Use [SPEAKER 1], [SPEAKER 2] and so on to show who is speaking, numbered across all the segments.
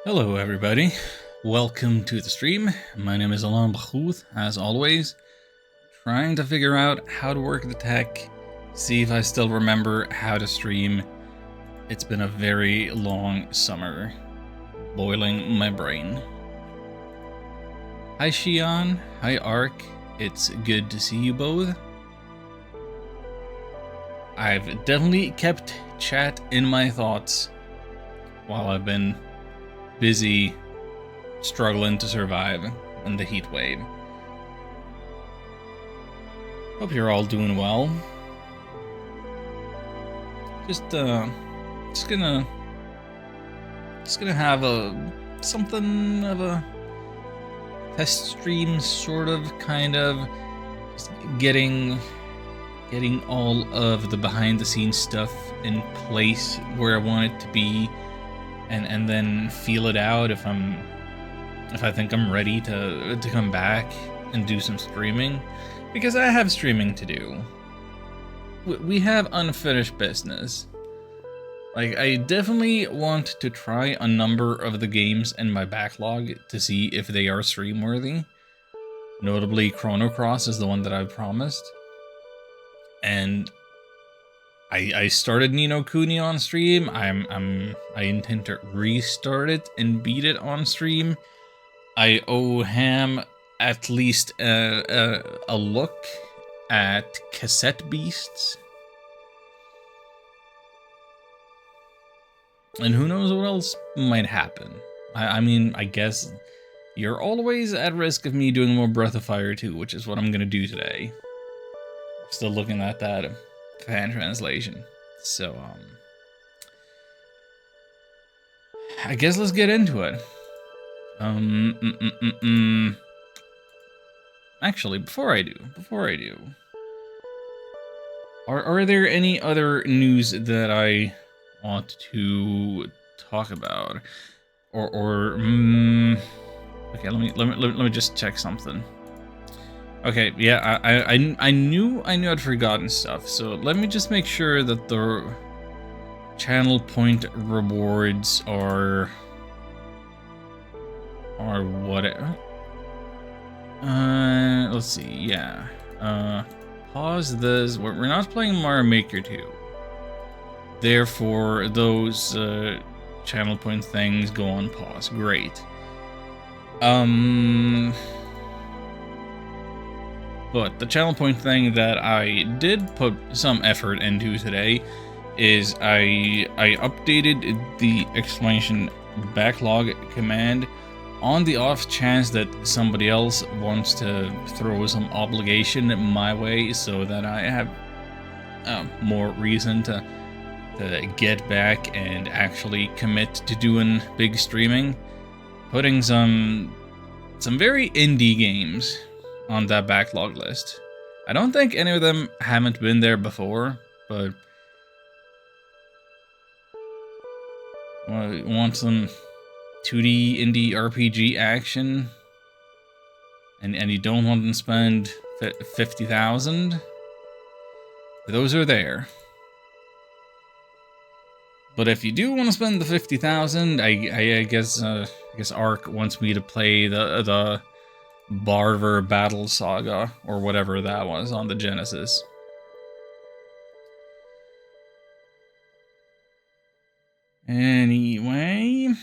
[SPEAKER 1] Hello everybody, welcome to the stream. My name is Alain Bachout, as always, trying to figure out how to work the tech, see if I still remember how to stream. It's been a very long summer, boiling my brain. Hi Shion, hi Ark, it's good to see you both. I've definitely kept chat in my thoughts while I've been busy struggling to survive in the heat wave. Hope you're all doing well. Just gonna have something of a test stream, sort of, kind of, just getting all of the behind the scenes stuff in place where I want it to be. And then feel it out if I think I'm ready to come back and do some streaming, because I have streaming to do. We have unfinished business. Like, I definitely want to try a number of the games in my backlog to see if they are stream worthy. Notably, Chrono Cross is the one that I've promised, and I started Ni no Kuni on stream. I intend to restart it and beat it on stream. I owe Ham at least a look at Cassette Beasts, and who knows what else might happen. I mean, I guess you're always at risk of me doing more Breath of Fire 2, which is what I'm gonna do today. Still looking at that fan translation. So, I guess let's get into it. Actually, before I do, are there any other news that I want to talk about? Okay, let me just check something. Okay, yeah, I knew I'd forgotten stuff, so let me just make sure that the channel point rewards are what it, let's see, yeah, pause this. We're not playing Mario Maker 2, therefore those channel point things go on pause. Great. But the channel point thing that I did put some effort into today is I updated the exclamation backlog command on the off chance that somebody else wants to throw some obligation my way, so that I have more reason to get back and actually commit to doing big streaming. Putting some very indie games on that backlog list. I don't think any of them haven't been there before, but want some 2D indie RPG action, and you don't want to spend 50,000. Those are there. But if you do want to spend the 50,000, I guess Ark wants me to play the Barver Battle Saga, or whatever that was on the Genesis. Anyway,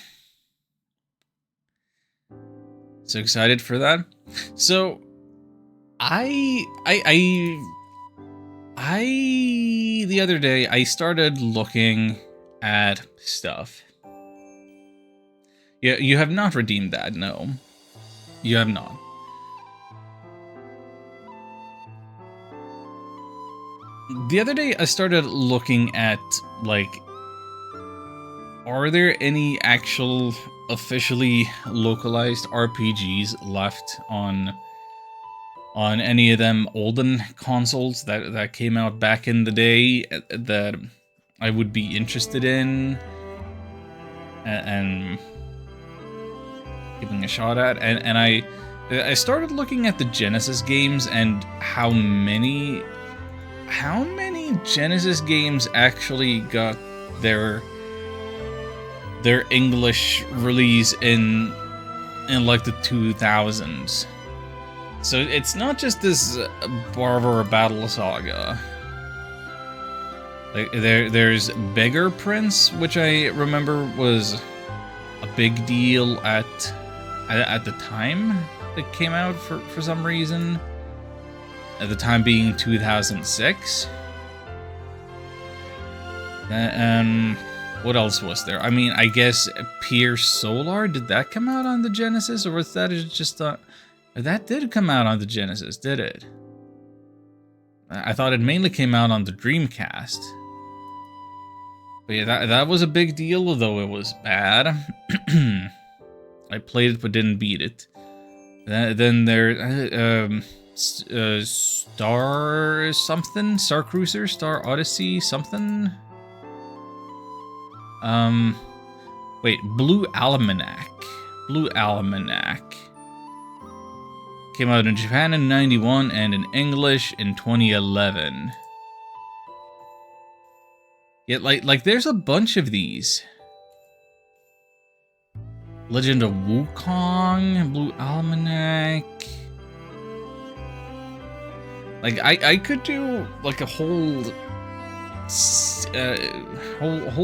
[SPEAKER 1] so excited for that. So I the other day I started looking at stuff. Yeah, you have not redeemed that, no. You have not. The other day I started looking at, like, are there any actual officially localized RPGs left on any of them olden consoles that came out back in the day that I would be interested in and giving a shot at? And I started looking at the Genesis games and how many Genesis games actually got their their English release in like the 2000s. So it's not just this Barbara Battle Saga. Like there's Beggar Prince, which I remember was a big deal at the time it came out for some reason. At the time being 2006. What else was there? I mean, I guess Pierce Solar, did that come out on the Genesis, or was that just that did come out on the Genesis, did it? I thought it mainly came out on the Dreamcast. But yeah, that was a big deal, although it was bad. I played it but didn't beat it. Then there, Star something? Star Cruiser? Star Odyssey something? Wait, Blue Almanac. Blue Almanac. Came out in Japan in 91 and in English in 2011. Yeah, like there's a bunch of these. Legend of Wukong, Blue Almanac. Like I could do like a whole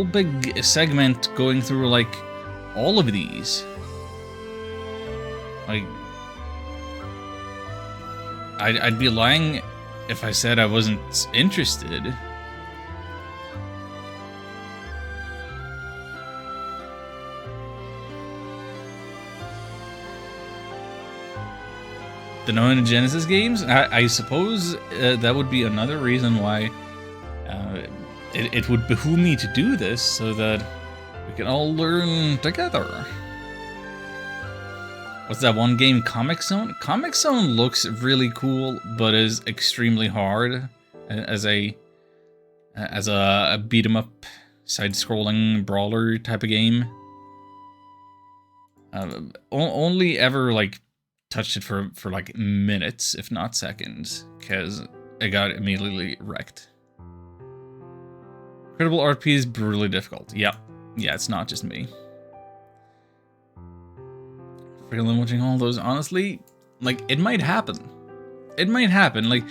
[SPEAKER 1] big segment going through like all of these. Like I'd be lying if I said I wasn't interested. The known Genesis games, I suppose that would be another reason why it would behoove me to do this, so that we can all learn together. What's that one game, Comic Zone? Comic Zone looks really cool, but is extremely hard as a beat 'em up, side-scrolling brawler type of game. Only ever like touched it for like minutes, if not seconds, because I got immediately wrecked. Credible RP is brutally difficult. Yeah, it's not just me. Freaking watching all those, honestly, like it might happen. It might happen. Like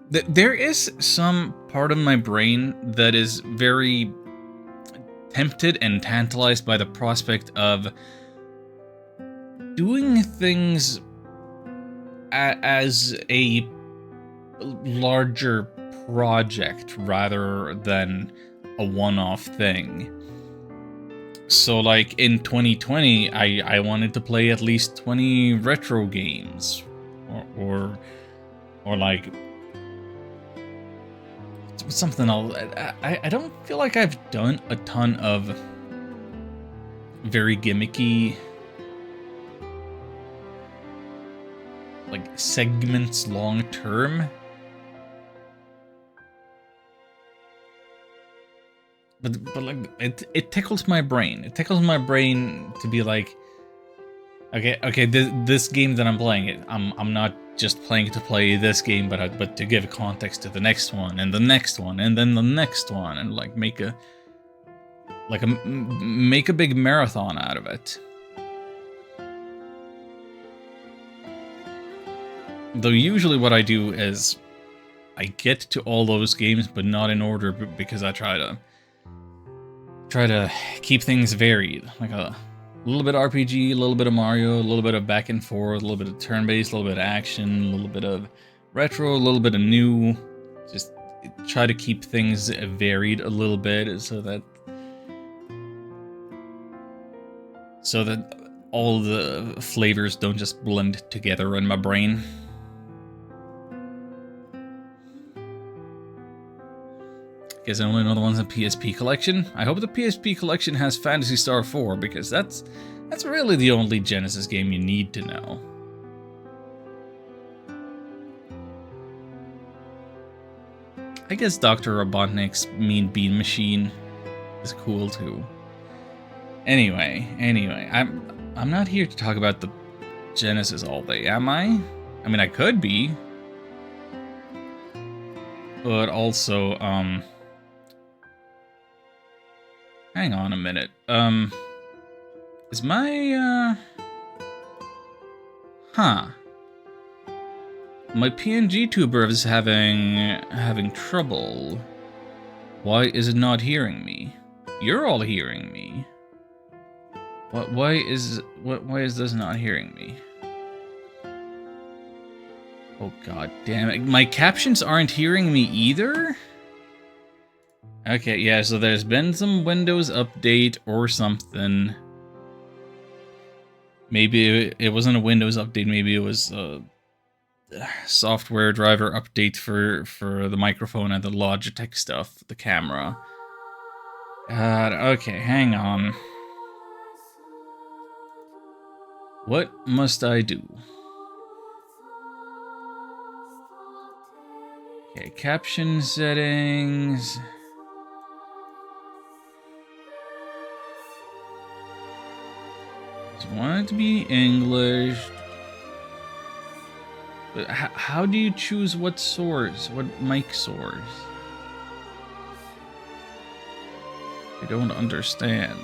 [SPEAKER 1] there is some part of my brain that is very tempted and tantalized by the prospect of doing things as a larger project rather than a one-off thing. So like in 2020, I wanted to play at least 20 retro games, or like something else. I don't feel like I've done a ton of very gimmicky like segments long term. But like it tickles my brain. It tickles my brain to be like, okay, this game that I'm playing, I'm not just playing to play this game, but to give context to the next one and the next one and then the next one, and like make a big marathon out of it. Though usually what I do is I get to all those games, but not in order, because I try to keep things varied, like a little bit of RPG, a little bit of Mario, a little bit of back and forth, a little bit of turn-based, a little bit of action, a little bit of retro, a little bit of new. Just try to keep things varied a little bit, so that all the flavors don't just blend together in my brain. Guess I only know the ones in PSP Collection. I hope the PSP Collection has Phantasy Star 4, because that's really the only Genesis game you need to know. I guess Dr. Robotnik's Mean Bean Machine is cool too. Anyway, I'm not here to talk about the Genesis all day, am I? I mean, I could be. But also, hang on a minute. Is my, Huh. My PNG tuber is having trouble. Why is it not hearing me? You're all hearing me. Why is this not hearing me? Oh god damn it. My captions aren't hearing me either? Okay, yeah, so there's been some Windows update or something. Maybe it wasn't a Windows update, maybe it was a software driver update for the microphone and the Logitech stuff, the camera. God, okay, hang on. What must I do? Okay, caption settings. Just want it to be English. But how do you choose what source? What mic source? I don't understand.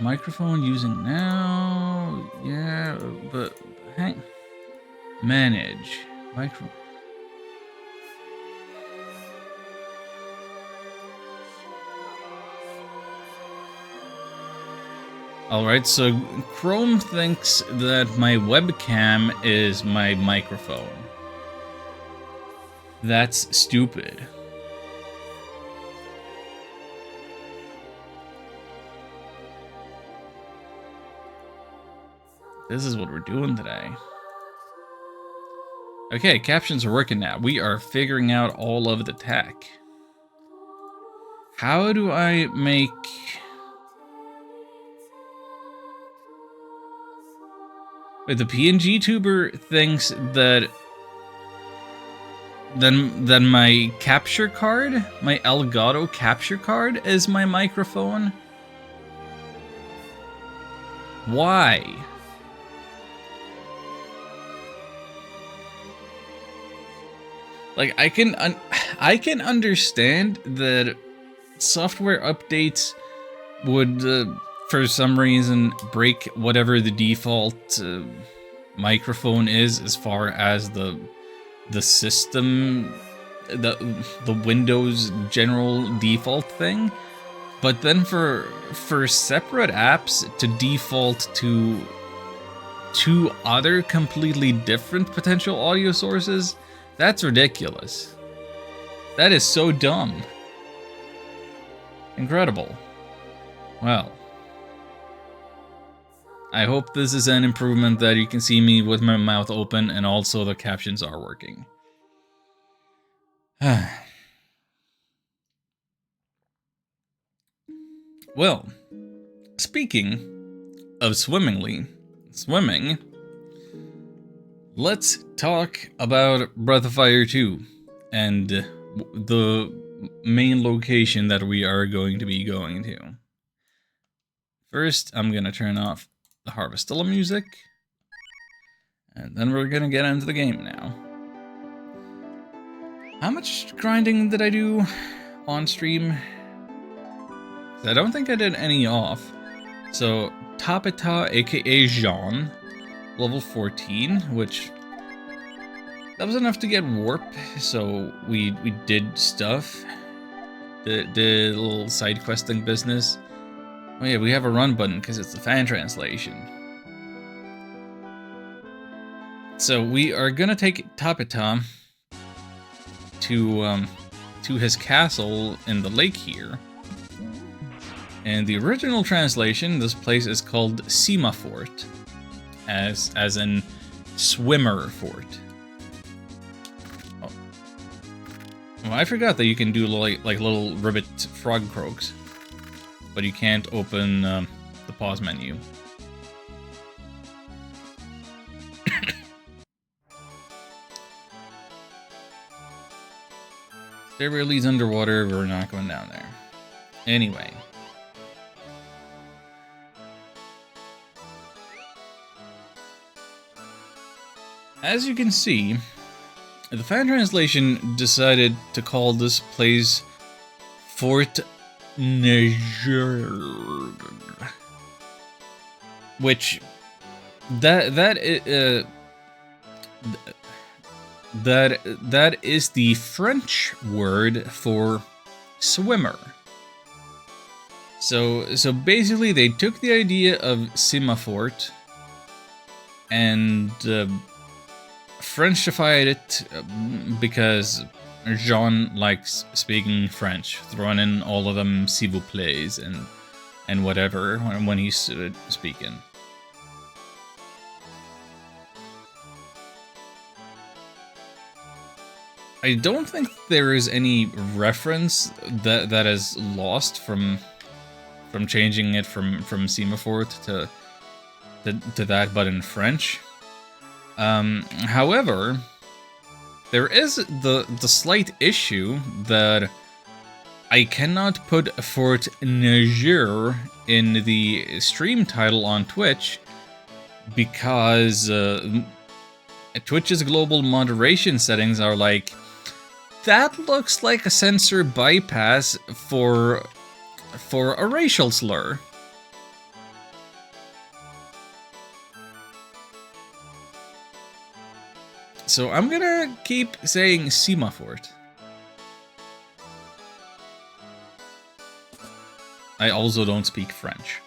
[SPEAKER 1] Microphone using now. Yeah, but hang. Manage micro. Alright, so Chrome thinks that my webcam is my microphone. That's stupid. This is what we're doing today. Okay, captions are working now. We are figuring out all of the tech. How do I make... Wait, the PNG tuber thinks that then my capture card, my Elgato capture card is my microphone? Why? Like, I can understand that software updates would for some reason break whatever the default microphone is as far as the system, the Windows general default thing. But then for separate apps to default to two other completely different potential audio sources, that's ridiculous. That is so dumb. Incredible. Well, I hope this is an improvement that you can see me with my mouth open and also the captions are working. Well, speaking of swimming, let's talk about Breath of Fire 2 and the main location that we are going to be going to. First, I'm gonna turn off the Harvestilla music, and then we're gonna get into the game now. How much grinding did I do on stream? I don't think I did any off. So, Tapeta, aka Jean, level 14, which that was enough to get warp, so we did stuff. The little side questing business. Oh yeah, we have a run button because it's the fan translation. So we are gonna take Tapeta to his castle in the lake here. In the original translation, this place is called SimaFort, as in swimmer fort. Oh. Well, I forgot that you can do like little ribbit frog croaks, but you can't open the pause menu. Stairway leads underwater, we're not going down there. Anyway. As you can see, The fan translation decided to call this place Fort Niger, which that is the French word for swimmer. So basically, they took the idea of SimaFort and Frenchified it because Jean likes speaking French, throwing in all of them s'il vous plaît and whatever when he's speaking. I don't think there is any reference that is lost from changing it from SimaFort to that, but in French. However, there is the slight issue that I cannot put Fort Niger in the stream title on Twitch because Twitch's global moderation settings are like, that looks like a censor bypass for a racial slur. So I'm gonna keep saying SimaFort. I also don't speak French.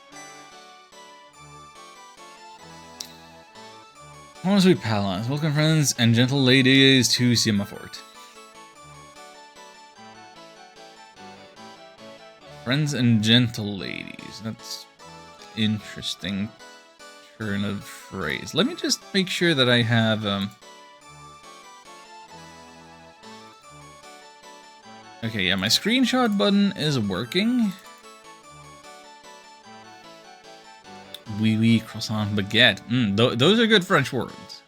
[SPEAKER 1] Hello, sweet pals. Welcome, friends and gentle ladies, to SimaFort. Friends and gentle ladies. That's interesting turn of phrase. Let me just make sure that I have okay, yeah, my screenshot button is working. Oui, oui, croissant, baguette. Those are good French words.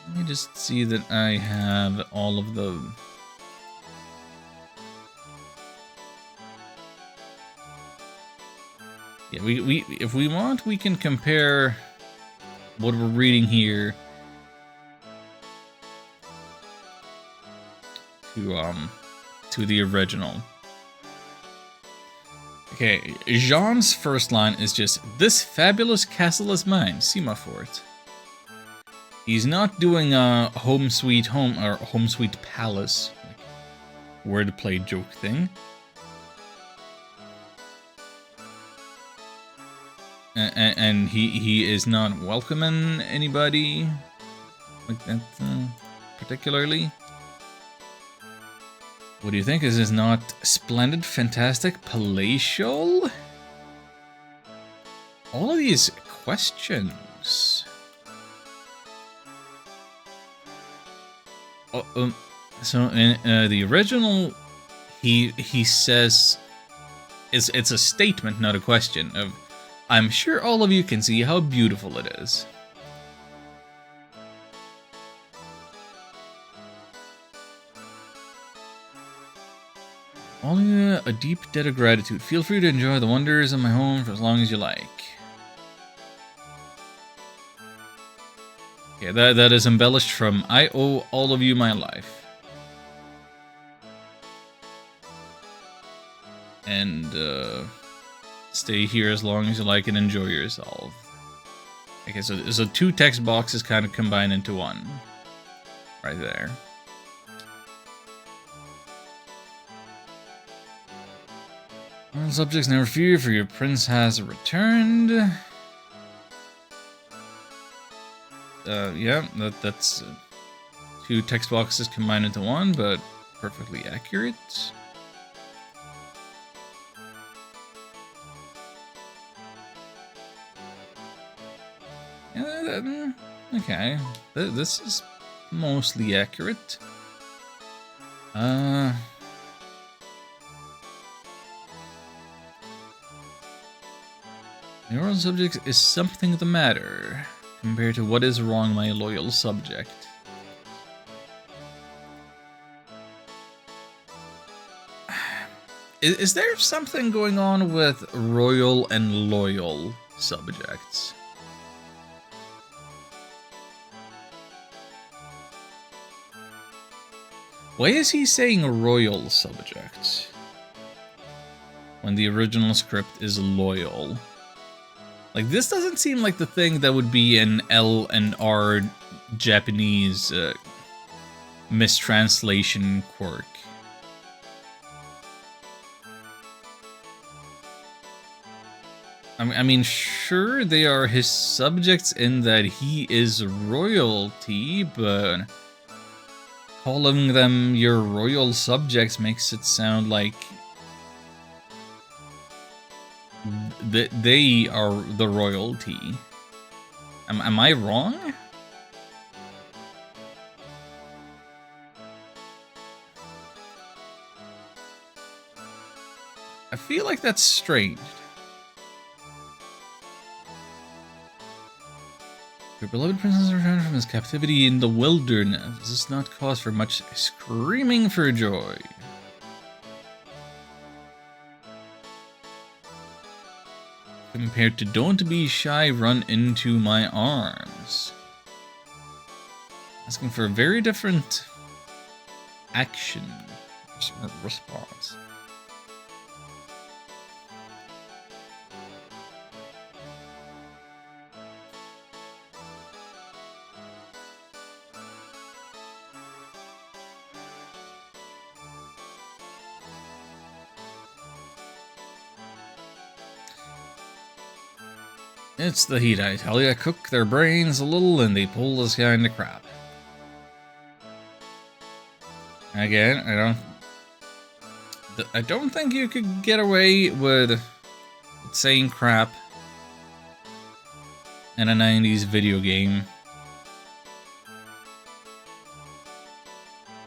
[SPEAKER 1] Let me just see that I have all of the... Yeah, we if we want, we can compare what we're reading here to the original. Okay, Jean's first line is just, "This fabulous castle is mine, SimaFort." He's not doing a home sweet home or home sweet palace, like wordplay joke thing. And he is not welcoming anybody like that particularly. What do you think? Is this not splendid, fantastic, palatial? All of these questions. So in the original, he says it's a statement, not a question. Of, I'm sure all of you can see how beautiful it is. Only a deep debt of gratitude. Feel free to enjoy the wonders of my home for as long as you like. Okay, that is embellished from, I owe all of you my life. And, stay here as long as you like and enjoy yourself. Okay, so two text boxes kind of combine into one. Right there. All subjects, never fear, for your prince has returned. Yeah, that's two text boxes combined into one, but perfectly accurate. Okay, this is mostly accurate. Your subject is something the matter compared to what is wrong, my loyal subject. Is there something going on with royal and loyal subjects? Why is he saying royal subject when the original script is loyal? Like, this doesn't seem like the thing that would be an L and R Japanese mistranslation quirk. I mean, sure, they are his subjects in that he is royalty, but calling them your royal subjects makes it sound like they are the royalty. Am I wrong? I feel like that's strange. Your beloved prince has returned from his captivity in the wilderness. This is not cause for much screaming for joy. Compared to don't be shy, run into my arms. Asking for a very different action response. It's the heat, I tell ya. Cook their brains a little and they pull this kind of crap. Again, I don't think you could get away with saying crap in a 90s video game.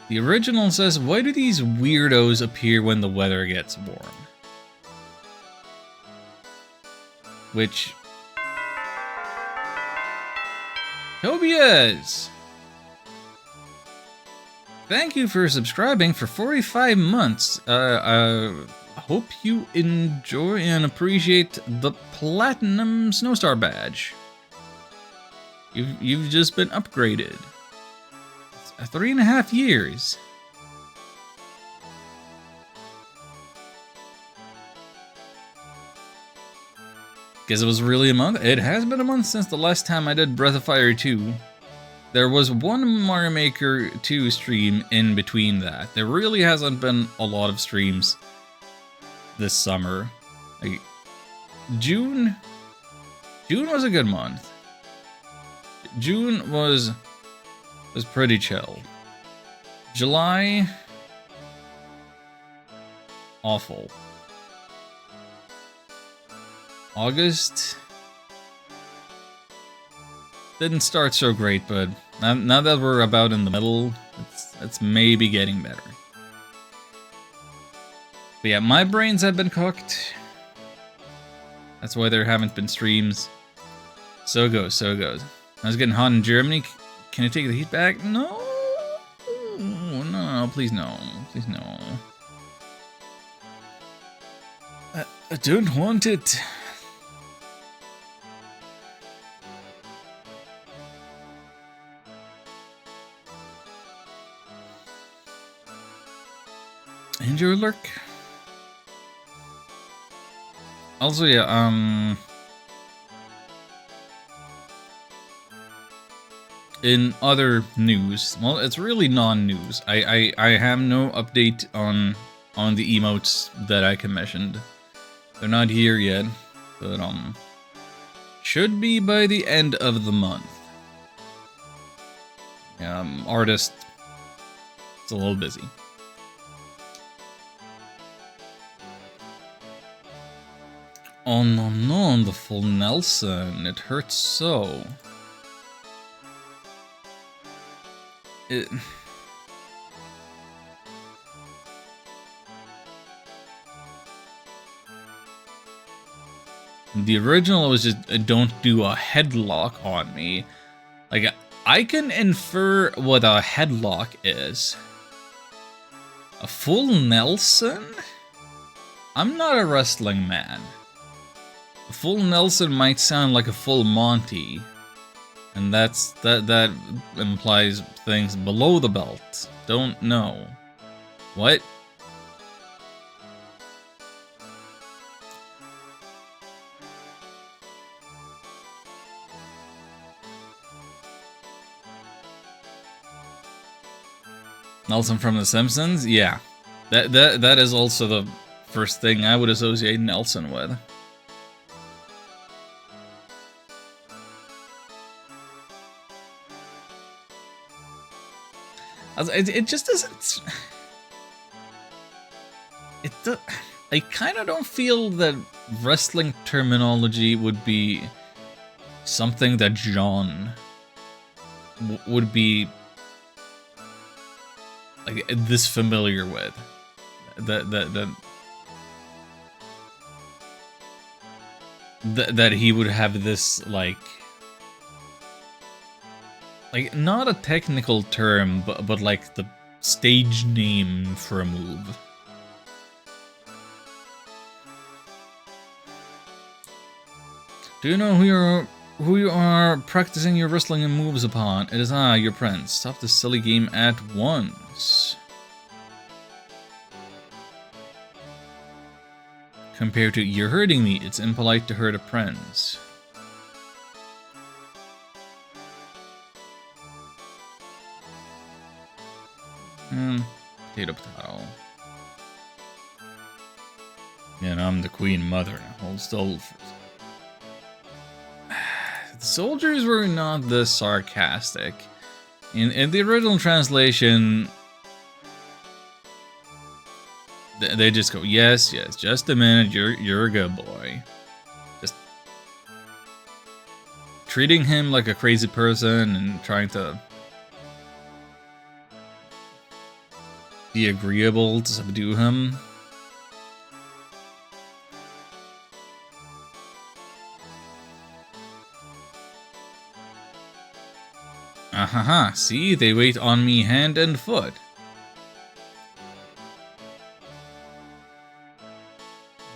[SPEAKER 1] The original says, why do these weirdos appear when the weather gets warm? Which... Tobias! Thank you for subscribing for 45 months. Hope you enjoy and appreciate the Platinum Snowstar badge. You've just been upgraded. It's 3.5 years. Guess it was really a month? It has been a month since the last time I did Breath of Fire 2. There was one Mario Maker 2 stream in between that. There really hasn't been a lot of streams this summer. Like, June was a good month. June was pretty chill. July, awful. August didn't start so great, but now that we're about in the middle, it's maybe getting better. But yeah, my brains have been cooked. That's why there haven't been streams. So goes, so goes. I was getting hot in Germany. Can I take the heat back? No, no, please no, please no. I don't want it. And your lurk. Also, yeah, in other news, well, it's really non-news. I have no update on the emotes that I commissioned. They're not here yet, but should be by the end of the month. Artist, it's a little busy. Oh no, the full Nelson. It hurts so. The original was just don't do a headlock on me. Like, I can infer what a headlock is. A full Nelson? I'm not a wrestling man. A full Nelson might sound like a full Monty. And that implies things below the belt. Don't know. What? Nelson from The Simpsons? Yeah. That is also the first thing I would associate Nelson with. It just doesn't... I kind of don't feel that wrestling terminology would be something that John would be like this familiar with. That he would have this like not a technical term, but like the stage name for a move. Do you know who you are practicing your wrestling and moves upon? It is I, your prince. Stop this silly game at once. Compared to you're hurting me, it's impolite to hurt a prince. Potato. Yeah, and I'm the queen mother. Hold still. The soldiers were not this sarcastic. In the original translation, they just go, yes, just a minute, you're a good boy. Just treating him like a crazy person and trying to be agreeable to subdue him. Ahaha, see, they wait on me hand and foot.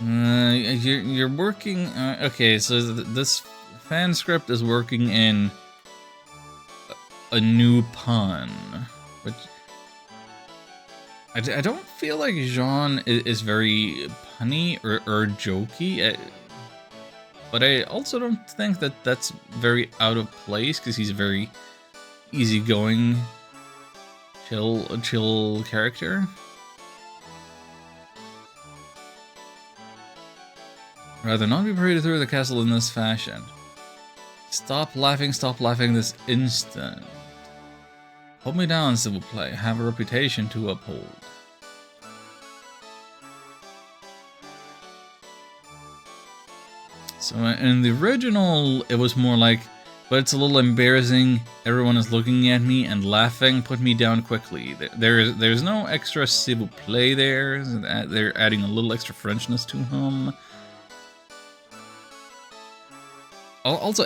[SPEAKER 1] You're working... okay, so this fan script is working in a new pun, which... I don't feel like Jean is very punny or jokey, but I also don't think that that's very out of place, because he's a very easygoing, chill character. Rather not be paraded through the castle in this fashion. Stop laughing this instant. Hold me down, s'il vous plaît. Have a reputation to uphold. So in the original, it was more like, but it's a little embarrassing. Everyone is looking at me and laughing. Put me down quickly. There's no extra s'il vous plaît there. They're adding a little extra Frenchness to him. Also,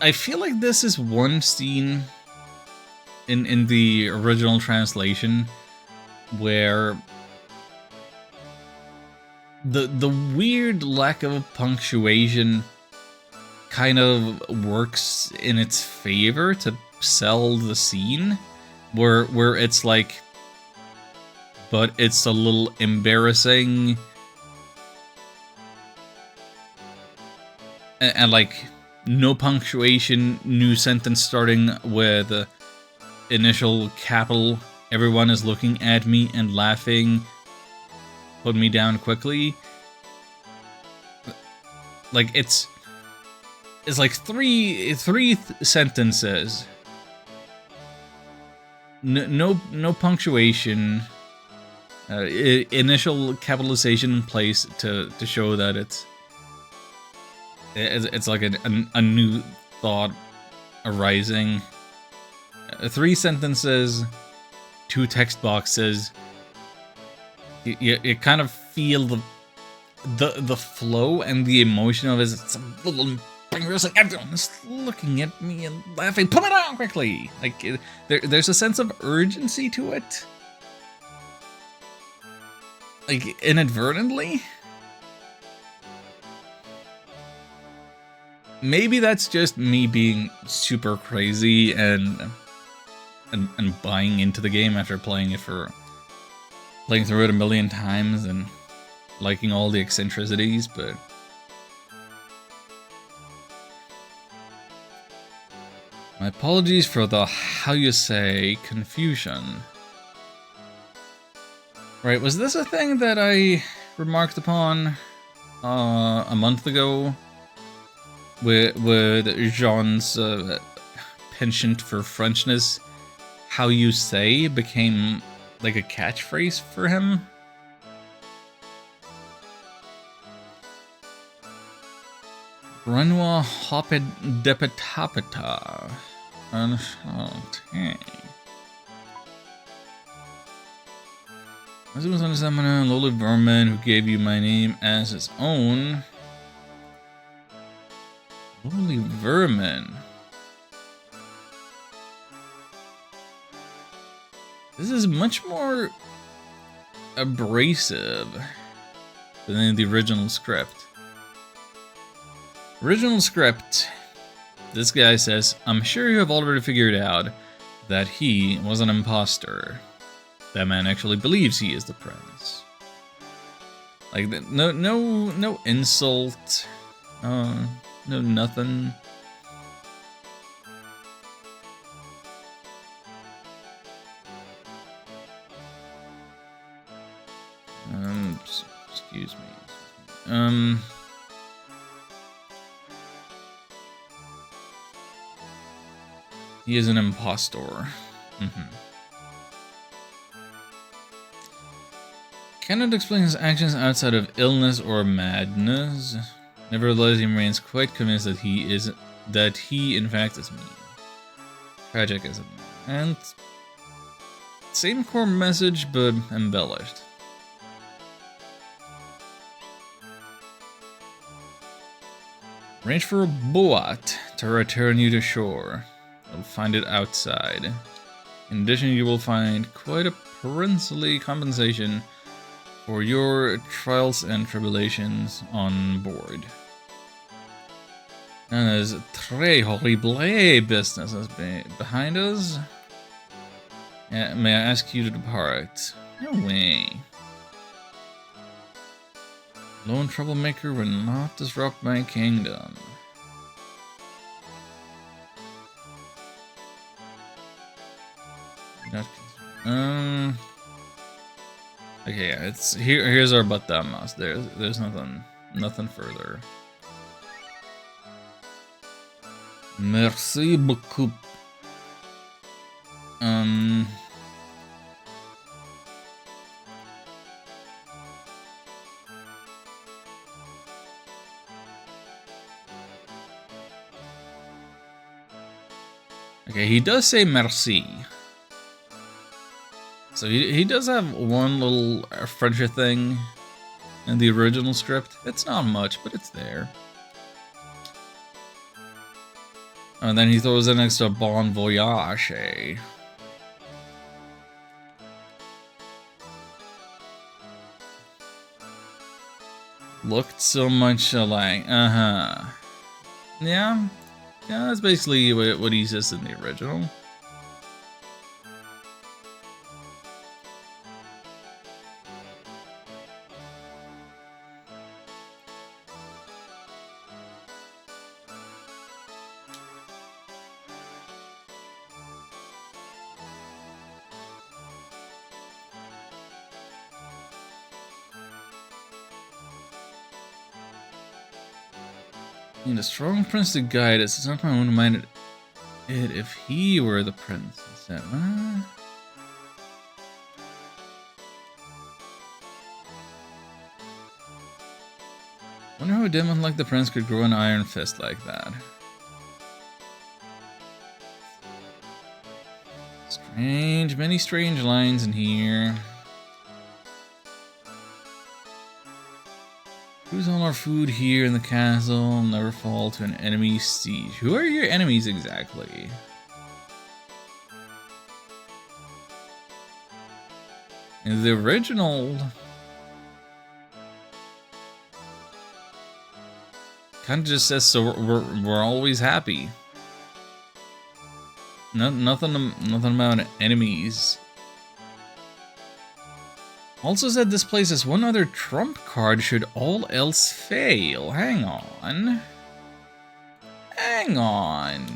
[SPEAKER 1] I feel like this is one scene in the original translation where the weird lack of punctuation kind of works in its favor to sell the scene, where it's like, but it's a little embarrassing. And like, no punctuation, new sentence starting with initial capital, everyone is looking at me and laughing, put me down quickly. Like, it's like three sentences. No punctuation, initial capitalization in place to show that it's like a new thought arising. 3 sentences, 2 text boxes. You kind of feel the flow and the emotion of it. It's a little embarrassing. Everyone is looking at me and laughing. Put it down quickly. Like, there's a sense of urgency to it. Like, inadvertently. maybe that's just me being super crazy and buying into the game after playing through it a million times and liking all the eccentricities, but my apologies for the how you say confusion. Right, was this a thing that I remarked upon a month ago with Jean's penchant for Frenchness? How you say became like a catchphrase for him? Renoir hopped depetapeta. Enchanté. As it was on Summoner, lowly vermin who gave you my name as his own. Lowly vermin. This is much more abrasive than the original script. Original script, this guy says, I'm sure you have already figured out that he was an imposter. That man actually believes he is the prince. Like, no insult, no nothing. Excuse me. He is an impostor. Cannot explain his actions outside of illness or madness. Nevertheless, he remains quite convinced that he in fact is me. Tragic as it is. And same core message, but embellished. Arrange for a boat to return you to shore. You'll find it outside. In addition, you will find quite a princely compensation for your trials and tribulations on board. And there's très horrible business behind us. May I ask you to depart? No way. Lone troublemaker will not disrupt my kingdom. Okay, yeah, it's here's our Batamos. There's nothing further. Merci beaucoup. Okay, he does say merci. So he does have one little Frencher thing in the original script. It's not much, but it's there. And then he throws in extra bon voyage. Looked so much alike. Yeah. Yeah, that's basically what he says in the original. Need a strong prince to guide us. It's not my own mind it if he were the prince. He said, what? Wonder how a demon like the prince could grow an iron fist like that. Strange, many strange lines in here. Who's all our food here in the castle? Never fall to an enemy siege. Who are your enemies exactly? In the original, kind of just says so we're always happy. Nothing about enemies. Also said this place has one other trump card should all else fail. Hang on. Hang on.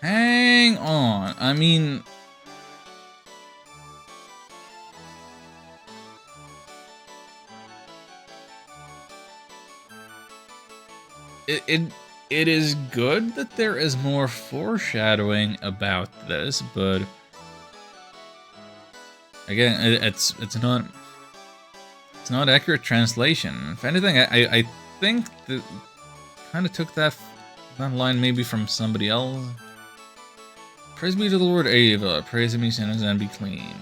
[SPEAKER 1] Hang on. I mean... It is good that there is more foreshadowing about this, but... Again, it's not accurate translation. If anything, I think that kind of took that line maybe from somebody else. Praise be to the Lord Ava, praise him, ye sinners, and be clean.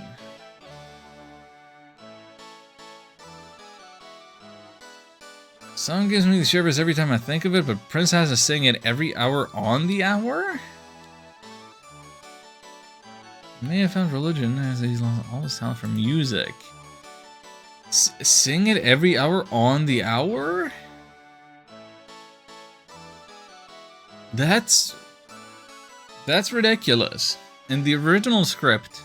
[SPEAKER 1] Song gives me the shivers every time I think of it, but Prince has to sing it every hour on the hour? May have found religion as he's lost all his talent for music. Sing it every hour on the hour? That's ridiculous. In the original script,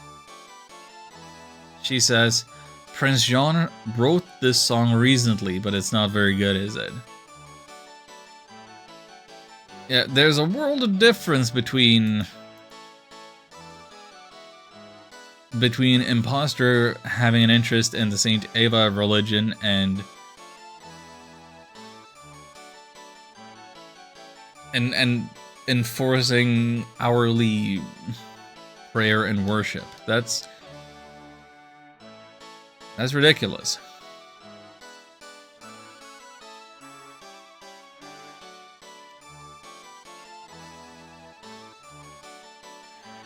[SPEAKER 1] she says, Prince John wrote this song recently, but it's not very good, is it? Yeah, there's a world of difference between imposter having an interest in the Saint Ava religion and enforcing hourly prayer and worship. That's ridiculous.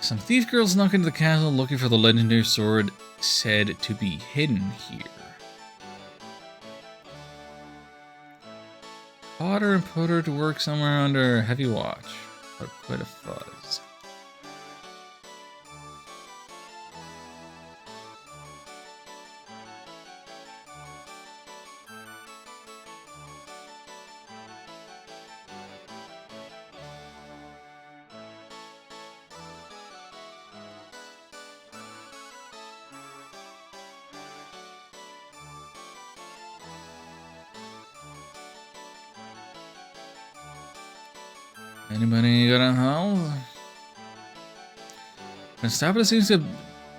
[SPEAKER 1] Some thief girls snuck into the castle looking for the legendary sword said to be hidden here. Caught her and put her to work somewhere under heavy watch. But quite a fuzz. Anybody got a help? Constable seems to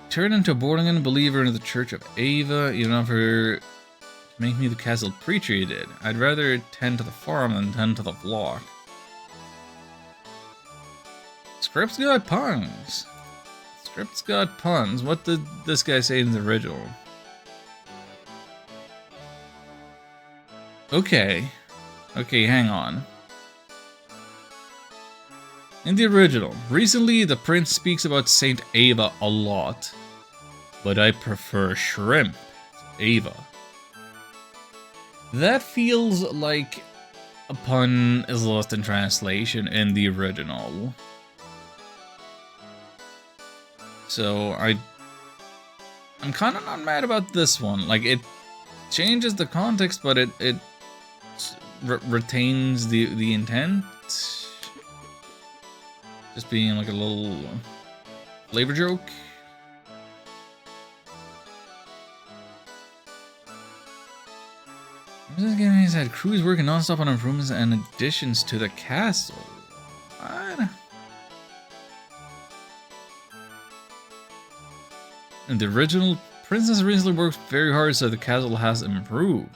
[SPEAKER 1] turn into a born-again believer in the Church of Ava. You don't offer to make me the castle preacher you did. I'd rather tend to the farm than tend to the flock. Script's got puns. Script's got puns. What did this guy say in the original? Okay. Okay, hang on. In the original, recently the prince speaks about Saint Ava a lot, but I prefer shrimp to Ava. That feels like a pun is lost in translation in the original. So I'm kind of not mad about this one. Like, it changes the context, but it retains the intent. Just being like a little flavor joke. This game has had crews working non-stop on improvements and additions to the castle. What? And the original princess recently worked very hard so the castle has improved.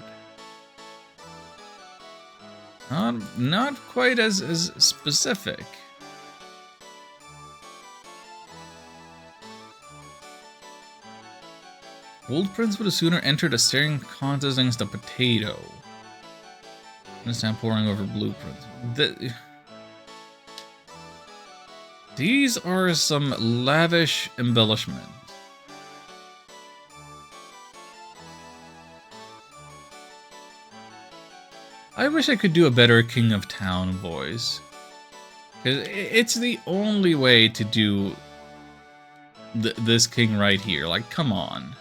[SPEAKER 1] Not quite as specific. Old Prince would have sooner entered a staring contest against a potato. This time pouring over blueprints. These are some lavish embellishment. I wish I could do a better King of Town voice. Because it's the only way to do this king right here. Like, come on.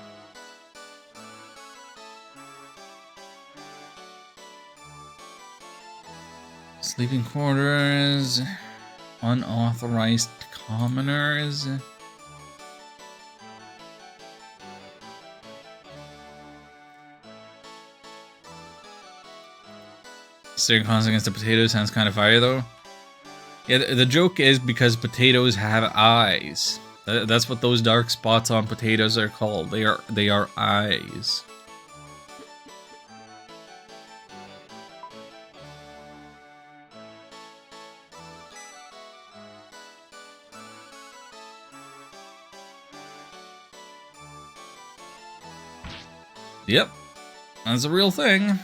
[SPEAKER 1] Sleeping quarters. Unauthorized commoners. Staring constantly against the potatoes sounds kind of fire though. Yeah, the joke is because potatoes have eyes. That's what those dark spots on potatoes are called. They are eyes. Yep, that's a real thing.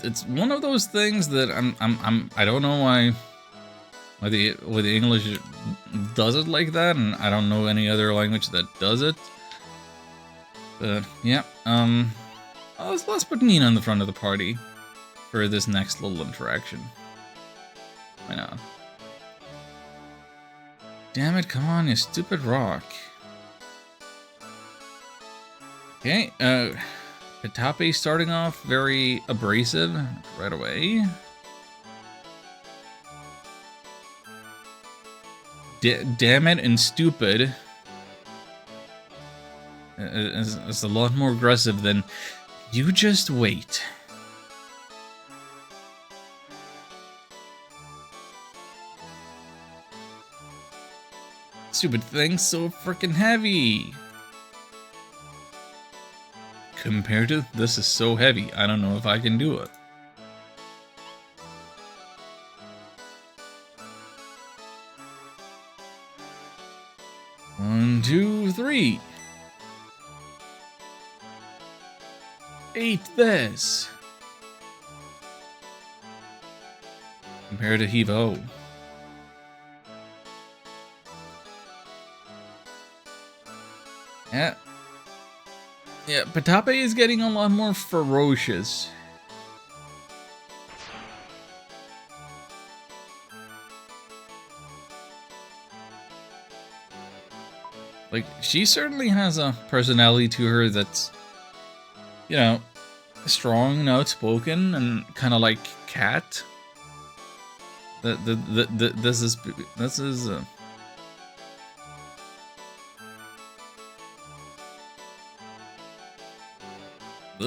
[SPEAKER 1] It's one of those things that I don't know why the English does it like that, and I don't know any other language that does it. But yeah, let's put Nina in the front of the party for this next little interaction. Why not? Damn it, come on, you stupid rock. Okay, Pitape starting off very abrasive right away. Damn it and stupid. It's a lot more aggressive than you just wait. Stupid thing's so freaking heavy. Compared to this is so heavy, I don't know if I can do it. One, two, three. Eat this. Compared to Heave-O. Yeah. Yeah, Pitape is getting a lot more ferocious. Like, she certainly has a personality to her that's, you know, strong and outspoken and kind of like Cat. This is this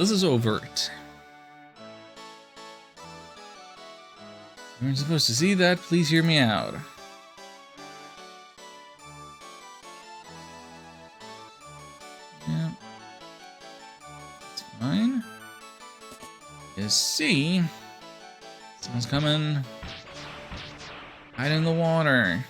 [SPEAKER 1] is overt. You weren't supposed to see that. Please hear me out. Yeah. That's fine. You see, someone's coming. Hide in the water.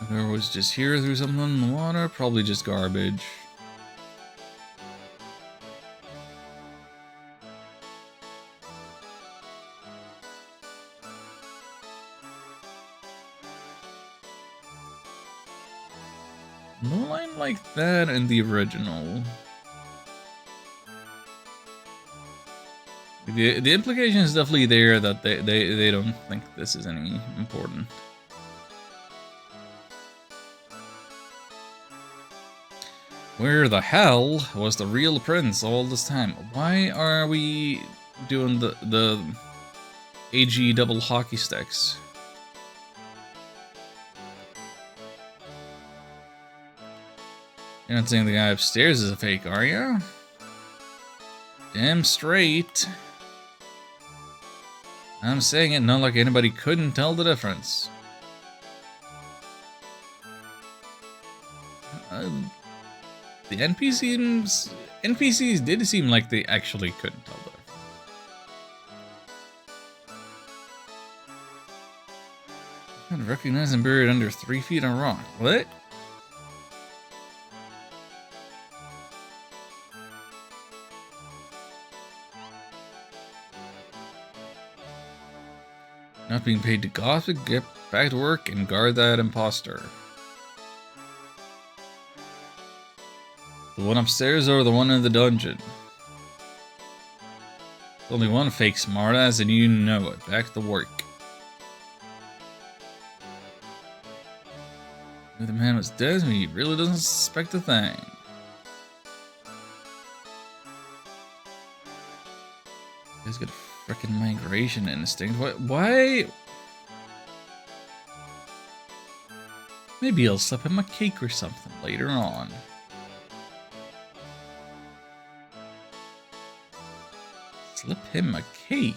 [SPEAKER 1] Whoever was just here threw something in the water, probably just garbage. No line like that in the original. The implication is definitely there that they don't think this is any important. Where the hell was the real prince all this time? Why are we doing the AG double hockey sticks? You're not saying the guy upstairs is a fake, are you? Damn straight. I'm saying it not like anybody couldn't tell the difference. The NPCs did seem like they actually couldn't tell the difference. I can't recognize him buried under 3 feet of rock. What? Not being paid to gossip, get back to work and guard that imposter. The one upstairs or the one in the dungeon? Only one fake smartass, and you know it. Back to work. If the man was dead, he really doesn't suspect a thing. He's got a freaking migration instinct. Why? Maybe I'll slip him a cake or something later on. Slip him a cake?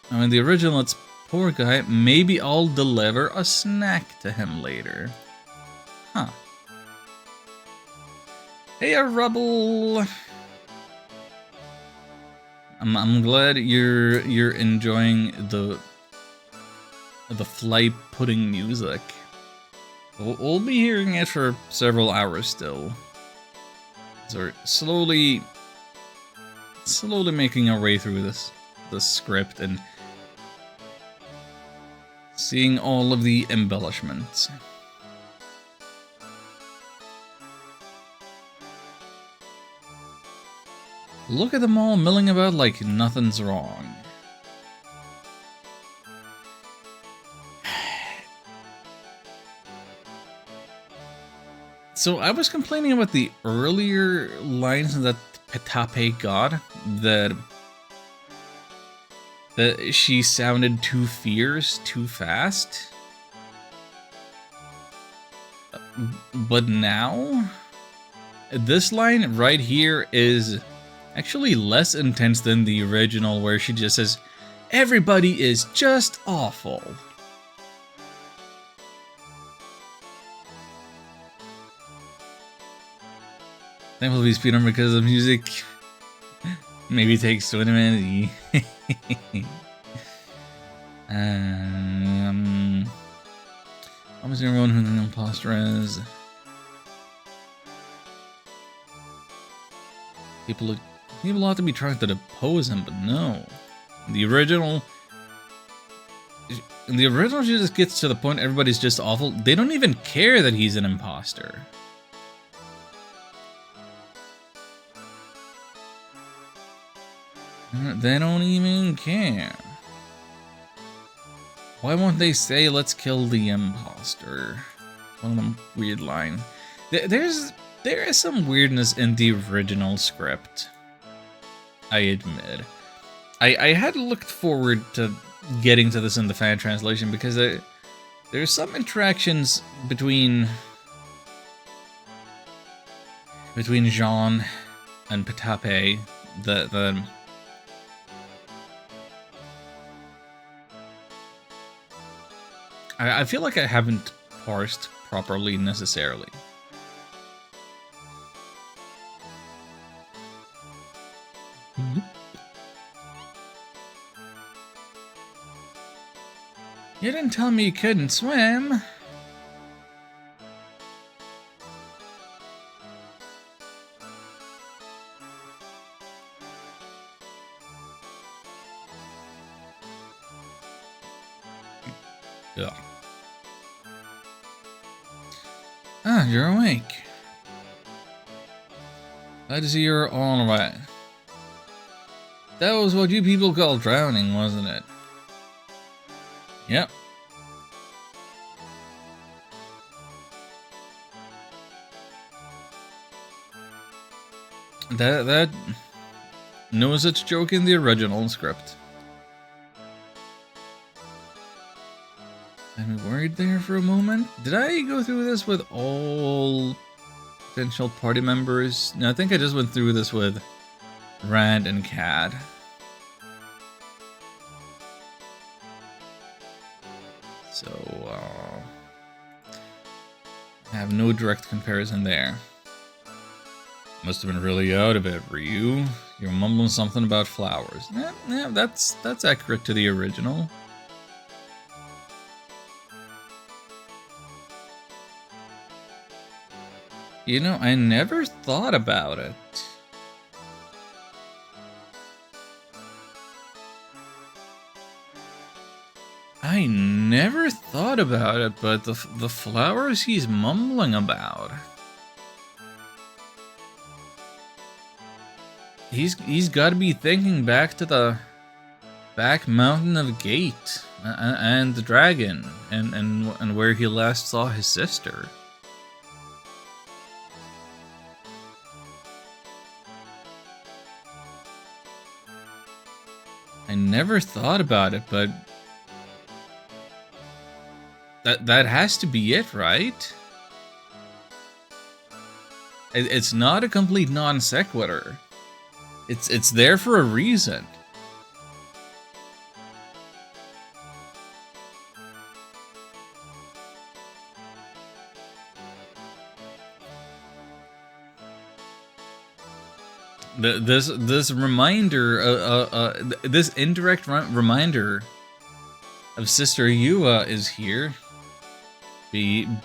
[SPEAKER 1] I mean, the original, it's poor guy. Maybe I'll deliver a snack to him later. Huh. Hey, Rubble! I'm glad you're enjoying the fly pudding music. We'll be hearing it for several hours still. So we're slowly making our way through this script and seeing all of the embellishments. Look at them all milling about like nothing's wrong. So I was complaining about the earlier lines that Petape got, that she sounded too fierce, too fast. But now, this line right here is actually less intense than the original, where she just says, "Everybody is just awful." Thankfully we speed on because of music. Maybe it takes 20 minutes. Almost everyone who the imposter is. People ought to be trying to depose him, but no. In the original, she just gets to the point everybody's just awful. They don't even care that he's an imposter. They don't even care. Why won't they say, "Let's kill the imposter"? One of them weird lines. There is some weirdness in the original script, I admit. I had looked forward to getting to this in the fan translation because there's some interactions between Jean and Petape that I feel like I haven't parsed properly necessarily. You didn't tell me you couldn't swim. Yeah. Ah, you're awake. Glad to see you're all right. That was what you people call drowning, wasn't it? Yep. That no such joke in the original script. I'm worried there for a moment. Did I go through this with all potential party members? No, I think I just went through this with Rand and Cad. So, I have no direct comparison there. Must have been really out of it, Ryu. You're mumbling something about flowers. Yeah, that's accurate to the original. You know, I never thought about it. I never thought about it, but the flowers he's mumbling about. He's got to be thinking back to the back mountain of Gate and the dragon and where he last saw his sister. I never thought about it, but that has to be it, right? It's not a complete non sequitur. It's there for a reason. This reminder, this indirect reminder of Sister Yua is here,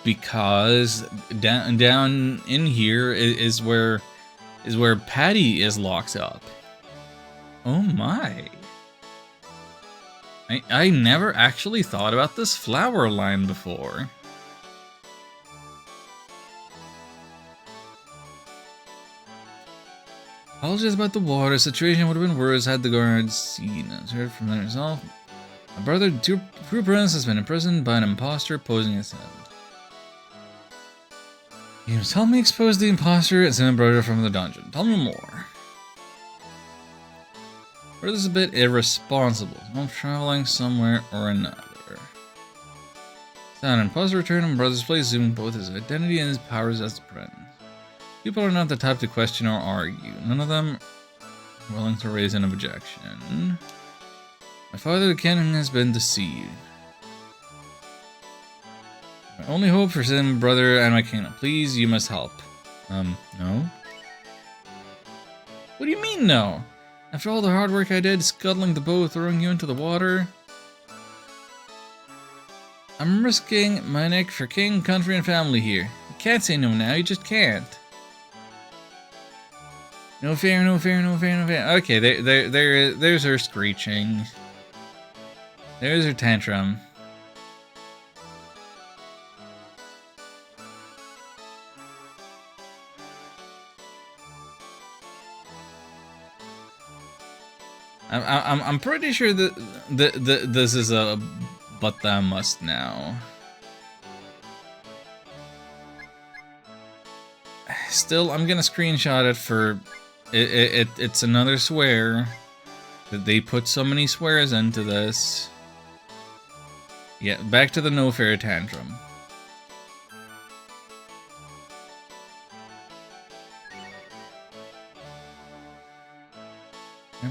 [SPEAKER 1] because down in here is where Patty is locked up. Oh my! I never actually thought about this flower line before. Apologies about the water situation. Would have been worse had the guards seen us. Heard from himself. My brother, True Prince, has been imprisoned by an imposter posing as him. You must help me expose the imposter and send my brother from the dungeon. Tell me more. Brother's a bit irresponsible. I'm traveling somewhere or another. An imposter returned in brother's place, assuming both his identity and his powers as the prince. People are not the type to question or argue. None of them are willing to raise an objection. My father, the king, has been deceived. My only hope for saving my brother and my kingdom. Please, you must help. No? What do you mean, no? After all the hard work I did, scuttling the boat, throwing you into the water, I'm risking my neck for king, country, and family here. You can't say no now, you just can't. No fair, no fair, no fair, no fair. Okay, there's her screeching. There's her tantrum. I'm pretty sure that this is a but thou must now. Still, I'm gonna screenshot it for it's another swear that they put so many swears into this. Yeah, back to the no fair tantrum.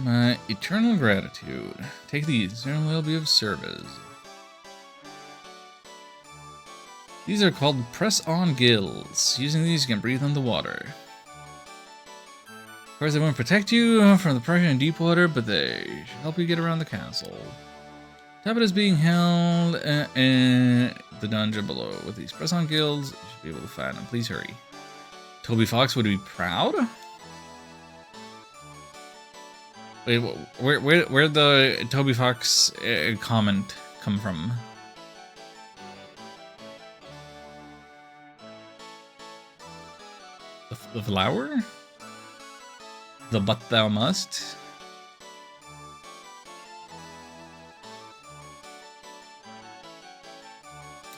[SPEAKER 1] My eternal gratitude. Take these, there will be of service. These are called press-on gills. Using these, you can breathe on the water. Of course, they won't protect you from the pressure in deep water, but they should help you get around the castle. Tablet is being held in the dungeon below. With these press-on gills, you should be able to find them. Please hurry. Toby Fox would be proud? Wait, where'd the Toby Fox comment come from? The flower? The but thou must?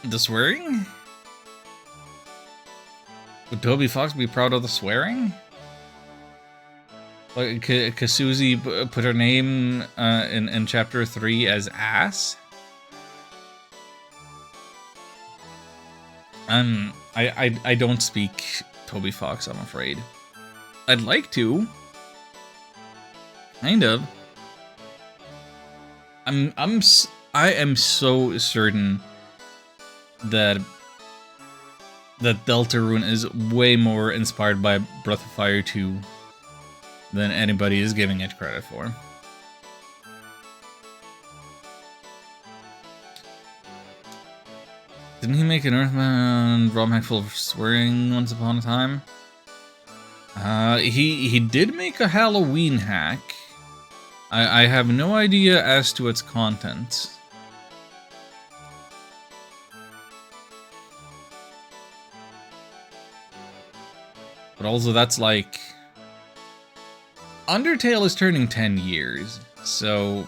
[SPEAKER 1] The swearing? Would Toby Fox be proud of the swearing? Like, Kasuzi put her name in chapter 3 as ass? I don't speak Toby Fox, I'm afraid. I'd like to. Kind of. I am so certain that Deltarune is way more inspired by Breath of Fire 2 than anybody is giving it credit for. Didn't he make an Earthbound ROM hack full of swearing once upon a time? He did make a Halloween hack. I have no idea as to its content. But also that's like Undertale is turning 10 years, so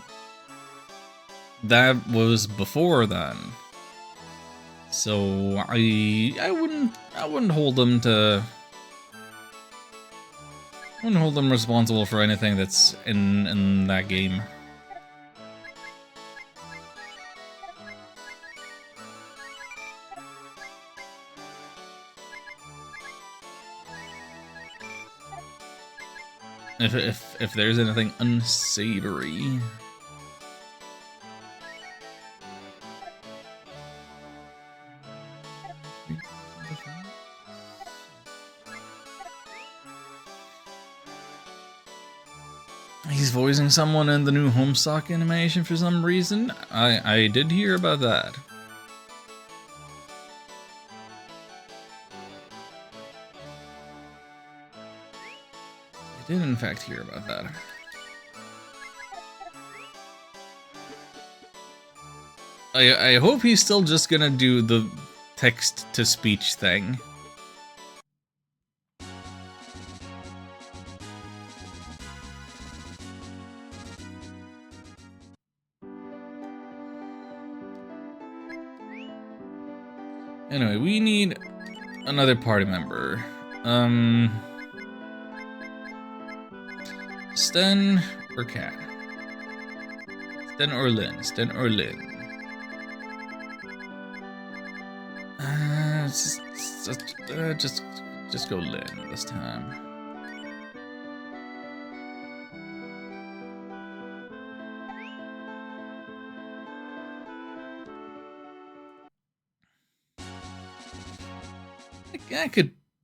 [SPEAKER 1] that was before then. So I wouldn't hold them to. I wouldn't hold them responsible for anything that's in that game. If there's anything unsavory. He's voicing someone in the new Homestuck animation for some reason. I did hear about that. I did in fact hear about that. I hope he's still just gonna do the text-to-speech thing. Anyway, we need another party member. Sten or Cat? Sten or Lynn? Sten or Lynn? Just go Lynn this time.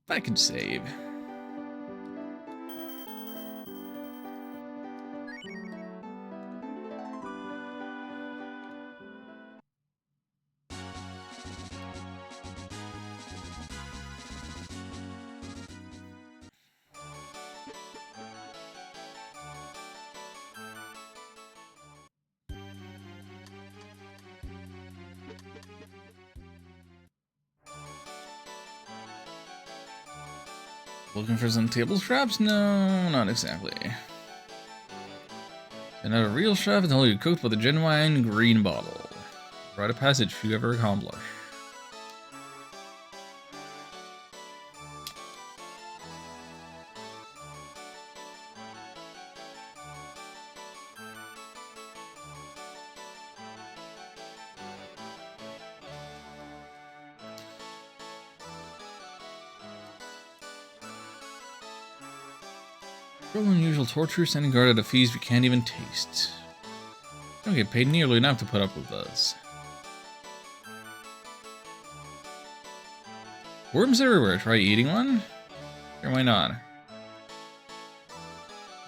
[SPEAKER 1] I could save. Looking for some table scraps? No, not exactly. And not a real chef until you cooked with a genuine green bottle. Write a passage if you ever accomplish. Cruel and unusual torture, standing guard at a feast we can't even taste. Don't get paid nearly enough to put up with us. Worms everywhere. Try eating one? Sure, why not?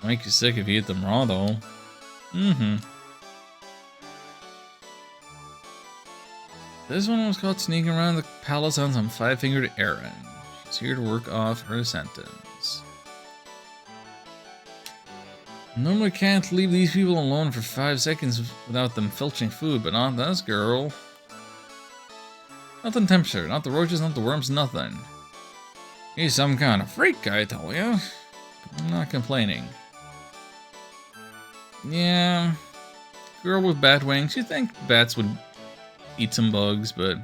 [SPEAKER 1] Make you sick if you eat them raw, though. This one was caught sneaking around the palace on some five-fingered errand. She's here to work off her sentence. Normally can't leave these people alone for 5 seconds without them filching food, but not this girl. Nothing tempts her, not the roaches, not the worms, nothing. He's some kind of freak, I tell you. I'm not complaining. Yeah, girl with bat wings. You'd think bats would eat some bugs, but...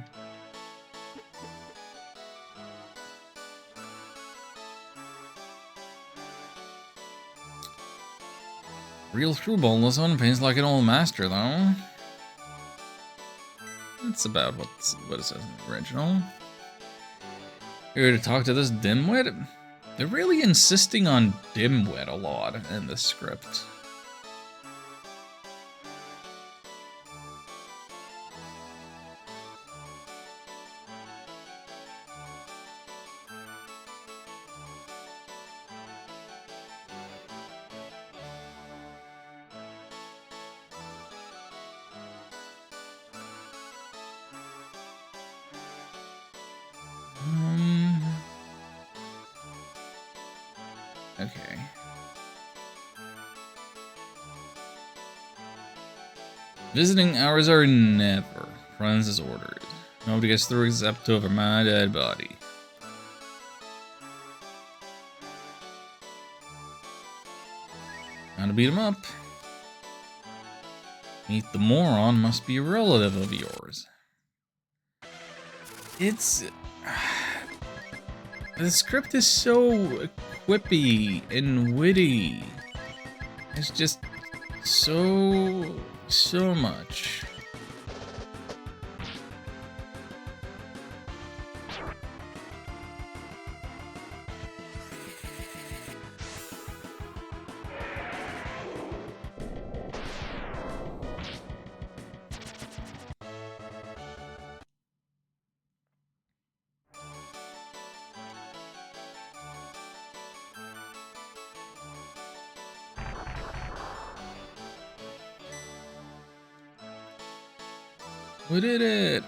[SPEAKER 1] Real screwball, this one paints like an old master, though. That's about what it says in the original. Here to talk to this dimwit? They're really insisting on dimwit a lot in this script. Okay. Visiting hours are never. Francis ordered. Nobody gets through except over my dead body. Time to beat him up. Meet the moron must be a relative of yours. It's... The script is so quippy and witty. It's just so much. We did it!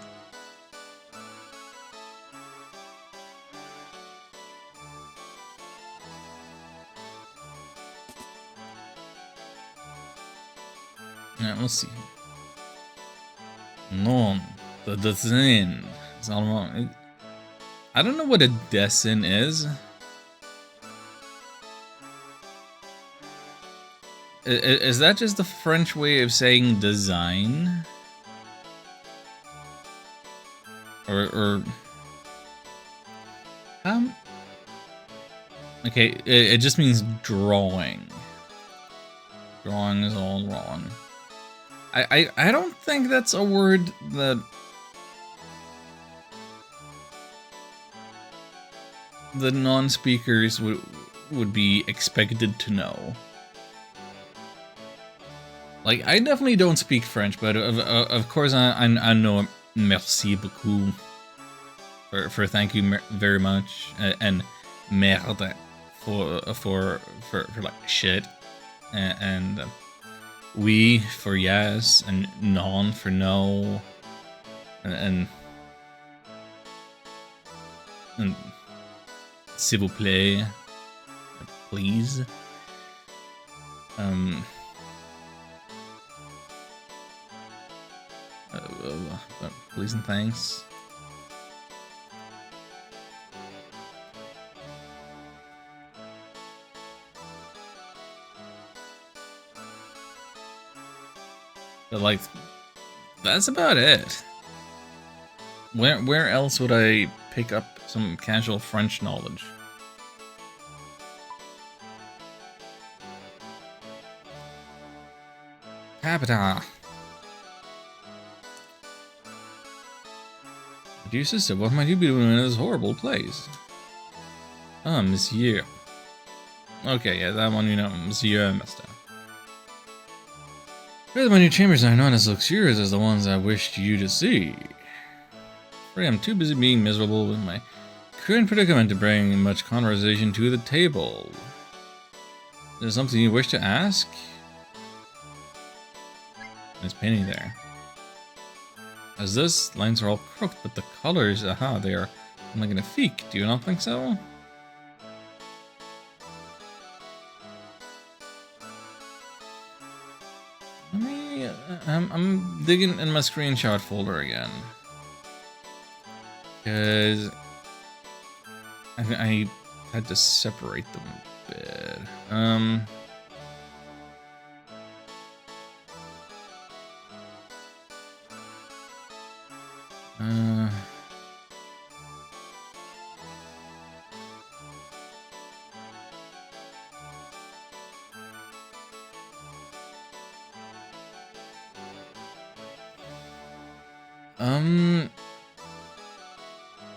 [SPEAKER 1] Yeah, let's see. Non, the design. It's all wrong. I don't know what a dessin is. Is that just the French way of saying design? Or okay, it just means drawing. Drawing is all wrong. I don't think that's a word that the non-speakers would be expected to know. Like, I definitely don't speak French, but of course I know merci beaucoup for thank you very much, and merde for like shit, and oui for yes, and non for no, and s'il vous plaît, please. Please and thanks. But like, that's about it. Where else would I pick up some casual French knowledge? Capita. Dear sister, what might you be doing in this horrible place? Ah, monsieur. Okay, yeah, that one you know, monsieur, mister. Really, my new chambers are not as luxurious as the ones I wished you to see. Afraid I'm too busy being miserable with my current predicament to bring much conversation to the table. Is there something you wish to ask? There's Penny there. As this, lines are all crooked, but the colors, aha, they are magnifique. Do you not think so? Let me, I'm digging in my screenshot folder again. Because I had to separate them a bit.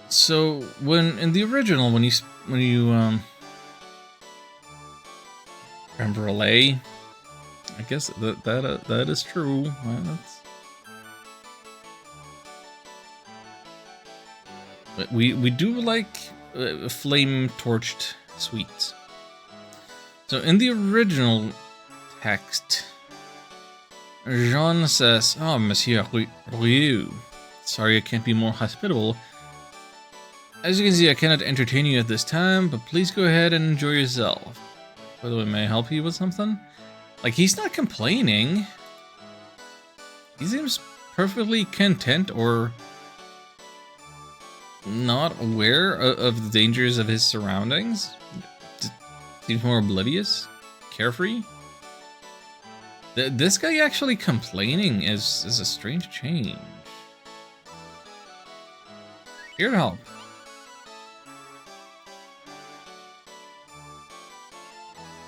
[SPEAKER 1] So when in the original, when you remember relay, I guess that is true. But we do like flame torched sweets. So in the original text, Jean says, "Oh, Monsieur Ryu, sorry I can't be more hospitable. As you can see, I cannot entertain you at this time, but please go ahead and enjoy yourself. By the way, may I help you with something?" Like, he's not complaining. He seems perfectly content or not aware of the dangers of his surroundings. Seems more oblivious, carefree. This guy actually complaining is a strange change. Here to help.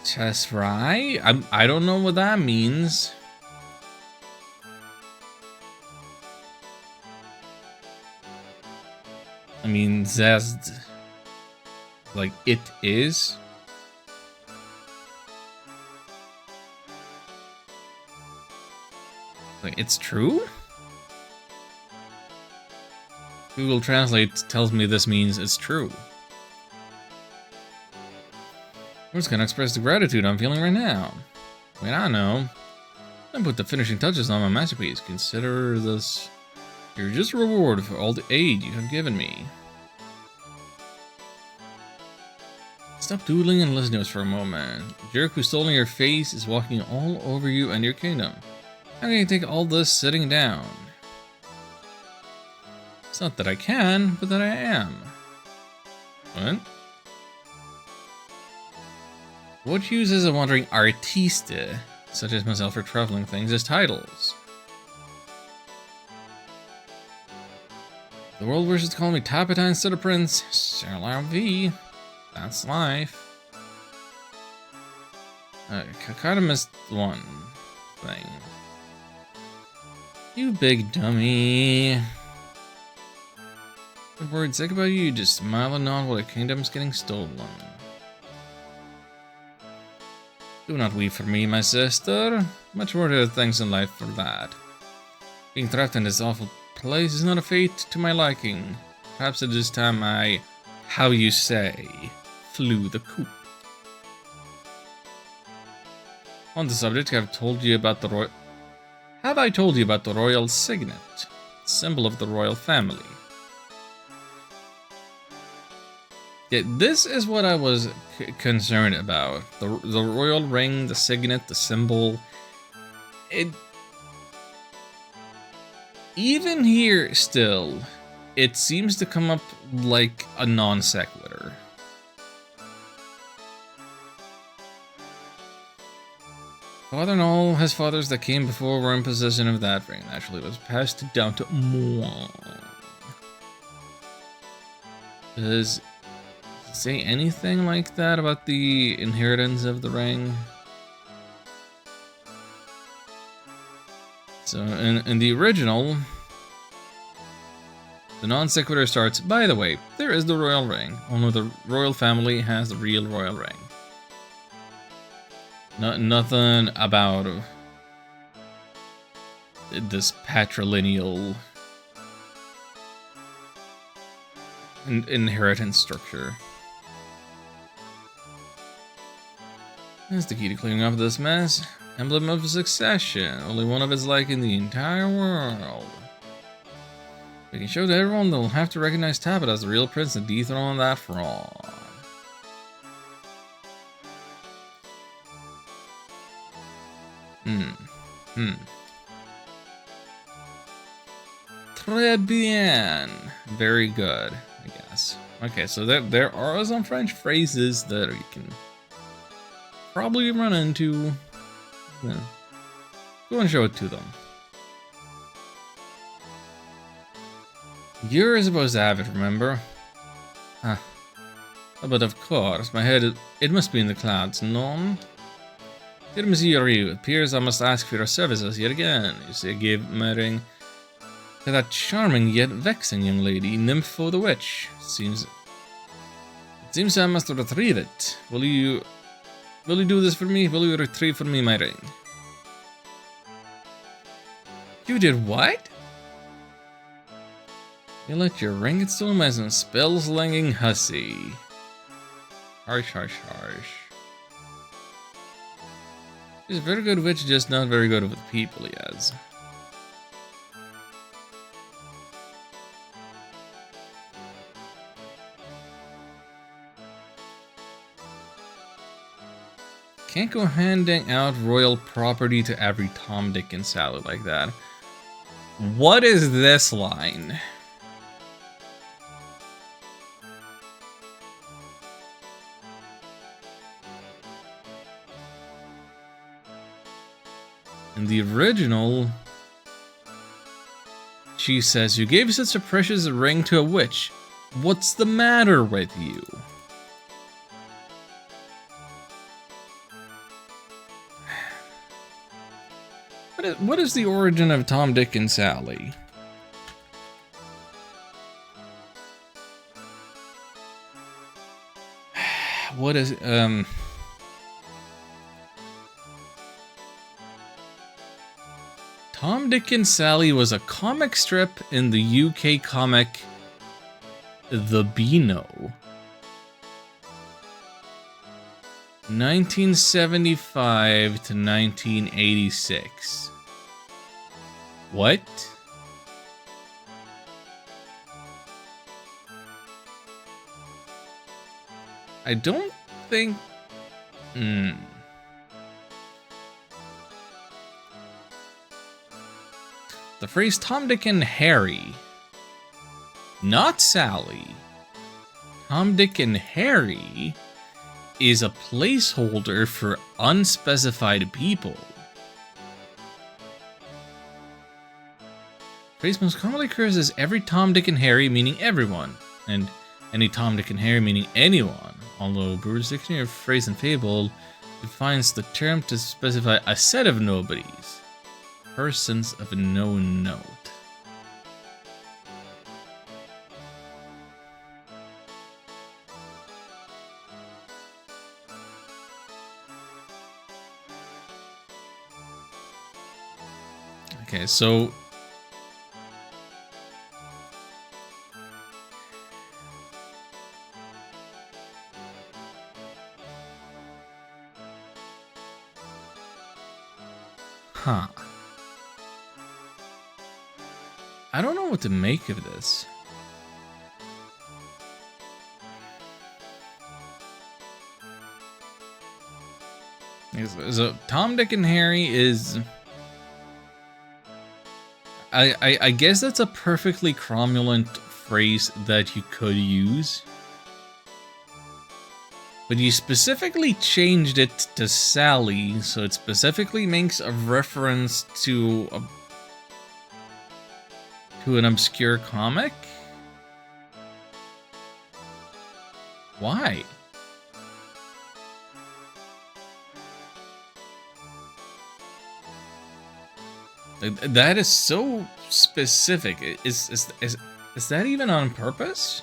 [SPEAKER 1] Just right. I don't know what that means. I mean, that's like it is. Like it's true. Google Translate tells me this means it's true. I'm just gonna express the gratitude I'm feeling right now. Wait, I know. I put the finishing touches on my masterpiece. Consider this your just reward for all the aid you have given me. Stop doodling and listen to us for a moment. The jerk who's stolen your face is walking all over you and your kingdom. How can you take all this sitting down? It's not that I can, but that I am. What? What use is a wandering artiste, such as myself, for traveling things as titles? The world wishes to call me Tapita instead of Prince. C'est la vie. That's life. I kind of missed one thing. You big dummy. The words sick about you, just smile and nod while the kingdom's getting stolen. Do not weep for me, my sister. Much more to things in life for that. Being trapped in this awful place is not a fate to my liking. Perhaps at this time I, how you say, flew the coop. On the subject, Have I told you about the royal signet, symbol of the royal family? Yeah, this is what I was concerned about. The royal ring, the signet, the symbol. Even here still, it seems to come up like a non sequitur. Father and all his fathers that came before were in possession of that ring. Naturally, it was passed down to moi. Does it say anything like that about the inheritance of the ring? So, in the original, the non sequitur starts, by the way, there is the royal ring. Only the royal family has the real royal ring. Nothing about this patrilineal inheritance structure. That's the key to clearing up this mess. Emblem of succession. Only one of its like in the entire world. We can show to everyone they'll have to recognize Tabit as the real prince and dethrone that fraud. Très bien. Very good, I guess. Okay, so there are some French phrases that you can probably run into. Yeah. Go and show it to them. You're supposed to have it, remember? Ah. But of course, my head, it must be in the clouds, no? Dear Monsieur Ryu, it appears I must ask for your services yet again. You see, I gave my ring to that charming yet vexing young lady, Nympho the Witch. It seems I must retrieve it. Will you do this for me? Will you retrieve for me my ring? You did what? You let your ring get stolen by some spell-slinging hussy. Harsh, harsh, harsh. He's a very good witch, just not very good with people, he has. Can't go handing out royal property to every Tom, Dick, and Sally like that. What is this line? In the original, she says, "You gave such a precious ring to a witch. What's the matter with you?" What is the origin of Tom, Dick, and Sally? What is, Tom, Dick, and Sally was a comic strip in the UK comic The Beano. 1975 to 1986. What? I don't think... The phrase Tom, Dick, and Harry, not Sally. Tom, Dick, and Harry is a placeholder for unspecified people. The phrase most commonly occurs as every Tom, Dick, and Harry, meaning everyone, and any Tom, Dick, and Harry, meaning anyone, although Brewer's Dictionary of Phrase and Fable defines the term to specify a set of nobodies, persons of no note. Okay, so I don't know what to make of this. So Tom, Dick, and Harry is... I guess that's a perfectly cromulent phrase that you could use. But you specifically changed it to Sally, so it specifically makes a reference to an obscure comic? Why? That is so specific. Is that even on purpose?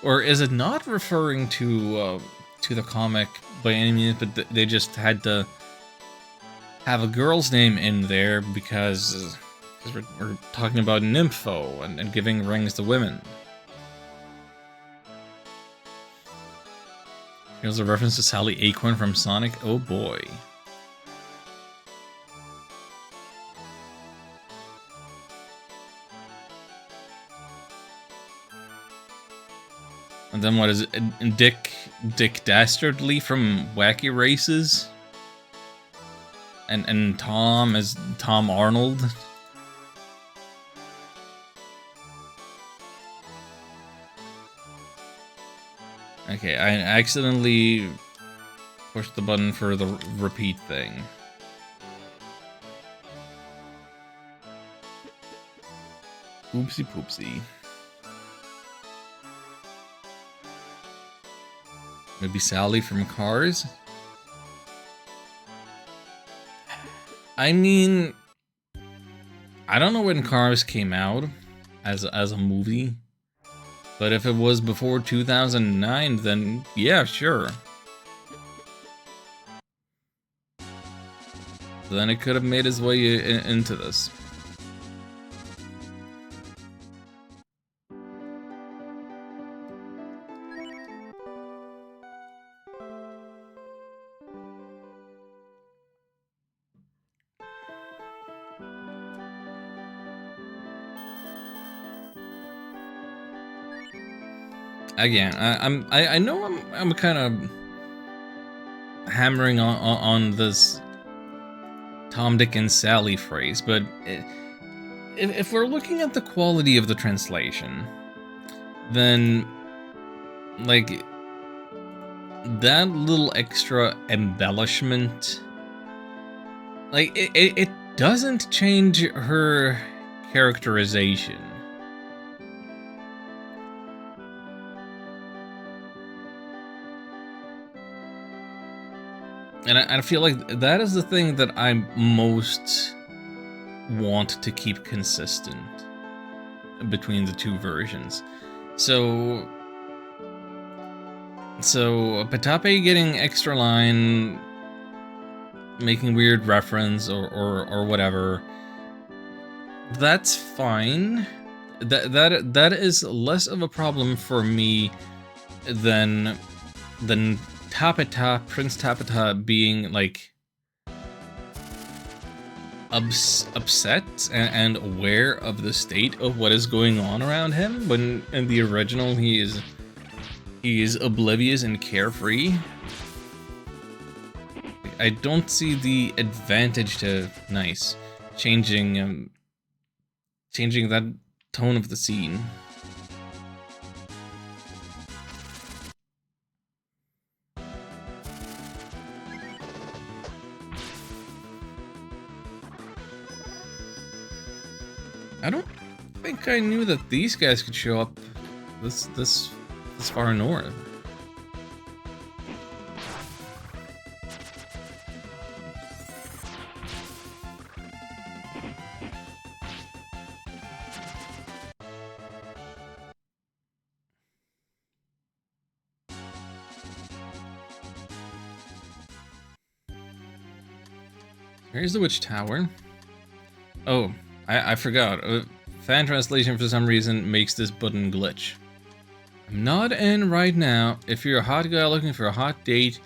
[SPEAKER 1] Or is it not referring to the comic by any means, but they just had to have a girl's name in there because we're talking about Nympho and giving rings to women. Here's a reference to Sally Acorn from Sonic. Oh boy. And then what is it? Dick Dastardly from Wacky Races? And Tom is Tom Arnold? Okay, I accidentally pushed the button for the repeat thing. Oopsie poopsie. Maybe Sally from Cars? I mean, I don't know when Cars came out as a movie, but if it was before 2009, then yeah, sure. Then it could have made its way into this. Again, I know I'm kind of hammering on this Tom, Dick, and Sally phrase, but if we're looking at the quality of the translation, then like, that little extra embellishment, like, it doesn't change her characterization. And I feel like that is the thing that I most want to keep consistent between the two versions. So Patape getting extra line, making weird reference or whatever, that's fine. That is less of a problem for me than Tapeta, Prince Tapeta being like upset and aware of the state of what is going on around him, when in the original he is oblivious and carefree. I don't see the advantage to changing that tone of the scene. I don't think I knew that these guys could show up this far north. Here's the Witch Tower. Oh, I forgot. Fan translation for some reason makes this button glitch. I'm not in right now. If you're a hot guy looking for a hot date,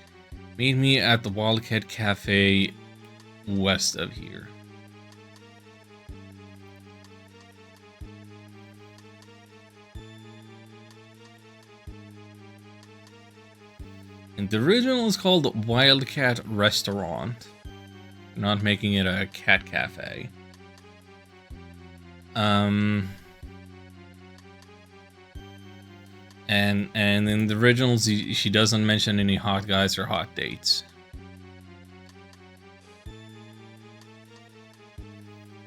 [SPEAKER 1] meet me at the Wildcat Cafe west of here. And the original is called Wildcat Restaurant. Not making it a cat cafe. And in the originals, she doesn't mention any hot guys or hot dates.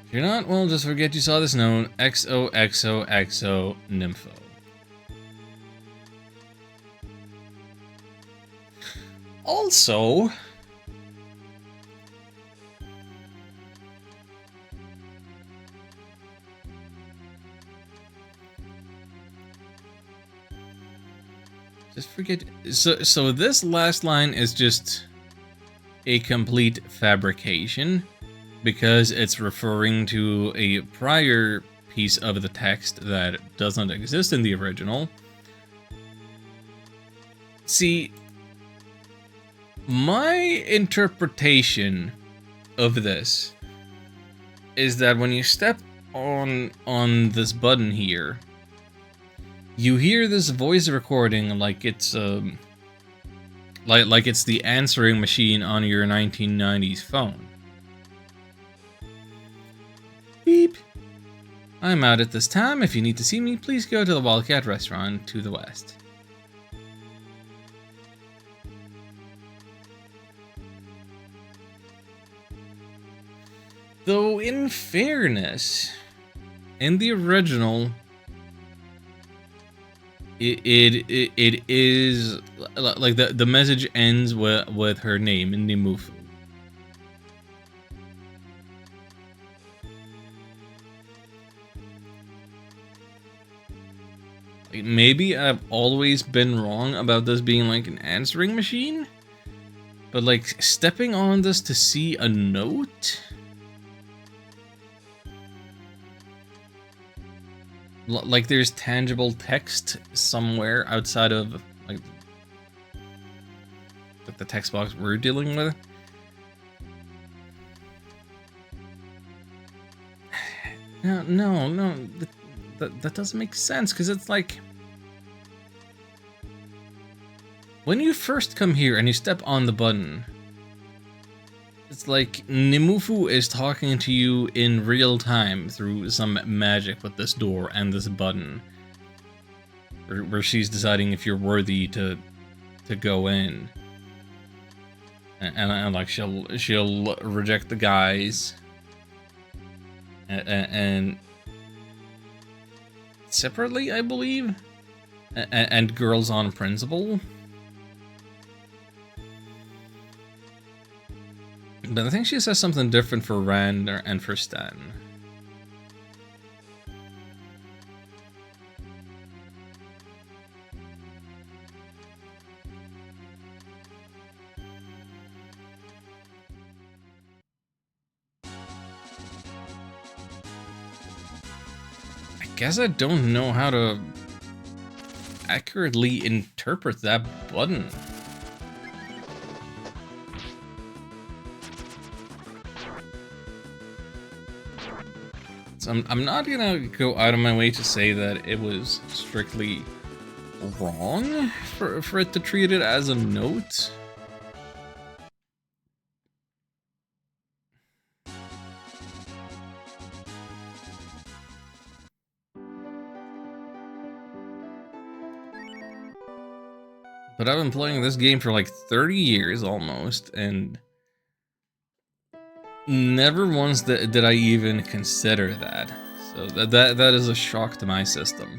[SPEAKER 1] If you're not, well, just forget you saw this known. XOXOXO Nympho. Also, just forget. So this last line is just a complete fabrication because it's referring to a prior piece of the text that doesn't exist in the original. See, my interpretation of this is that when you step on this button here, you hear this voice recording like it's like it's the answering machine on your 1990s phone. Beep. I'm out at this time. If you need to see me, please go to the Wildcat Restaurant to the west. Though, in fairness, in the original, it is like the message ends with her name in Nimufu. Like, maybe I've always been wrong about this being like an answering machine, but like stepping on this to see a note. Like there's tangible text somewhere outside of like the text box we're dealing with. No, that doesn't make sense, because it's like when you first come here and you step on the button, it's like Nimufu is talking to you in real time through some magic with this door and this button. where she's deciding if you're worthy to go in, and like she'll reject the guys, and separately, I believe, and girls on principle. But I think she says something different for Rand and for Stan. I guess I don't know how to accurately interpret that button. So I'm not gonna go out of my way to say that it was strictly wrong for it to treat it as a note. But I've been playing this game for like 30 years almost, and never once did I even consider that. So that is a shock to my system.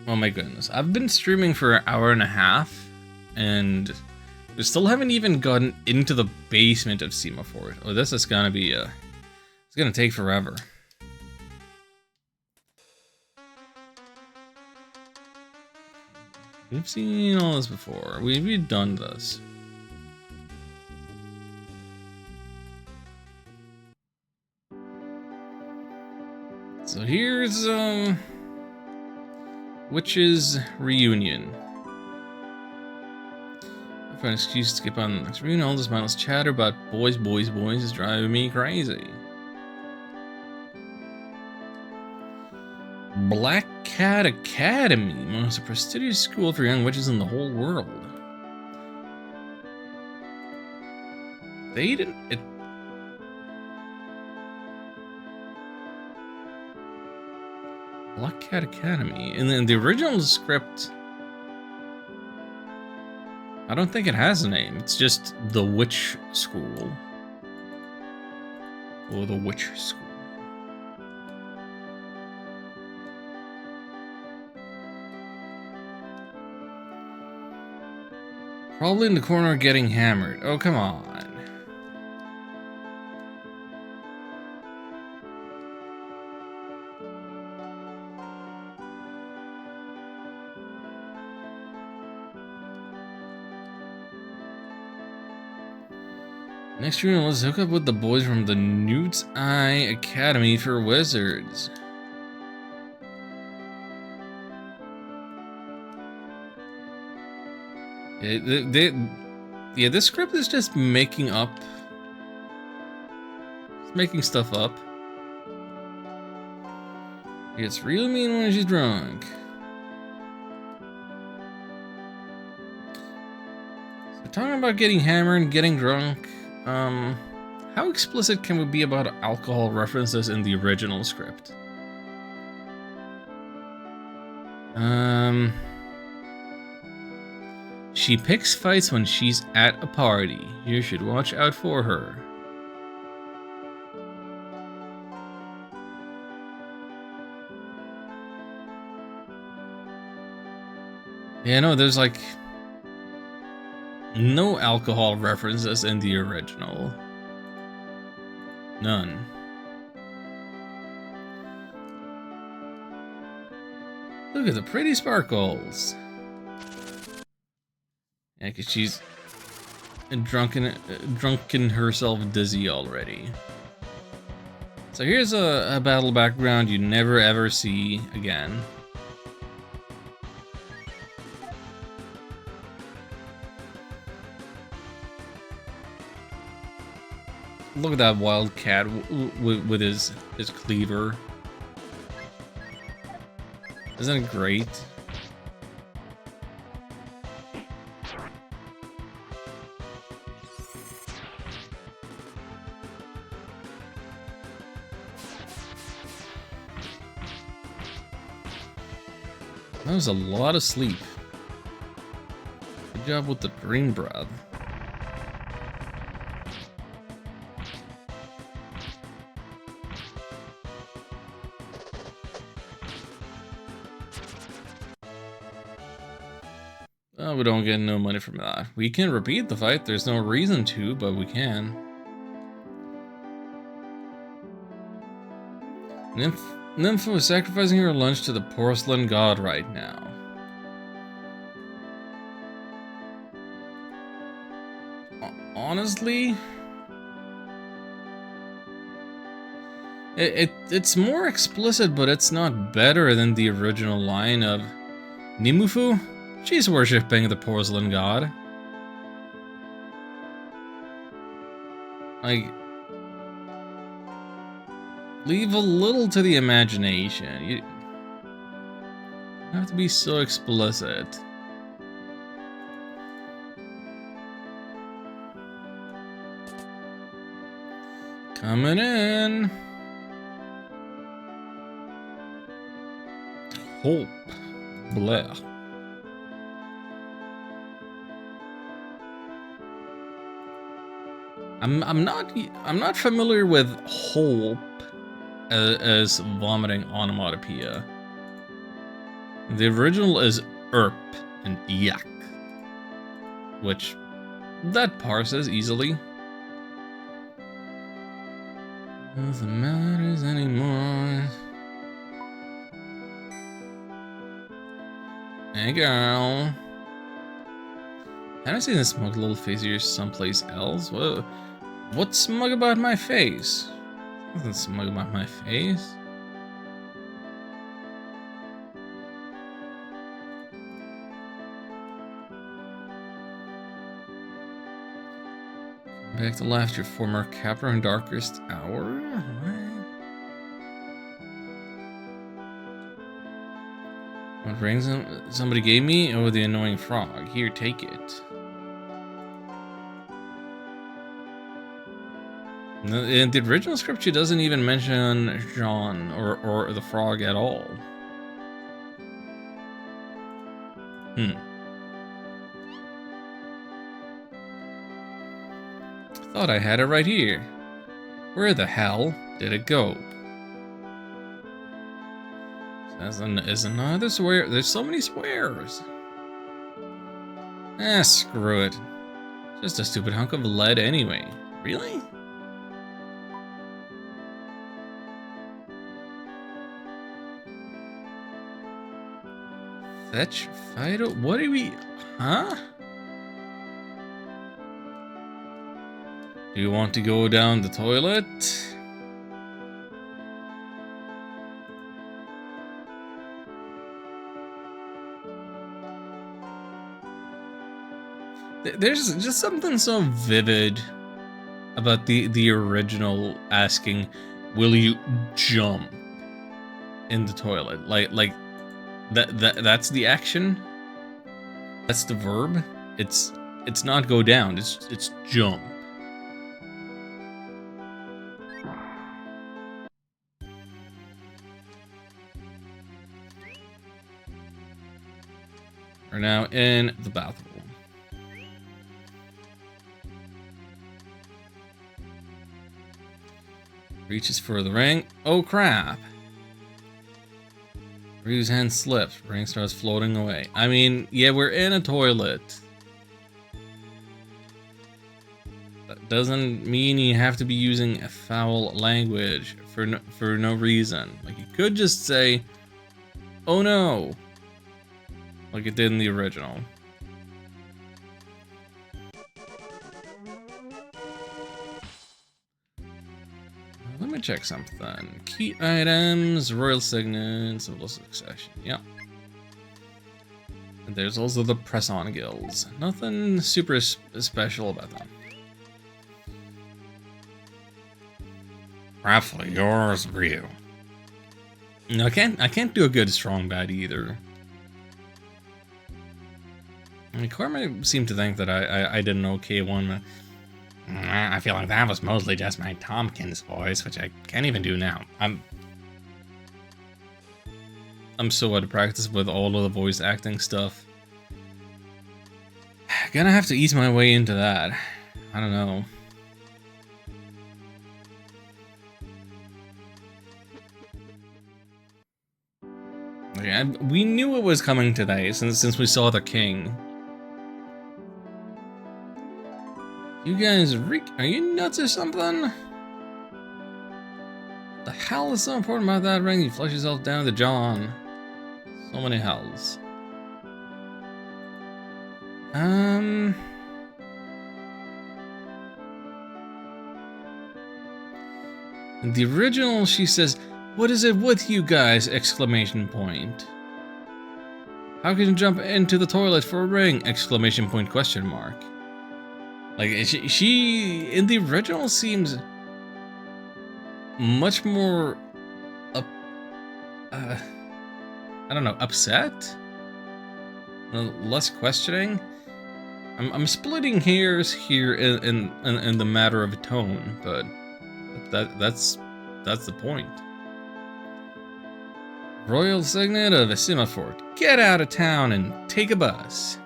[SPEAKER 1] Oh my goodness. I've been streaming for an hour and a half, and we still haven't even gotten into the basement of SimaFort. Oh, this is gonna be, it's gonna take forever. We've seen all this before. We've done this. So here's, Witch's Reunion. I find an excuse to skip on the next reunion. All this mindless chatter about boys is driving me crazy. Black Cat Academy, most prestigious school for young witches in the whole world. They didn't... Black Cat Academy. And then the original script, I don't think it has a name. It's just the Witch School. Or the Witch School. Probably in the corner getting hammered. Oh, come on. Next year, let's hook up with the boys from the Newt's Eye Academy for Wizards. Yeah, this script is just making up. It's making stuff up. She gets real mean when she's drunk. So talking about getting hammered and getting drunk. How explicit can we be about alcohol references in the original script? She picks fights when she's at a party. You should watch out for her. Yeah, no, there's like no alcohol references in the original. None. Look at the pretty sparkles. Yeah, cause she's drunken herself dizzy already. So here's a battle background you never ever see again. Look at that wild cat with his cleaver. Isn't it great? That was a lot of sleep. Good job with the dream breath. Oh, we don't get no money from that. We can repeat the fight. There's no reason to, but we can. Nympho is sacrificing her lunch to the porcelain god right now. Honestly, it's more explicit, but it's not better than the original line of Nimufu. She's worshipping the porcelain god. Like, leave a little to the imagination. You don't have to be so explicit. Coming in. Hope. Blair. I'm not familiar with hope as vomiting onomatopoeia. The original is erp and yak, which that parses easily. Doesn't matter anymore. Hey girl. Haven't seen this smug little face of yours someplace else. What's smug about my face? Nothing smug about my face. Back to life, your former captor in darkest hour? What rings somebody gave me? Oh, the annoying frog. Here, take it. In the original script, she doesn't even mention Jean or the frog at all. Thought I had it right here. Where the hell did it go? Is another swear? There's so many swears. Screw it. Just a stupid hunk of lead anyway. Really? Fetch, Fido, what do we, huh? Do you want to go down the toilet? There's just something so vivid about the original asking, will you jump in the toilet? Like that's the action. That's the verb. It's not go down. It's jump. We're now in the bathroom. Reaches for the ring. Oh crap. Ryu's hand slips. Ring starts floating away. I mean, yeah, we're in a toilet. That doesn't mean you have to be using a foul language for no reason. Like, you could just say, oh no, like it did in the original. Let me check something. Key items, royal signet, civil succession. Yeah. And there's also the press-on gills. Nothing super special about them. Roughly yours, Ryu. No, I can't do a good strong bad either. I mean, Cormac seemed to think that I did an okay one. I feel like that was mostly just my Tompkins voice, which I can't even do now. I'm so out of practice with all of the voice acting stuff. Gonna have to ease my way into that. I don't know. Yeah, we knew it was coming today since we saw the king. You guys, are you nuts or something? The hell is so important about that ring? You flush yourself down to John. So many hells. In the original, she says, "What is it with you guys?" Exclamation point. How can you jump into the toilet for a ring? Exclamation point, question mark. Like, she in the original seems much more I don't know, upset? Less questioning? I'm splitting hairs here in the matter of tone, but that's the point. Royal signet of SimaFort. Get out of town and take a bus.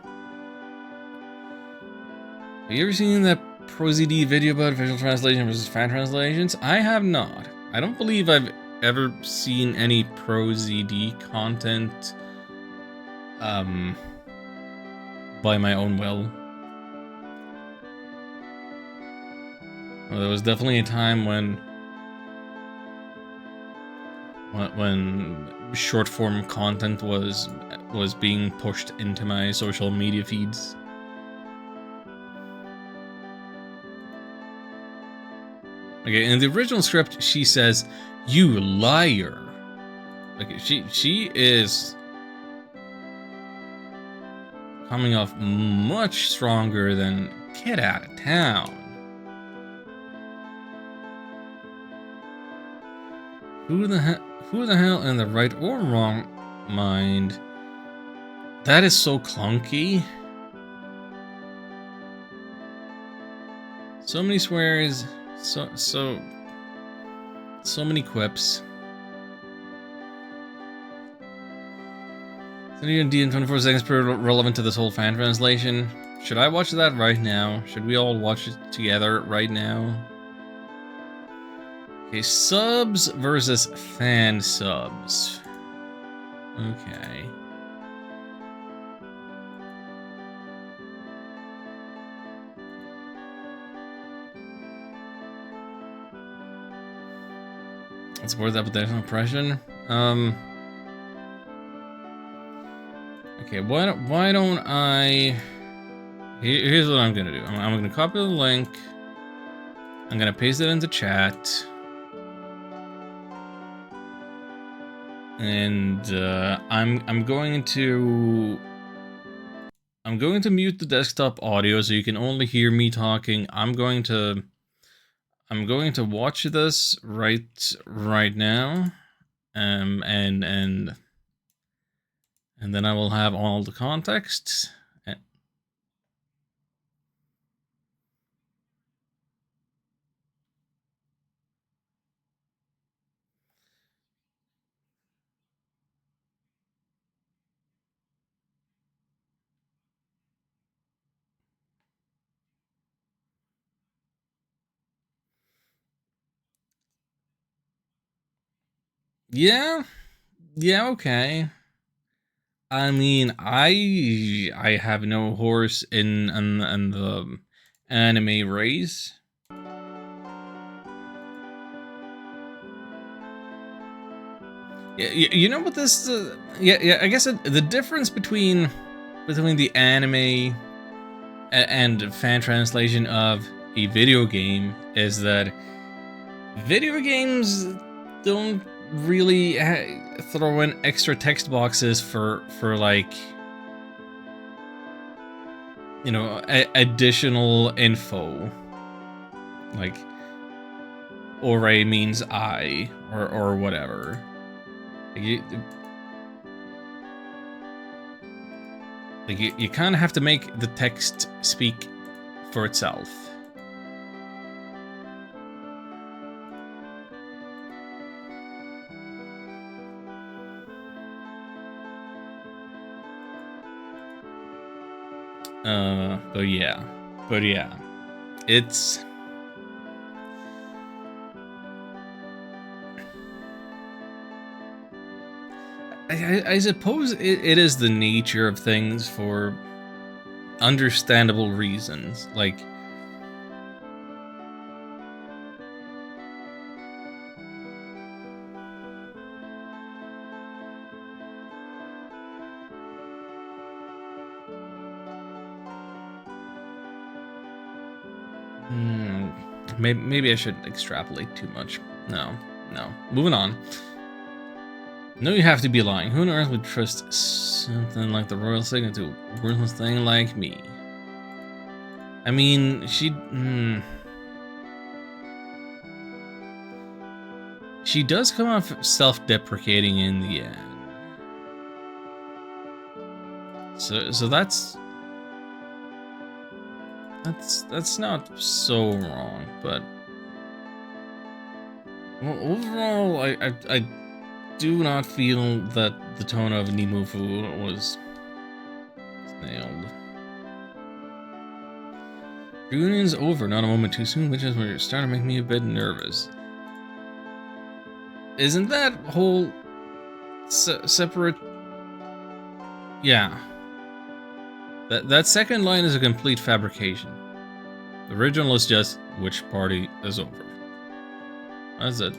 [SPEAKER 1] Have you ever seen that ProZD video about official translation versus fan translations? I have not. I don't believe I've ever seen any ProZD content by my own will. Well, there was definitely a time when short form content was being pushed into my social media feeds. Okay, in the original script, she says, "You liar." Like, she is coming off much stronger than "Get out of town." Who the hell in the right or wrong mind? That is so clunky. So many swears, so many quips. in 24 seconds per relevant to this whole fan translation. Should I watch that right now? Should we all watch it together right now? Okay, subs versus fan subs. Okay. Let's support that, but there's no pressure. Okay, why don't I... Here's what I'm gonna do. I'm gonna copy the link. I'm gonna paste it into chat. And I'm going to mute the desktop audio so you can only hear me talking. I'm going to watch this right now. And then I will have all the context. Yeah, okay. I mean, I have no horse in the anime race. Yeah, you know what this? Yeah. I guess the difference between the anime and fan translation of a video game is that video games don't really throw in extra text boxes for like, you know, additional info, like "ore" means I or whatever. You kind of have to make the text speak for itself. But yeah. But yeah. It's... I suppose it is the nature of things for understandable reasons. Like, maybe I shouldn't extrapolate too much. No. Moving on. No, you have to be lying. Who on earth would trust something like the royal signet to a worthless thing like me? I mean, she does come off self-deprecating in the end. So that's not so wrong, but well, overall, I do not feel that the tone of Nimufu was nailed. Reunion's over, not a moment too soon, which is where you're starting to make me a bit nervous. Isn't that whole separate? Yeah. That second line is a complete fabrication. The original is just, which party is over. That's it.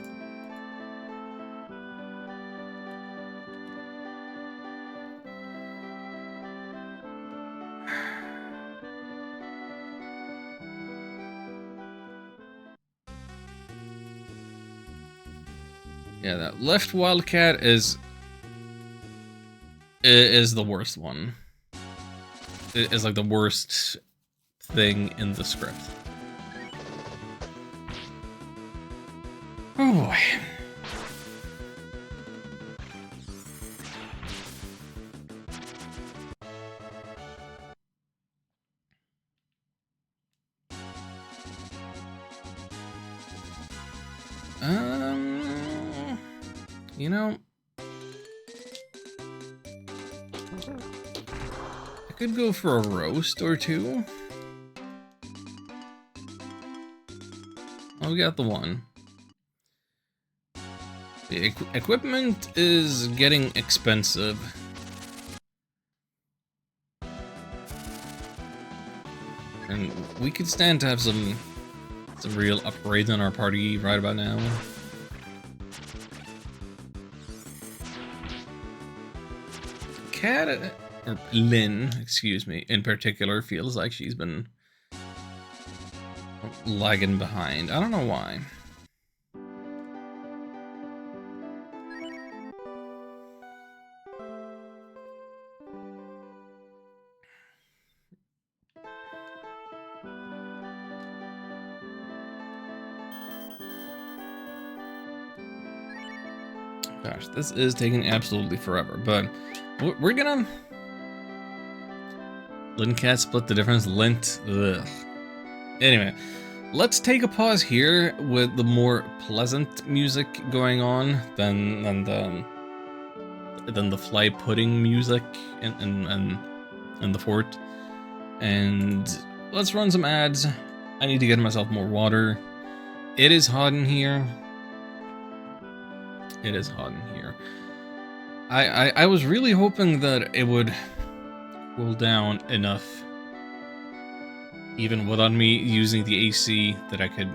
[SPEAKER 1] Yeah, that left wildcat is the worst one. It is like the worst thing in the script. Oh boy. You know, I could go for a roast or two. Oh, we got the one. The equipment is getting expensive. And we could stand to have some real upgrades on our party right about now. Cat, or Lynn, excuse me, in particular, feels like she's been lagging behind. I don't know why. Gosh, this is taking absolutely forever, but we're gonna... Lint Cat split the difference. Lint, ugh. Anyway, let's take a pause here with the more pleasant music going on than the fly pudding music in the fort. And let's run some ads. I need to get myself more water. It is hot in here. It is hot in here. I was really hoping that it would cool down enough, even without me using the AC, that I could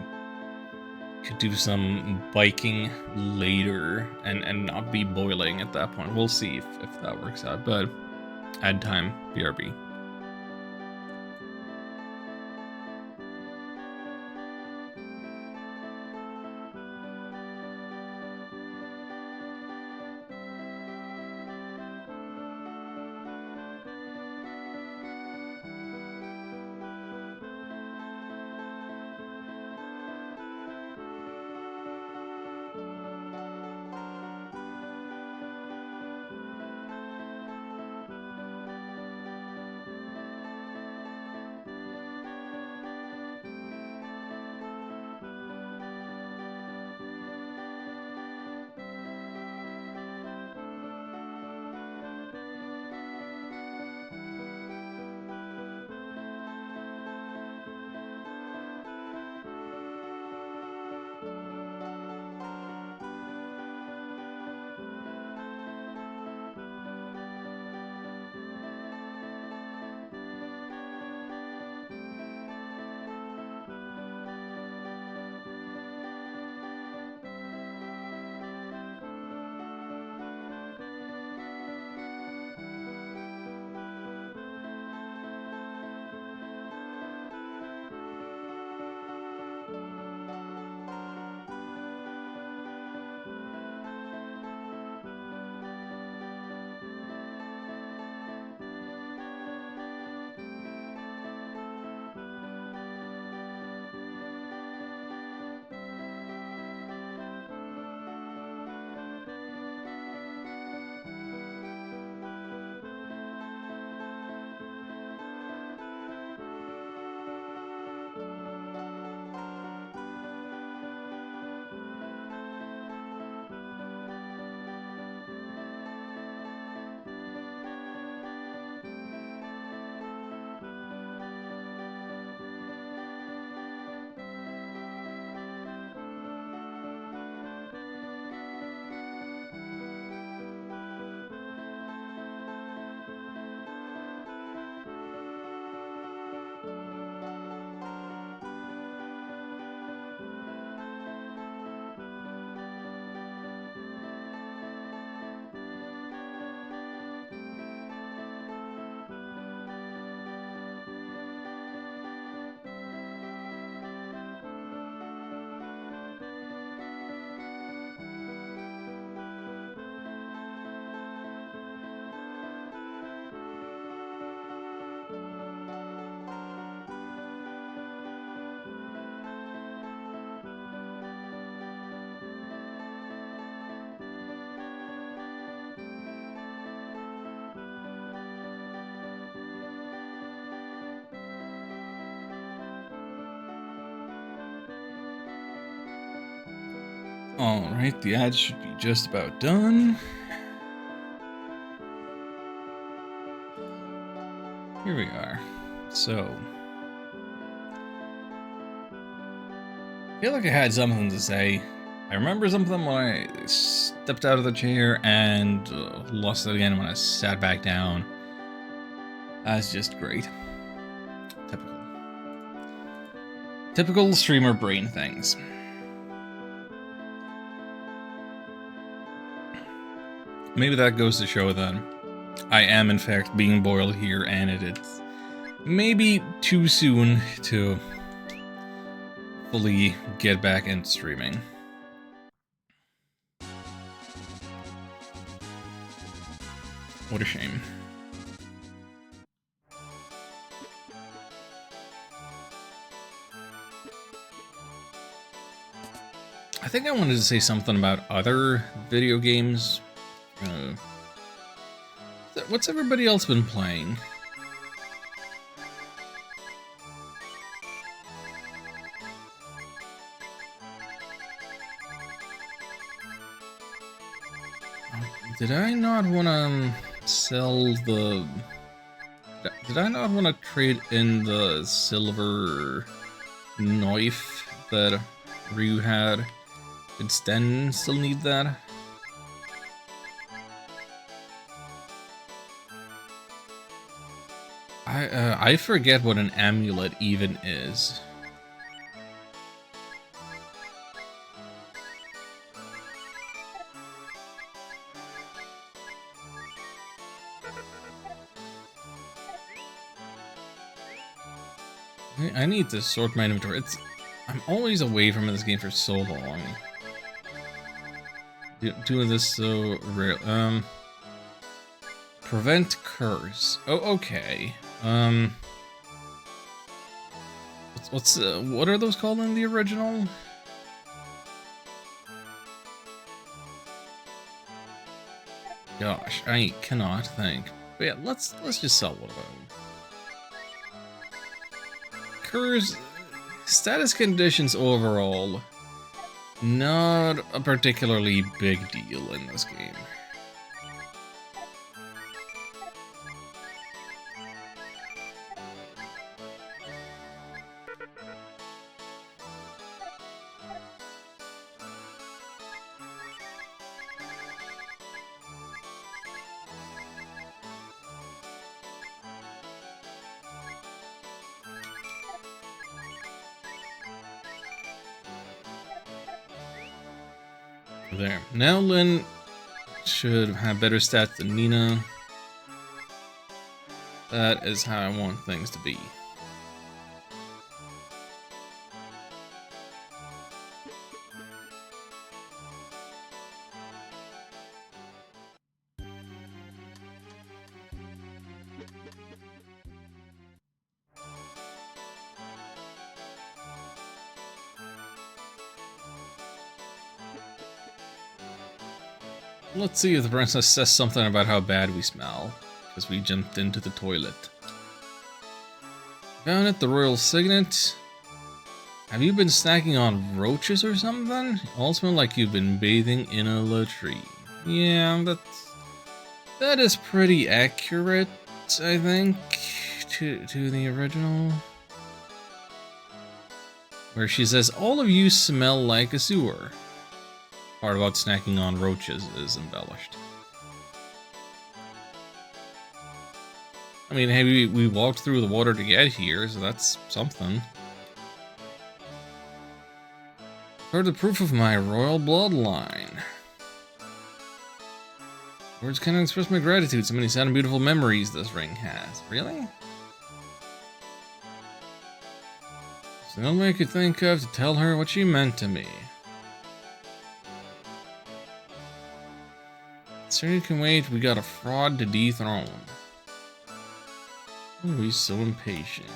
[SPEAKER 1] do some biking later and not be boiling at that point. We'll see if that works out, but ad time, BRB. Alright, the ads should be just about done. Here we are. So, I feel like I had something to say. I remember something when I stepped out of the chair and lost it again when I sat back down. That's just great. Typical. Typical streamer brain things. Maybe that goes to show that I am in fact being boiled here, and it's maybe too soon to fully get back into streaming. What a shame. I think I wanted to say something about other video games. What's everybody else been playing? Did I not want to sell the... Did I not want to trade in the silver knife that Ryu had? Did Sten still need that? I forget what an amulet even is. I need to sort my inventory. I'm always away from this game for so long. Doing this so rare. Prevent curse. Oh, okay. What are those called in the original? Gosh, I cannot think. But yeah, let's just sell one of them. Curse status conditions overall, not a particularly big deal in this game. There. Now Lynn should have better stats than Nina. That is how I want things to be. Let's see if the princess says something about how bad we smell, because we jumped into the toilet. Found it, the royal signet. Have you been snacking on roaches or something? All smell like you've been bathing in a latrine. Yeah, that is pretty accurate, I think, to the original. Where she says, all of you smell like a sewer. Part about snacking on roaches is embellished. I mean, hey, we walked through the water to get here, so that's something. For the proof of my royal bloodline. Words cannot express my gratitude. So many sad and beautiful memories this ring has. Really? It's the only way I could think of to tell her what she meant to me. Sir, you can wait. We got a fraud to dethrone. Oh, he's so impatient.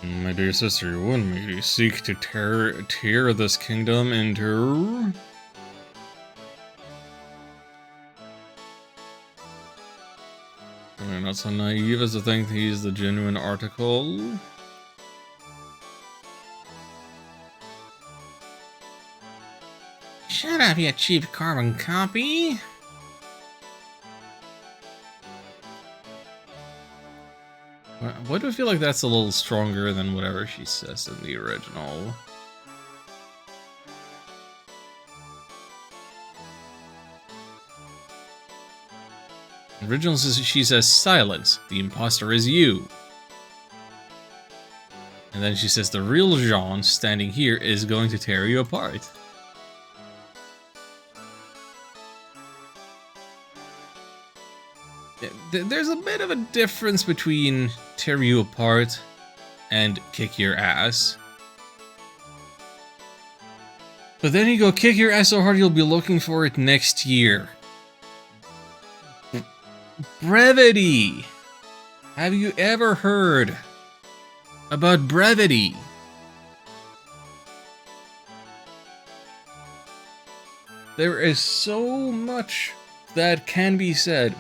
[SPEAKER 1] My dear sister, you wouldn't merely seek to tear this kingdom into... You're not so naive as to think he's the genuine article. Shut up, you cheap carbon copy! Why do I feel like that's a little stronger than whatever she says in the original? Original says, she says, silence, the imposter is you. And then she says, the real Jean standing here is going to tear you apart. There's a bit of a difference between tear you apart and kick your ass. But then you go kick your ass so hard you'll be looking for it next year. Brevity! Have you ever heard about brevity? There is so much that can be said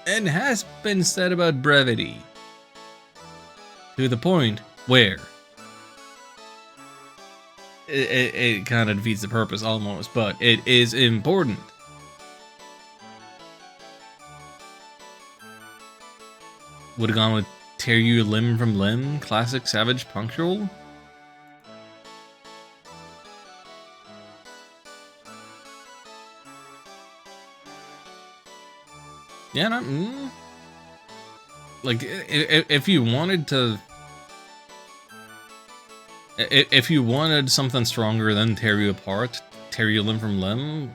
[SPEAKER 1] and has been said about brevity, to the point where it kind of defeats the purpose almost, but it is important. Would have gone with tear you limb from limb, classic savage punctual. Yeah, no, like if you wanted to, if you wanted something stronger than tear you apart, tear you limb from limb.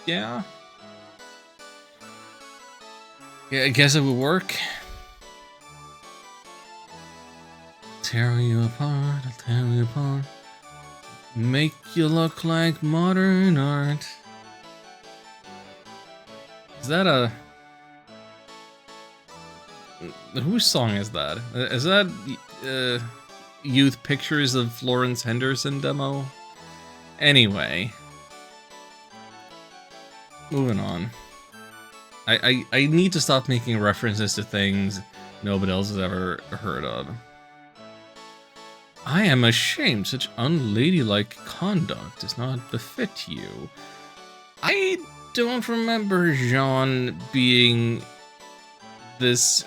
[SPEAKER 1] Yeah. Yeah, I guess it would work. Tear you apart, I'll tear you apart. Make you look like modern art. Is that a... whose song is that? Is that Youth Pictures of Florence Henderson demo? Anyway. Moving on. I need to stop making references to things nobody else has ever heard of. I am ashamed such unladylike conduct does not befit you. I don't remember Jean being this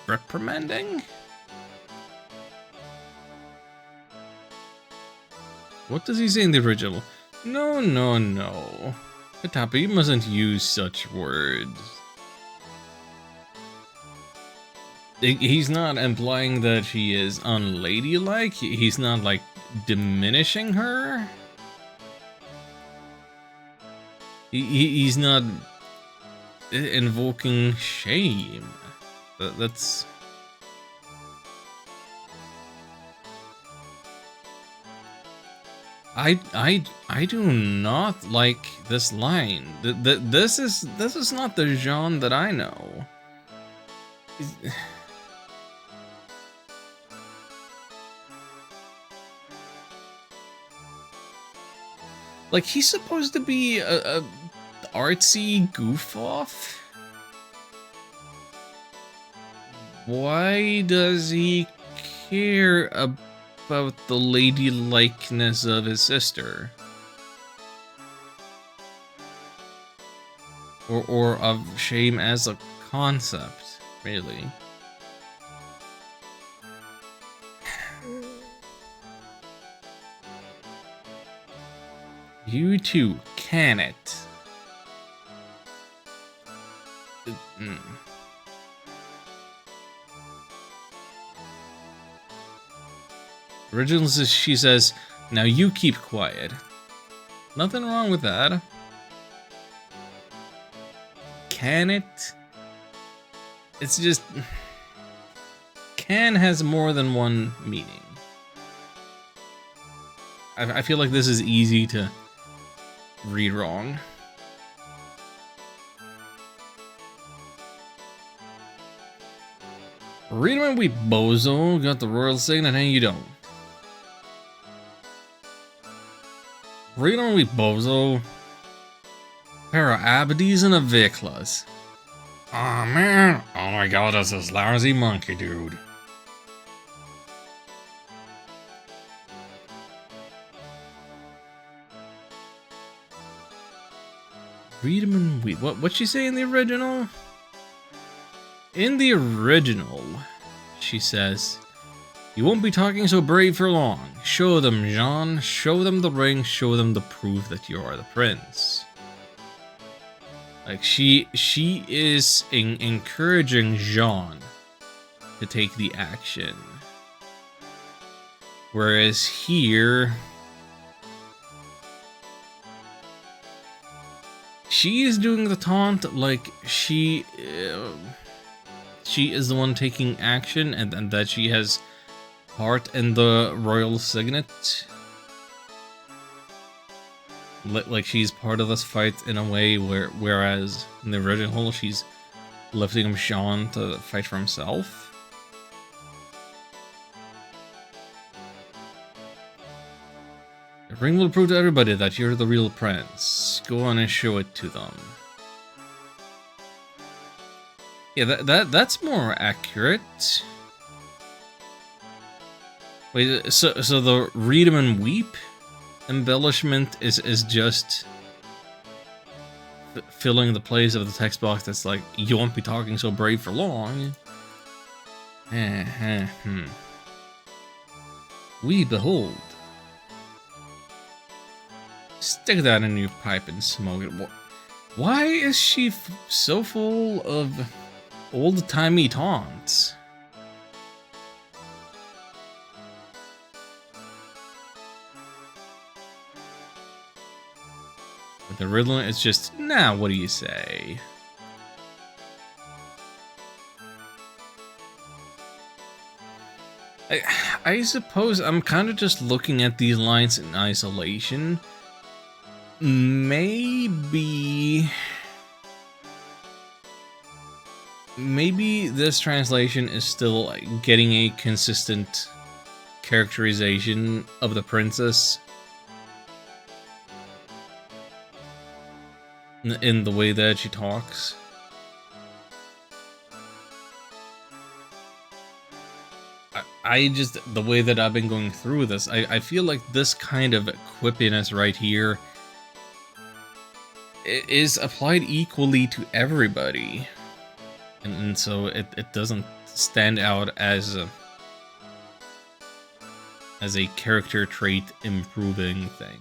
[SPEAKER 1] reprimanding? What does he say in the original? No, no, no. Katapa, you mustn't use such words. He's not implying that she is unladylike. He's not, like, diminishing her. He's not invoking shame. That's... I do not like this line. This is not the Jean that I know. Like, he's supposed to be a artsy goof-off? Why does he care about the ladylikeness of his sister? Or of shame as a concept, really? You too, can it? Original says, she says, now you keep quiet. Nothing wrong with that. Can it? It's just... can has more than one meaning. I feel like this is easy to read wrong. Read him, we bozo. Got the royal signet and you don't. Read him, we bozo. Pair of abdies and a viclas. Aw, man. Oh my god, that's this lousy monkey dude. Read him and weep. What'd she say in the original? In the original, she says, "You won't be talking so brave for long. Show them, Jean. Show them the ring. Show them the proof that you are the prince." Like, she is encouraging Jean to take the action. Whereas here, she is doing the taunt like she is the one taking action and that she has part in the royal signet. Like she's part of this fight in a way whereas in the original she's lifting him Jean to fight for himself. The ring will prove to everybody that you're the real prince. Go on and show it to them. Yeah, that's more accurate. Wait, so the read 'em and weep embellishment is just filling the place of the text box that's like, "You won't be talking so brave for long." We behold. Stick that in your pipe and smoke it. Why is she so full of old-timey taunts? But the riddle is just, nah, what do you say? I suppose I'm kind of just looking at these lines in isolation. Maybe this translation is still like getting a consistent characterization of the princess in the way that she talks. I just, the way that I've been going through this, I feel like this kind of quippiness right here is applied equally to everybody. And so it doesn't stand out as a character trait improving thing.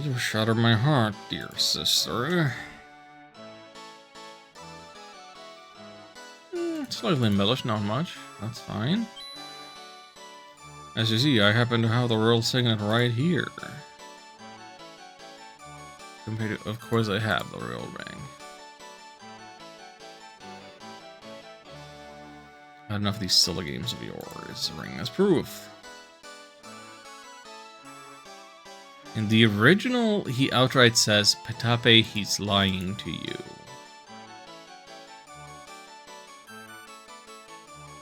[SPEAKER 1] You shattered my heart, dear sister. Slightly embellished, not much. That's fine. As you see, I happen to have the royal signet right here. Compared to, of course, I have the royal ring. Not enough of these silly games of yours. Ring as proof. In the original, he outright says, "Petape, he's lying to you."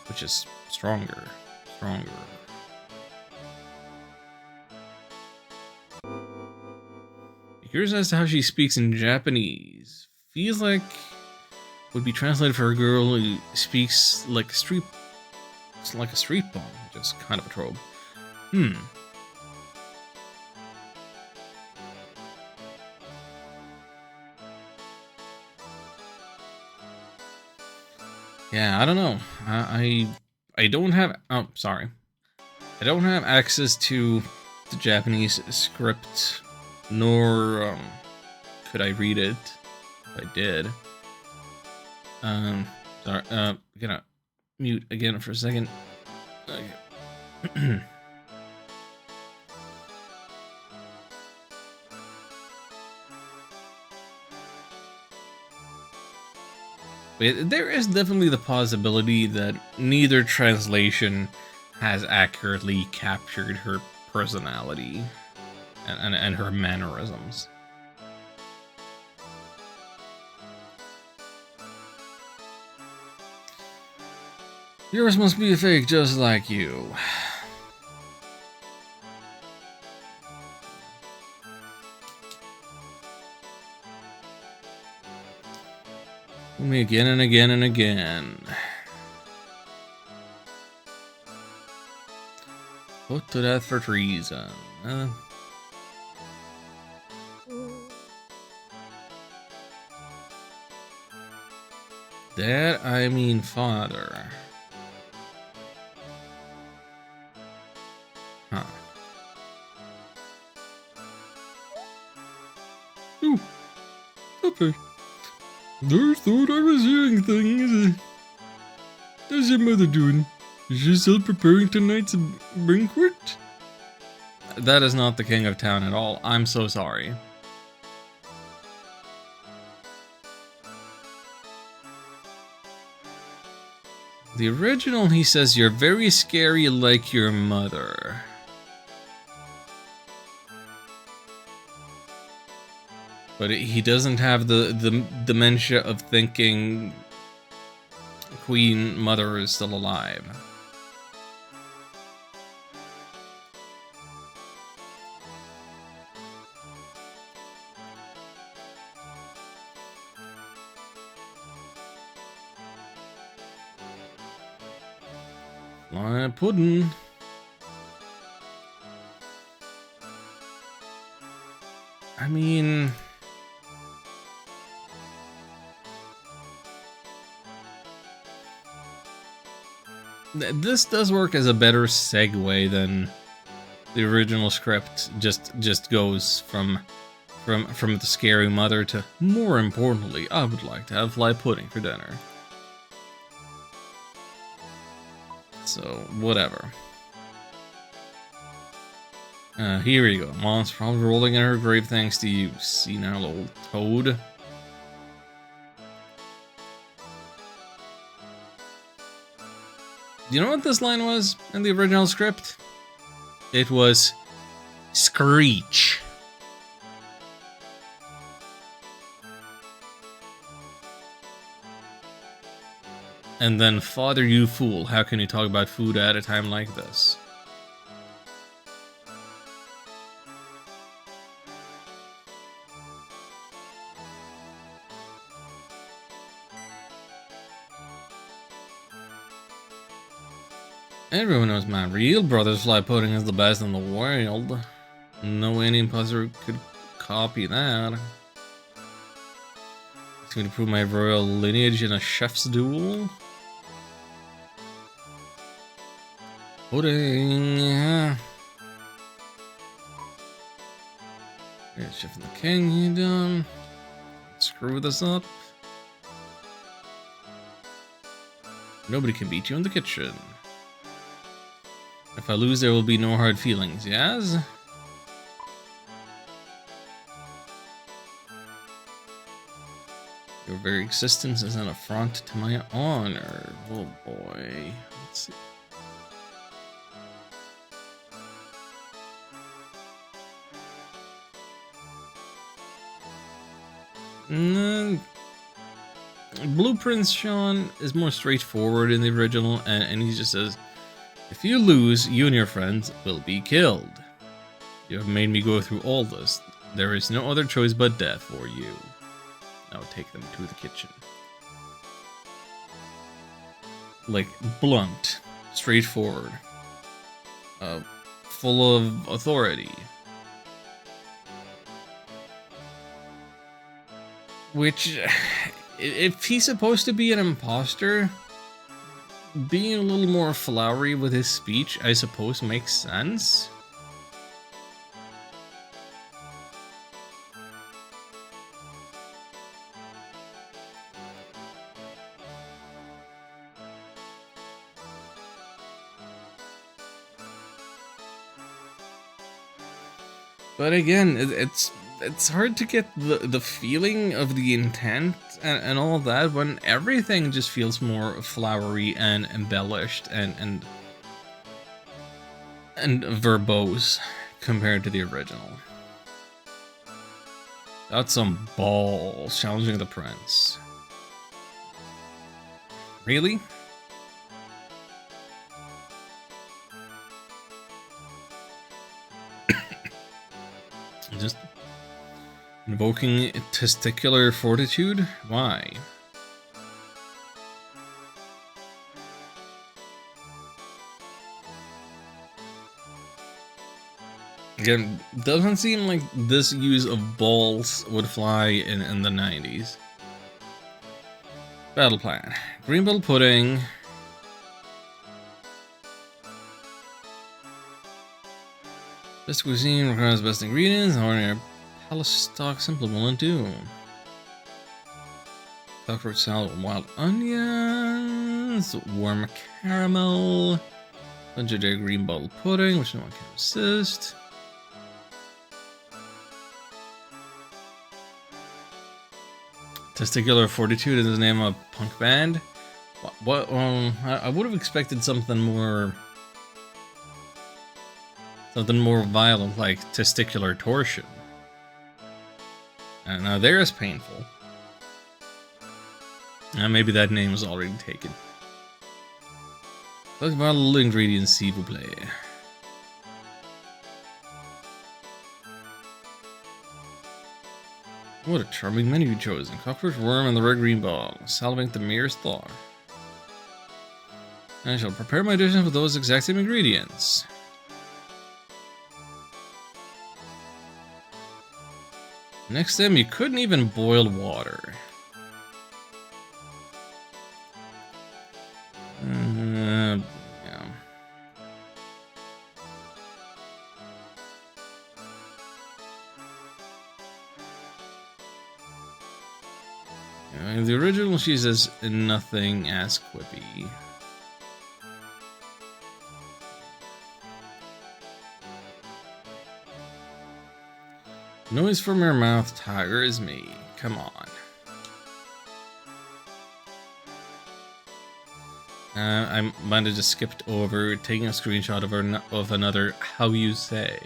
[SPEAKER 1] Which is stronger. Curious as to how she speaks in Japanese. Feels like would be translated for a girl who speaks like a street bum, just kind of a trope. Yeah, I don't know. I don't have. Oh, sorry. I don't have access to the Japanese script, nor could I read it if I did. Sorry. Gonna mute again for a second. Okay. There is definitely the possibility that neither translation has accurately captured her personality. and her mannerisms. Yours must be a fake just like you. Me again and again and again. Put to death for treason. Dad, I mean father. Huh. Ooh. Okay. I thought I was hearing things. How's your mother doing? Is she still preparing tonight's banquet? That is not the king of town at all. I'm so sorry. The original, he says, you're very scary like your mother. But he doesn't have the dementia of thinking Queen Mother is still alive. Pudding. I mean... This does work as a better segue than the original script. Just goes from the scary mother to, more importantly, I would like to have fly pudding for dinner. So, whatever. Here we go. Mom's probably rolling in her grave thanks to you, senile old toad. Do you know what this line was in the original script? It was Screech. And then, father, you fool, how can you talk about food at a time like this? Everyone knows my real brother's fly pudding is the best in the world. No Indian imposter could copy that. It's going to prove my royal lineage in a chef's duel. Pudding. Yeah, Chef and the King, you done? Screw this up. Nobody can beat you in the kitchen. If I lose, there will be no hard feelings, yes? Your very existence is an affront to my honor. Oh boy. Let's see. Blueprints, Sean, is more straightforward in the original, and he just says, if you lose, you and your friends will be killed. You have made me go through all this. There is no other choice but death for you. Now take them to the kitchen. Like, blunt, straightforward, full of authority. Which, if he's supposed to be an imposter, being a little more flowery with his speech, I suppose, makes sense. But again, it's hard to get the feeling of the intent and all of that when everything just feels more flowery and embellished and verbose compared to the original. That's some balls challenging the prince. Really? Just invoking testicular fortitude? Why? Again, doesn't seem like this use of balls would fly in the 90s. Battle plan. Green ball pudding. Best cuisine requires best ingredients. Ordinary palace stock, simple will do. Cockroach salad with wild onions. Warm caramel. Legendary green bottle pudding, which no one can resist. Testicular Fortitude is the name of a punk band. What? I would have expected something more violent, like testicular torsion. Now there's painful. Maybe that name was already taken. Let's bottle ingredients, s'il vous plaît. What a charming menu you've chosen. Cockroach worm and the red green ball. Salivate the merest thought. I shall prepare my dishes with those exact same ingredients. Next time, you couldn't even boil water. Yeah. In the original, she says nothing as quippy. Noise from your mouth, tiger, is me. Come on. I might have just skipped over taking a screenshot of another how you say.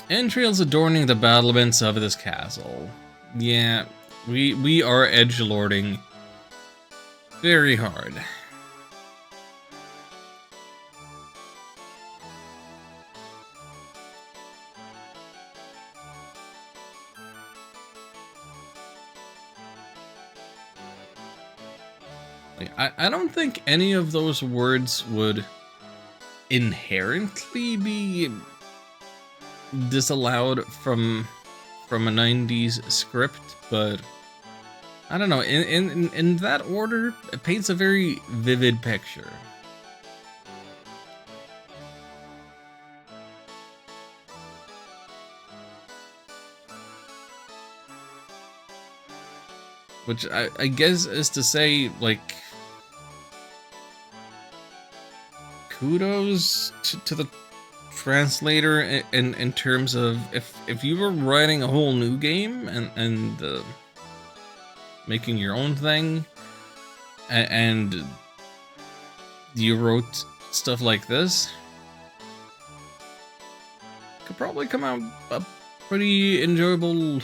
[SPEAKER 1] Entrails adorning the battlements of this castle. Yeah, we are edgelording very hard. I don't think any of those words would inherently be disallowed from a 90s script, but I don't know, in that order, it paints a very vivid picture. Which I guess is to say, like, kudos to the translator in terms of if you were writing a whole new game and making your own thing and you wrote stuff like this, could probably come out a pretty enjoyable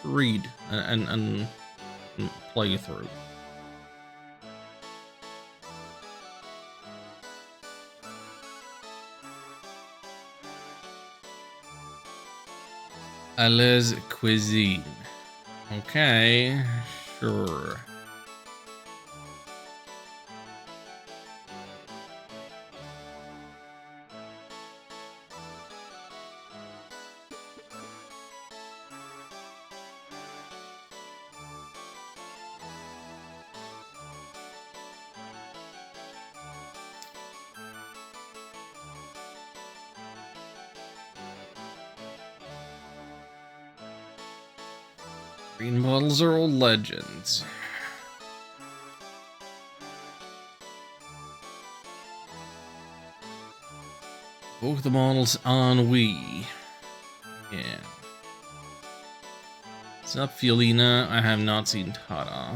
[SPEAKER 1] read and play through. Ala's cuisine. Okay, sure. Green bottles are old legends. Both the models on Wii. Yeah. It's not Fiolina. I have not seen Tada.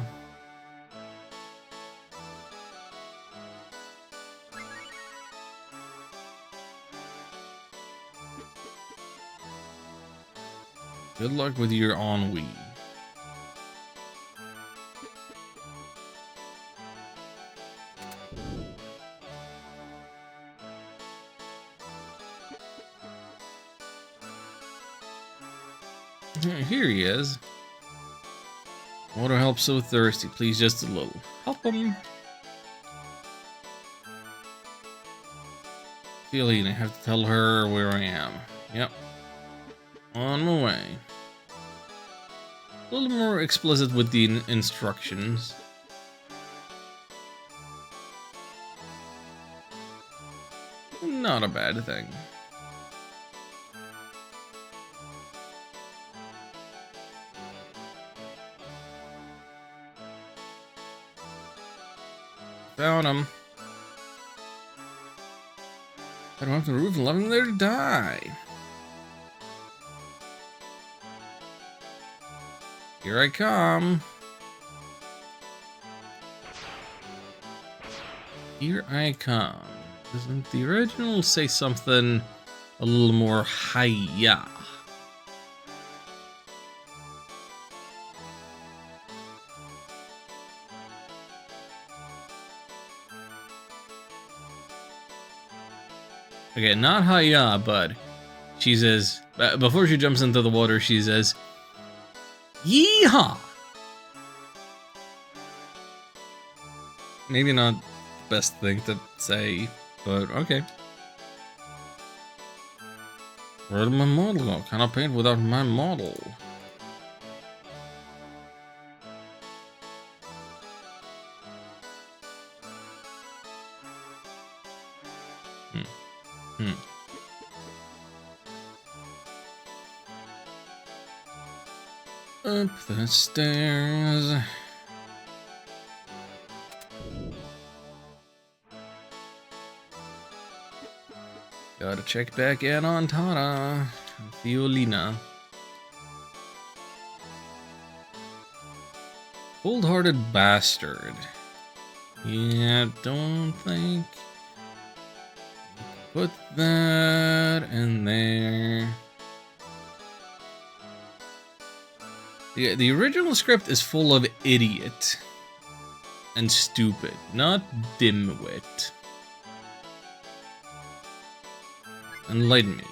[SPEAKER 1] Good luck with your ennui. Here he is. Water helps so thirsty. Please, just a little. Help him. Feeling, I have to tell her where I am. Yep. On my way. A little more explicit with the instructions. Not a bad thing. Found him. I don't have the roof and left him there to die. Here I come. Here I come. Doesn't the original say something a little more hiya? Okay, not hiya, but she says, before she jumps into the water, she says, yeehaw! Maybe not the best thing to say, but okay. Where did my model go? Cannot paint without my model. Up the stairs. Gotta check back in on Tara and Fiolina. Cold-hearted bastard. Yeah, don't think. Put that in there. The original script is full of idiot and stupid, not dimwit. Enlighten me.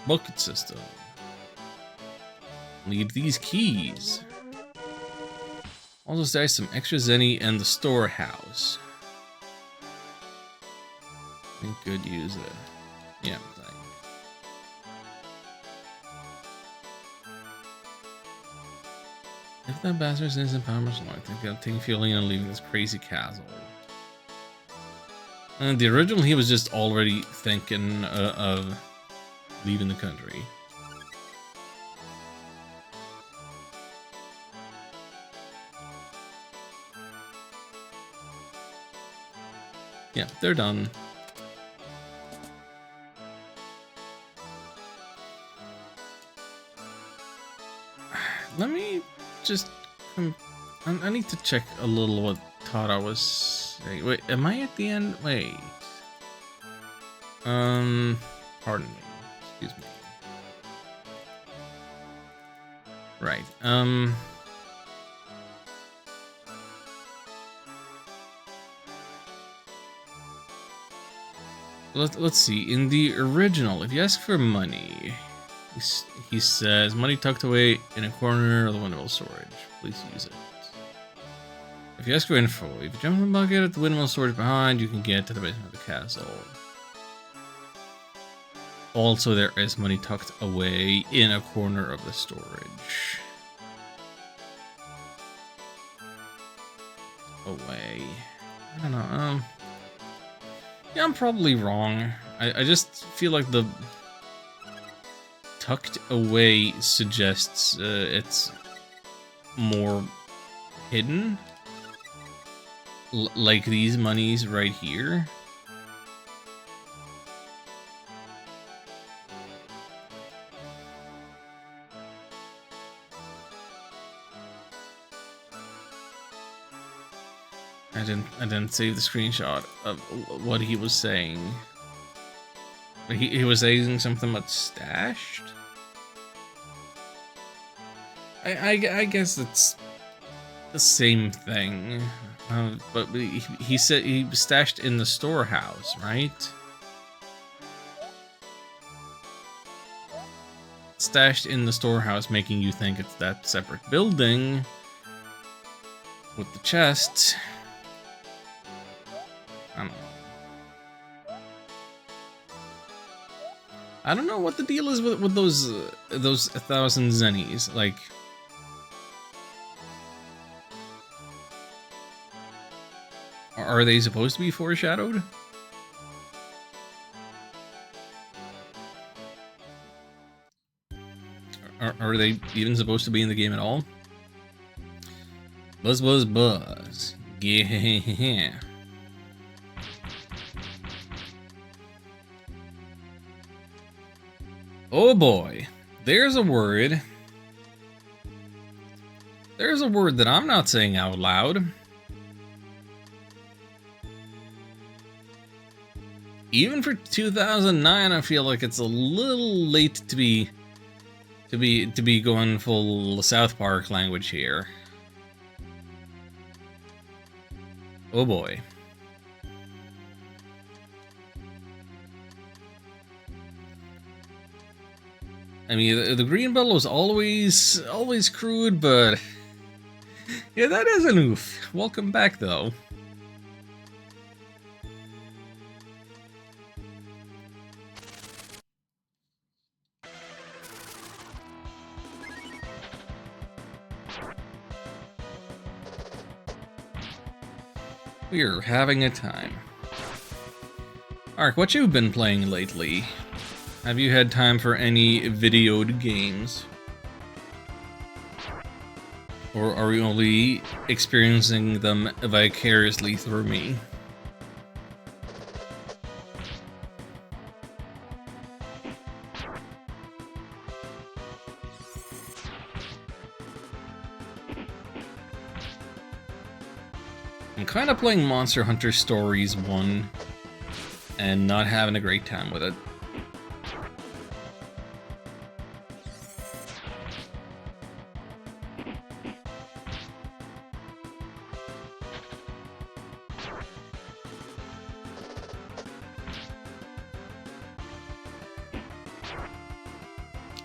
[SPEAKER 1] Bucket system. Need these keys. Also stash some extra zenny in the storehouse. I could use it. Yeah, thanks. If that bastard's innocent powers, I think I'll take Fiolina and leaving this crazy castle. And the original, he was just already thinking of leaving the country. Yeah, they're done. Let me just... I need to check a little what Tara was saying. Wait, am I at the end? Wait. Pardon me. Excuse me. Right, Let's see. In the original, if you ask for money... He says, money tucked away in a corner of the windmill storage. Please use it. If you ask for info, if you jump in the bucket at the windmill storage behind, you can get to the basement of the castle. Also, there is money tucked away in a corner of the storage. Away. I don't know. Yeah, I'm probably wrong. I just feel like the... tucked away suggests it's more hidden, like these monies right here. I didn't save the screenshot of what he was saying. He was saying something about stashed? I guess it's the same thing. But he said he was stashed in the storehouse, right? Stashed in the storehouse, making you think it's that separate building with the chest. I don't know what the deal is with those 1,000 zennies. Like, are they supposed to be foreshadowed? Are they even supposed to be in the game at all? Buzz, buzz, buzz. Yeah. Oh boy. There's a word. There's a word that I'm not saying out loud. Even for 2009, I feel like it's a little late to be going full South Park language here. Oh boy. I mean, the green bottle was always crude, but yeah, that is an oof. Welcome back, though. We're having a time. Ark, what you been playing lately? Have you had time for any videoed games? Or are we only experiencing them vicariously through me? I'm kind of playing Monster Hunter Stories 1 and not having a great time with it.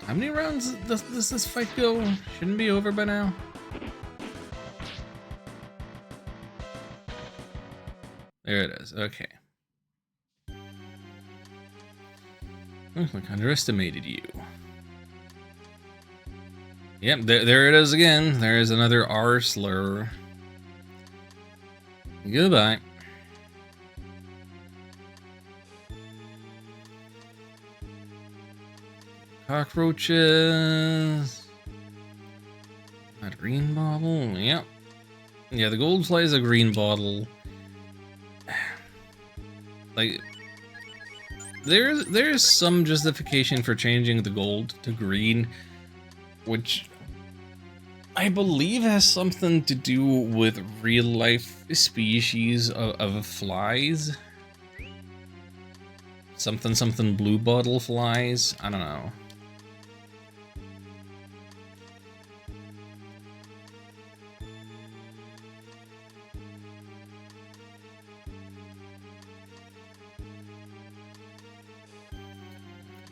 [SPEAKER 1] How many rounds does this fight go? Shouldn't be over by now. There it is. Okay. Looks like I underestimated you. Yep, there it is again. There is another R slur. Goodbye. Cockroaches. A green bottle. Yep. Yeah, the gold fly is a green bottle. Like, there's some justification for changing the gold to green, which I believe has something to do with real life species of flies. Something blue bottle flies. I don't know.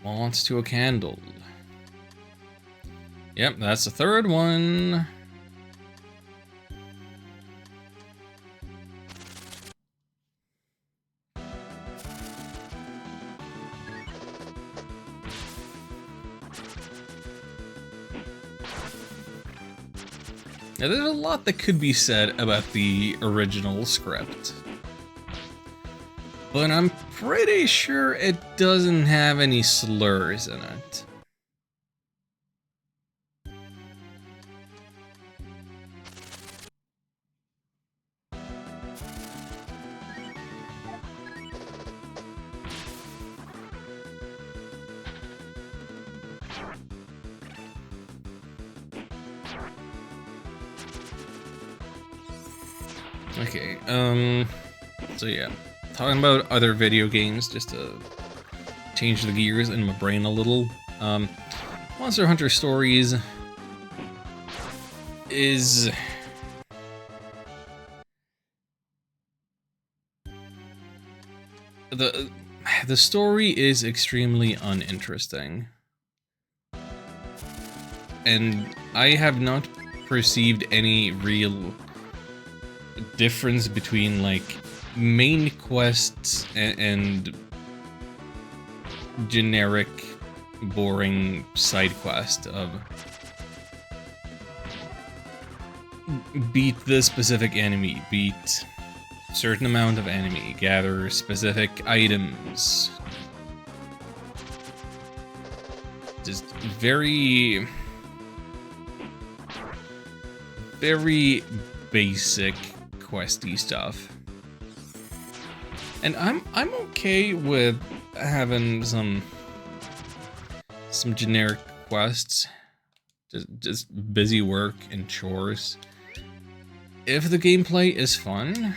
[SPEAKER 1] Wants to a candle. Yep, that's the third one. Now, there's a lot that could be said about the original script, but I'm pretty sure it doesn't have any slurs in it. Okay, so yeah, talking about other video games, just to change the gears in my brain a little. Monster Hunter Stories is the story is extremely uninteresting, and I have not perceived any real difference between like main quests and generic boring side quest of beat the specific enemy, beat certain amount of enemy, gather specific items. Just very basic questy stuff. And I'm okay with having some generic quests, just busy work and chores. If the gameplay is fun,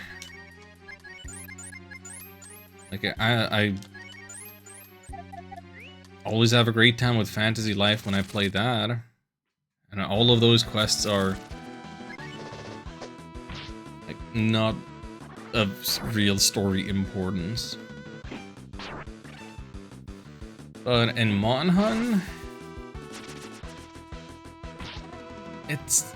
[SPEAKER 1] like I always have a great time with Fantasy Life when I play that, and all of those quests are like not of real story importance. But in Monhun, it's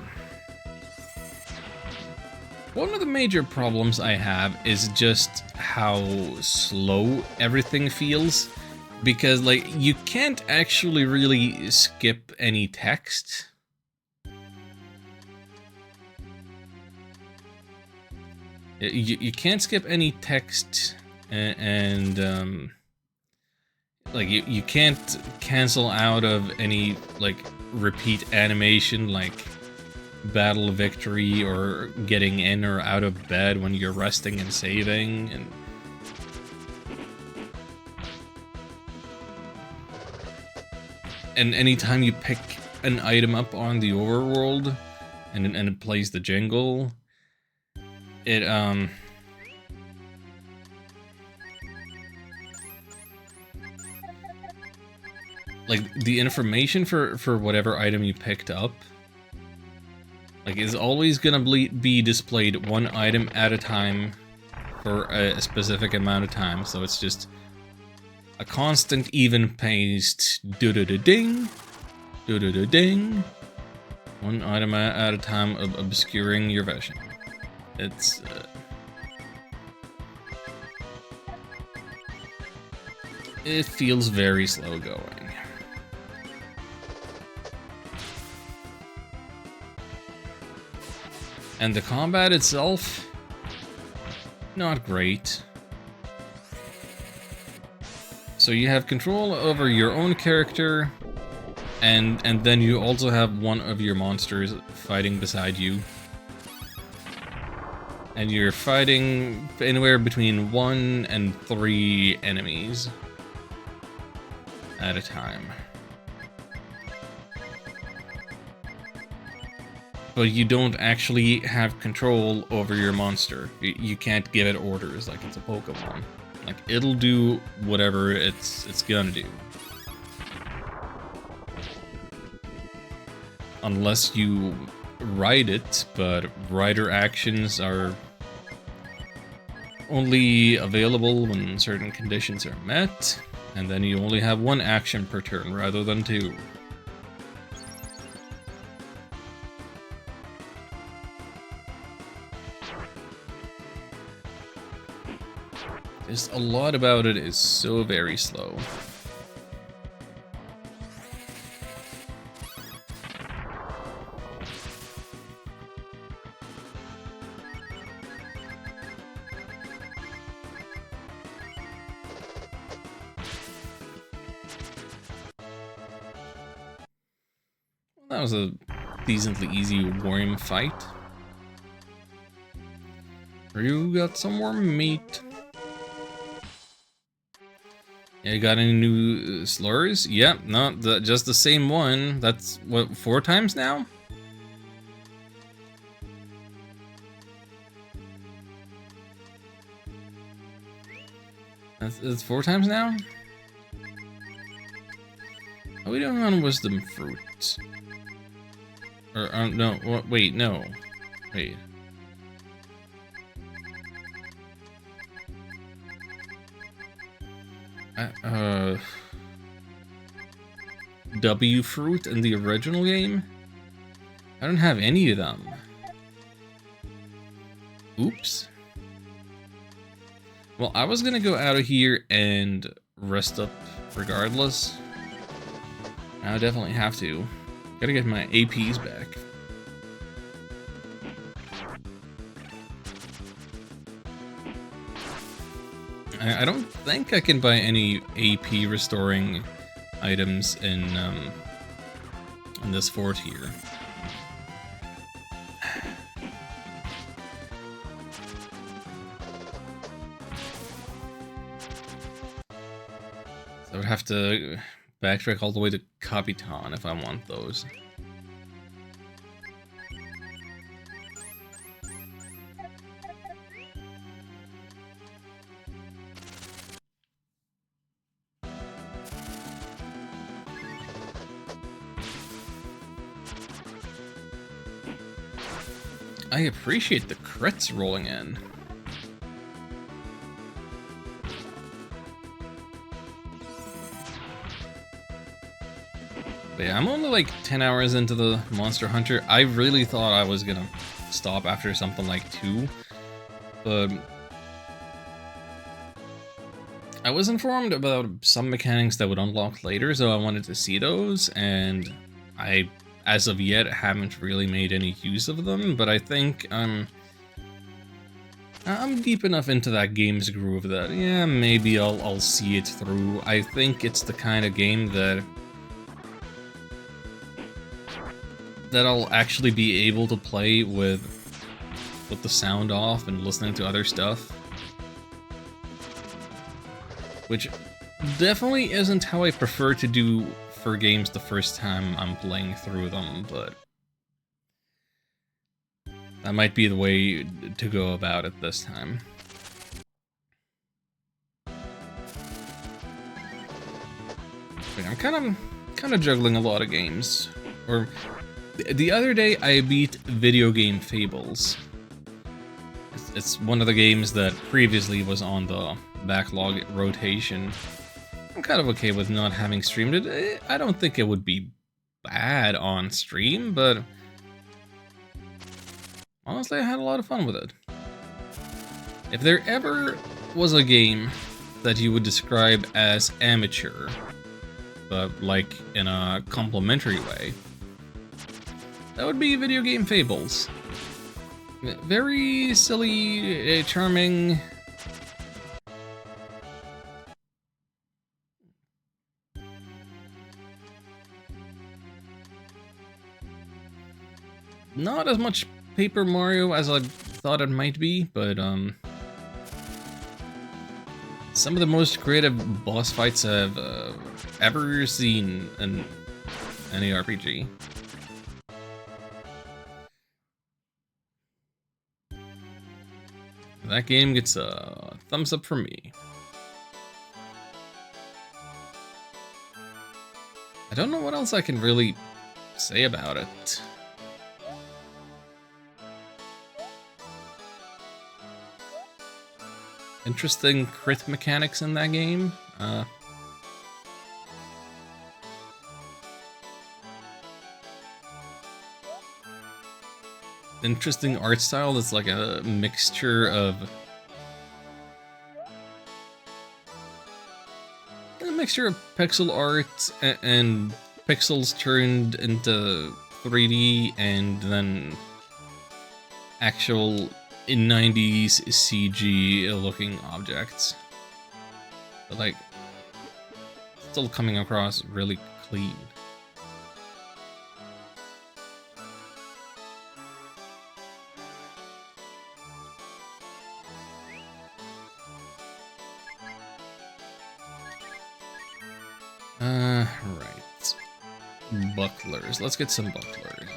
[SPEAKER 1] one of the major problems I have is just how slow everything feels, because like you can't actually really skip any text. You can't skip any text, and like you can't cancel out of any like repeat animation like battle victory or getting in or out of bed when you're resting and saving, and anytime you pick an item up on the overworld and it plays the jingle, it like the information for whatever item you picked up like is always gonna be displayed one item at a time for a specific amount of time, so it's just a constant even-paced do-do-do-ding, do-do-do-ding, one item at a time of obscuring your vision. It's it feels very slow going. And the combat itself, not great. So you have control over your own character, and then you also have one of your monsters fighting beside you. And you're fighting anywhere between 1 and 3 enemies at a time. But you don't actually have control over your monster. You can't give it orders like it's a Pokemon. Like, it'll do whatever it's gonna do. Unless you ride it, but rider actions are only available when certain conditions are met, and then you only have 1 action per turn rather than 2. Just a lot about it is so very slow. That was a decently easy worm fight. You got some more meat. Yeah, you got any new slurs? Yep, not just the same one. That's what, 4 times now? That's 4 times now? How are we doing on wisdom fruit? Or, no, wait, no. Wait. W fruit in the original game? I don't have any of them. Oops. Well, I was gonna go out of here and rest up regardless. I definitely have to. Gotta get my APs back. I don't think I can buy any AP restoring items in this fort here. So I would have to backtrack all the way to Capitan if I want those. I appreciate the crits rolling in. But yeah, I'm only like 10 hours into the Monster Hunter. I really thought I was gonna stop after something like 2, but I was informed about some mechanics that would unlock later, so I wanted to see those, and I, as of yet, haven't really made any use of them, but I think I'm deep enough into that game's groove that, yeah, maybe I'll see it through. I think it's the kind of game that I'll actually be able to play with the sound off and listening to other stuff. Which definitely isn't how I prefer to do for games the first time I'm playing through them, but that might be the way to go about it this time. But I'm kind of juggling a lot of games. Or the other day I beat Video Game Fables. It's one of the games that previously was on the backlog rotation. I'm kind of okay with not having streamed it. I don't think it would be bad on stream, but honestly, I had a lot of fun with it. If there ever was a game that you would describe as amateur, but like in a complimentary way, that would be Video Game Fables. Very silly, charming. Not as much Paper Mario as I thought it might be, but some of the most creative boss fights I've ever seen in any RPG. That game gets a thumbs up from me. I don't know what else I can really say about it. Interesting crit mechanics in that game. Interesting art style that's like a mixture of pixel art and pixels turned into 3D and then actual in 90s CG looking objects. But like still coming across really clean. Right. Bucklers. Let's get some bucklers.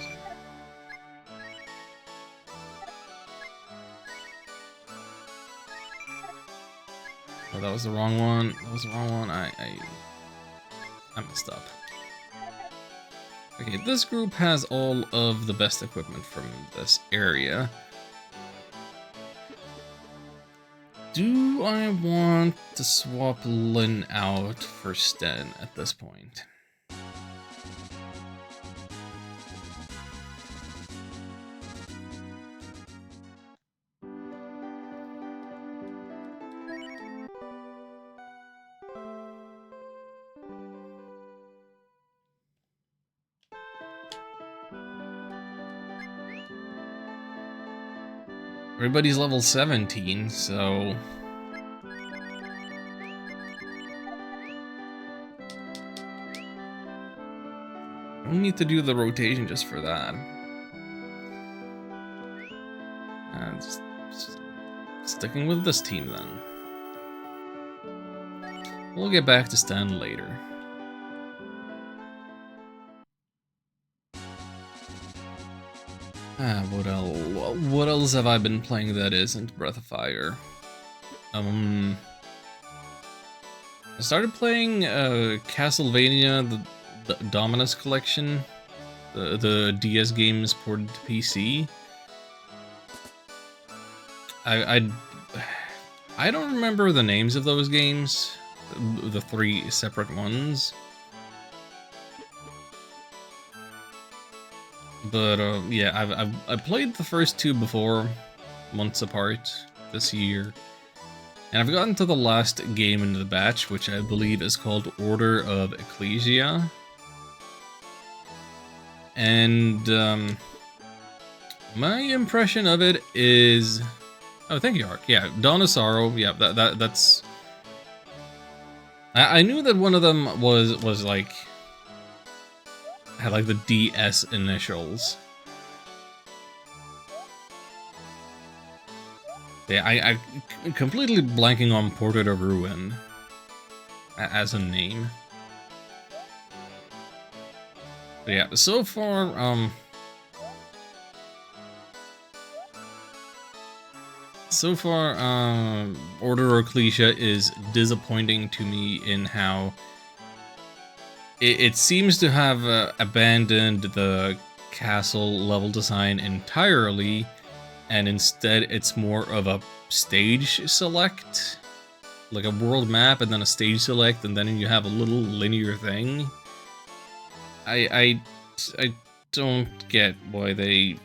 [SPEAKER 1] Oh, that was the wrong one. That was the wrong one. I messed up. Okay, this group has all of the best equipment from this area. Do I want to swap Lynn out for Sten at this point? Everybody's level 17, so... I don't need to do the rotation just for that. Just sticking with this team then. We'll get back to Stan later. What else have I been playing that isn't Breath of Fire? I started playing Castlevania, the Dominus Collection, the DS games ported to PC. I don't remember the names of those games, the 3 separate ones. But yeah, I've played the first 2 before, months apart this year, and I've gotten to the last game in the batch, which I believe is called Order of Ecclesia. And my impression of it is, oh, thank you, Ark. Yeah, Dawn of Sorrow. Yeah, that's. I knew that one of them was like. Had like the DS initials. Yeah, I completely blanking on Portrait of Ruin as a name. But yeah, so far, Order of Ecclesia is disappointing to me in how it seems to have abandoned the castle level design entirely, and instead it's more of a stage select, like a world map and then a stage select, and then you have a little linear thing. I don't get why they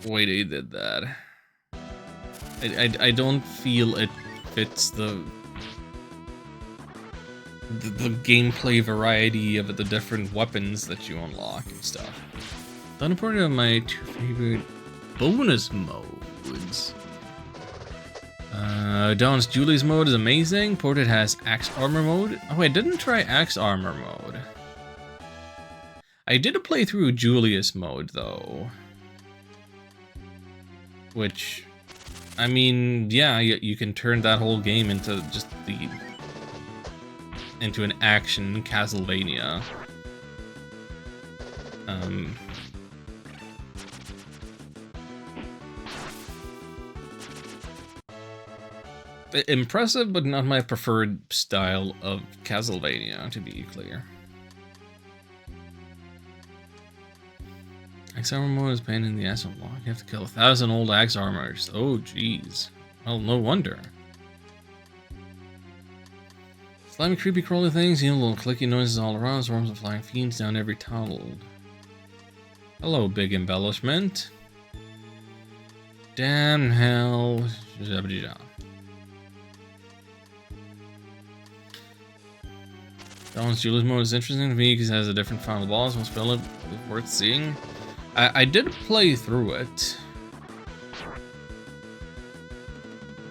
[SPEAKER 1] did that. I don't feel it fits the gameplay variety of the different weapons that you unlock and stuff. Done a part of my 2 favorite bonus modes. Dawn's Julie's mode is amazing. Ported has Axe Armor mode. Oh, I didn't try Axe Armor mode. I did a playthrough Julius mode though. Which, I mean, yeah, you can turn that whole game into just into an action Castlevania. Impressive, but not my preferred style of Castlevania, to be clear. Axe Armor mode is pain in the ass to unlock. You have to kill 1,000 old Axe Armors. Oh, jeez. Well, no wonder. Slimy, creepy, crawly things, you know, little clicky noises all around, swarms of flying fiends down every tunnel. Hello, big embellishment. Damn hell. Dawn's Julie's mode is interesting to me because it has a different final boss. Most feel it worth seeing. I did play through it.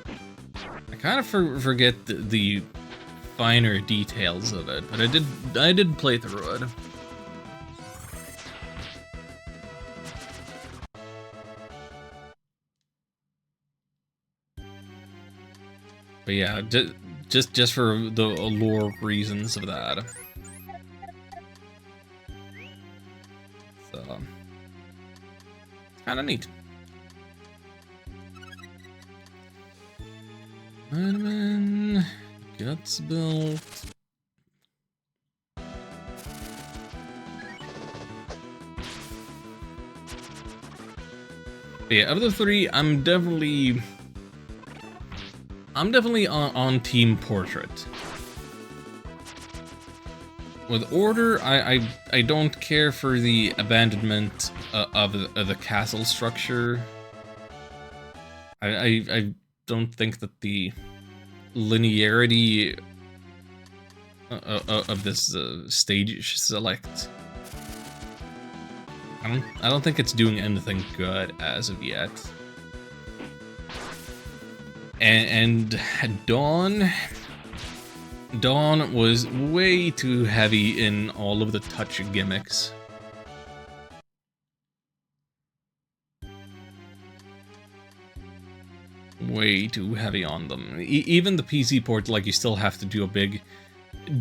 [SPEAKER 1] I kind of forget the finer details of it, but I did play through it. But yeah, just for the lore reasons of that. So, kind of neat. Vitamin, guts built. But yeah, of the three, I'm definitely on Team Portrait. With Order, I don't care for the abandonment of the castle structure. I don't think that the linearity of this stage select, I don't think it's doing anything good as of yet. And Dawn was way too heavy in all of the touch gimmicks. Way too heavy on them. Even the PC port, like, you still have to do a big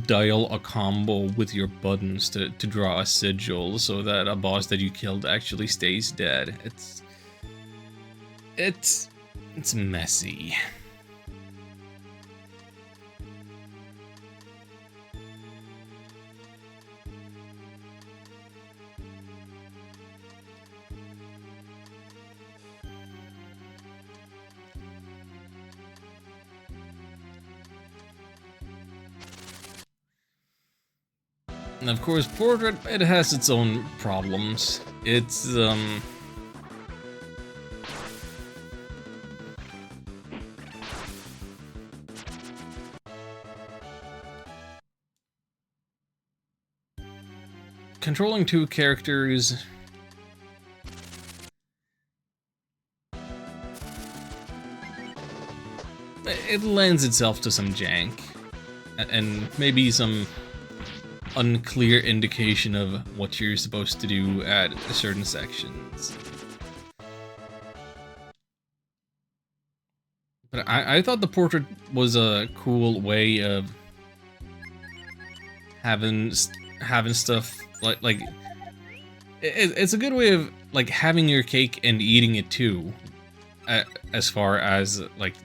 [SPEAKER 1] dial a combo with your buttons to draw a sigil so that a boss that you killed actually stays dead. It's messy. And of course, Portrait, it has its own problems. It's, controlling two characters... it lends itself to some jank. And maybe some unclear indication of what you're supposed to do at certain sections. But I thought the Portrait was a cool way of having stuff like it's a good way of like having your cake and eating it too, as far as like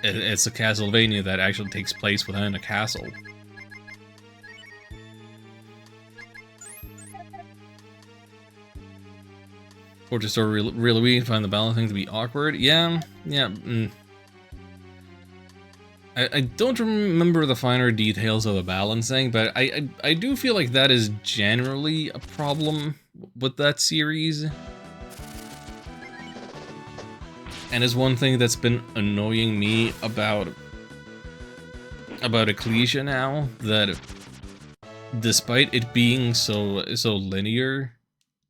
[SPEAKER 1] it's a Castlevania that actually takes place within a castle. Portrait story really weak, find the balancing to be awkward. Yeah. I don't remember the finer details of the balancing, but I do feel like that is generally a problem with that series. And is one thing that's been annoying me about Ecclesia now, that despite it being so linear,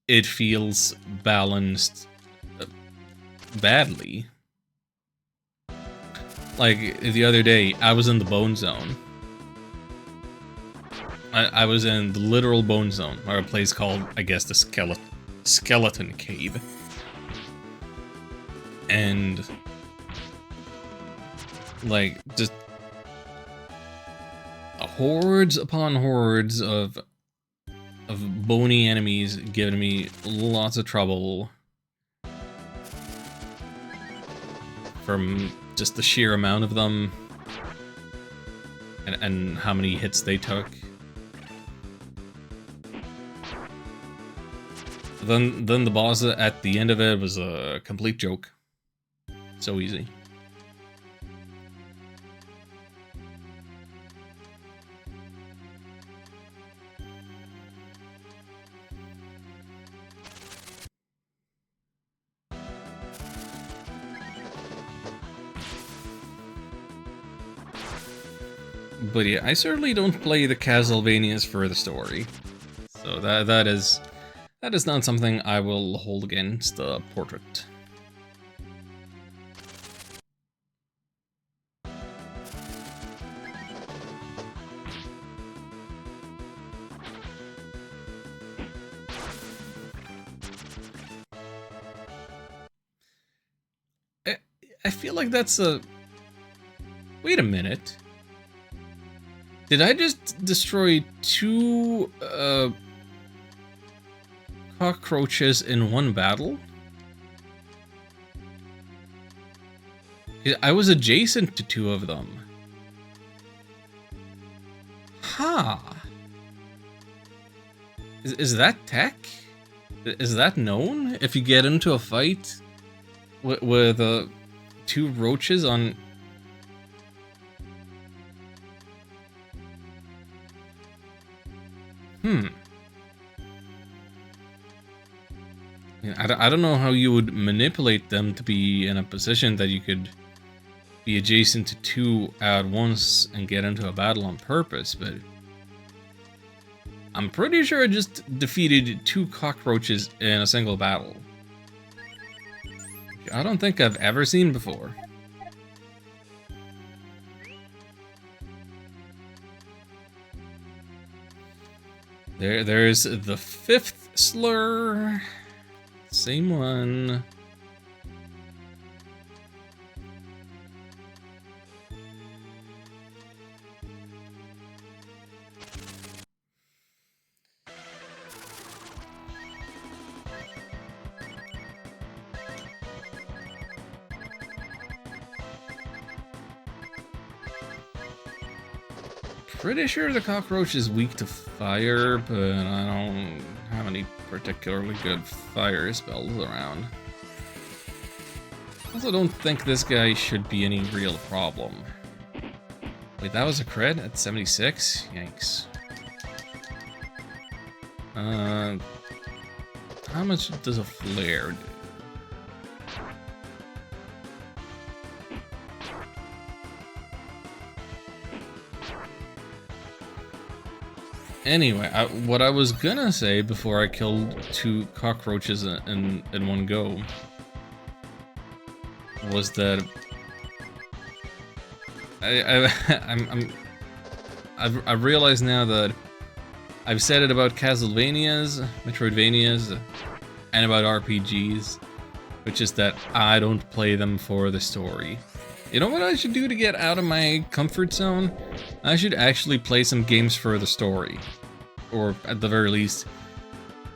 [SPEAKER 1] it feels balanced badly. Like, the other day, I was in the Bone Zone. I was in the literal Bone Zone, or a place called, I guess, the Skeleton Cave. And, like, just hordes upon hordes of bony enemies giving me lots of trouble from just the sheer amount of them and how many hits they took. Then the boss at the end of it was a complete joke. So easy. But yeah, I certainly don't play the Castlevanias for the story. So that is not something I will hold against the Portrait. I feel like that's a... Wait a minute. Did I just destroy two cockroaches in one battle? I was adjacent to two of them. Huh. Is that tech? Is that known? If you get into a fight with two roaches on... I don't know how you would manipulate them to be in a position that you could be adjacent to two at once and get into a battle on purpose, but... I'm pretty sure I just defeated two cockroaches in a single battle. I don't think I've ever seen before. There's the fifth slur. Same one. Pretty sure the cockroach is weak to fire, but I don't have any particularly good fire spells around. Also don't think this guy should be any real problem. Wait, that was a crit at 76? Yikes. How much does a flare do? Anyway, what I was gonna say before I killed two cockroaches in one go was that I realize now that I've said it about Castlevanias, Metroidvanias, and about RPGs, which is that I don't play them for the story. You know what I should do to get out of my comfort zone? I should actually play some games for the story. Or at the very least,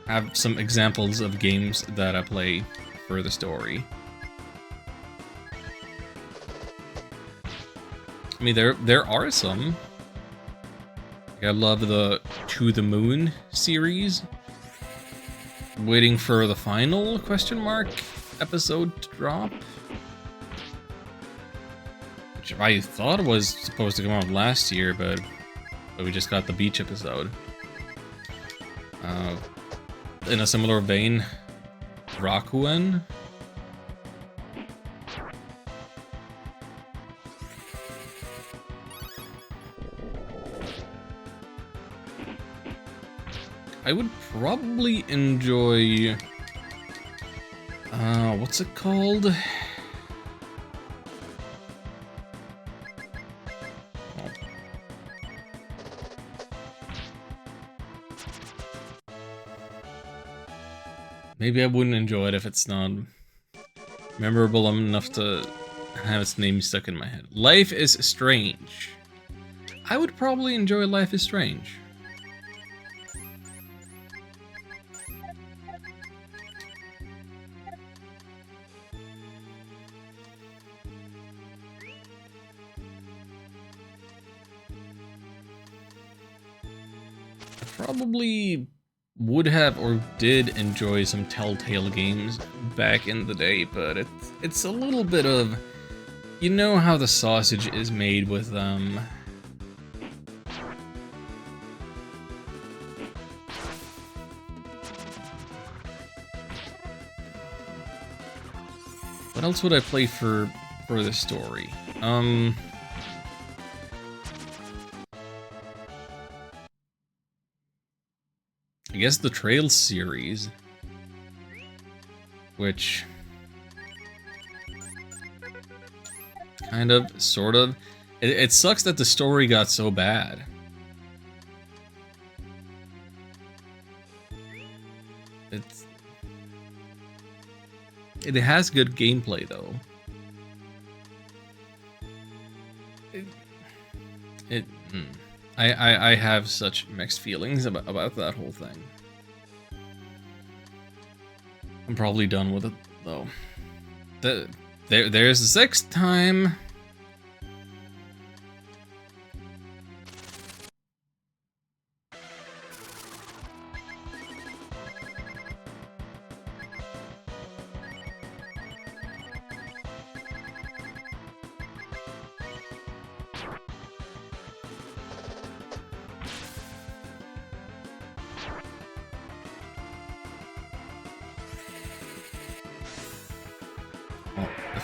[SPEAKER 1] have some examples of games that I play for the story. I mean, there are some. Like, I love the To the Moon series. Waiting for the final question mark episode to drop. Which I thought was supposed to come out last year, but we just got the beach episode. In a similar vein, Rakuen. I would probably enjoy... what's it called? Maybe I wouldn't enjoy it if it's not memorable enough to have its name stuck in my head. Life is Strange. I would probably enjoy Life is Strange. I probably would have or did enjoy some Telltale games back in the day, but it's a little bit of, you know how the sausage is made with them. What else would I play for the story? I guess the Trails series, which kind of, sort of, it sucks that the story got so bad. It has good gameplay though. I have such mixed feelings about that whole thing. I'm probably done with it though. There's the sixth time.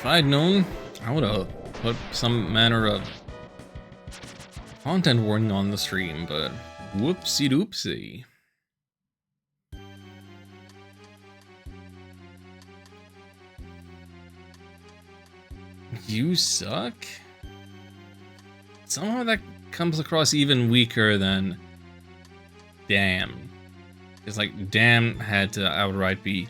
[SPEAKER 1] If I'd known, I would have put some manner of content warning on the stream, but whoopsie doopsie. You suck? Somehow that comes across even weaker than damn. It's like damn had to outright be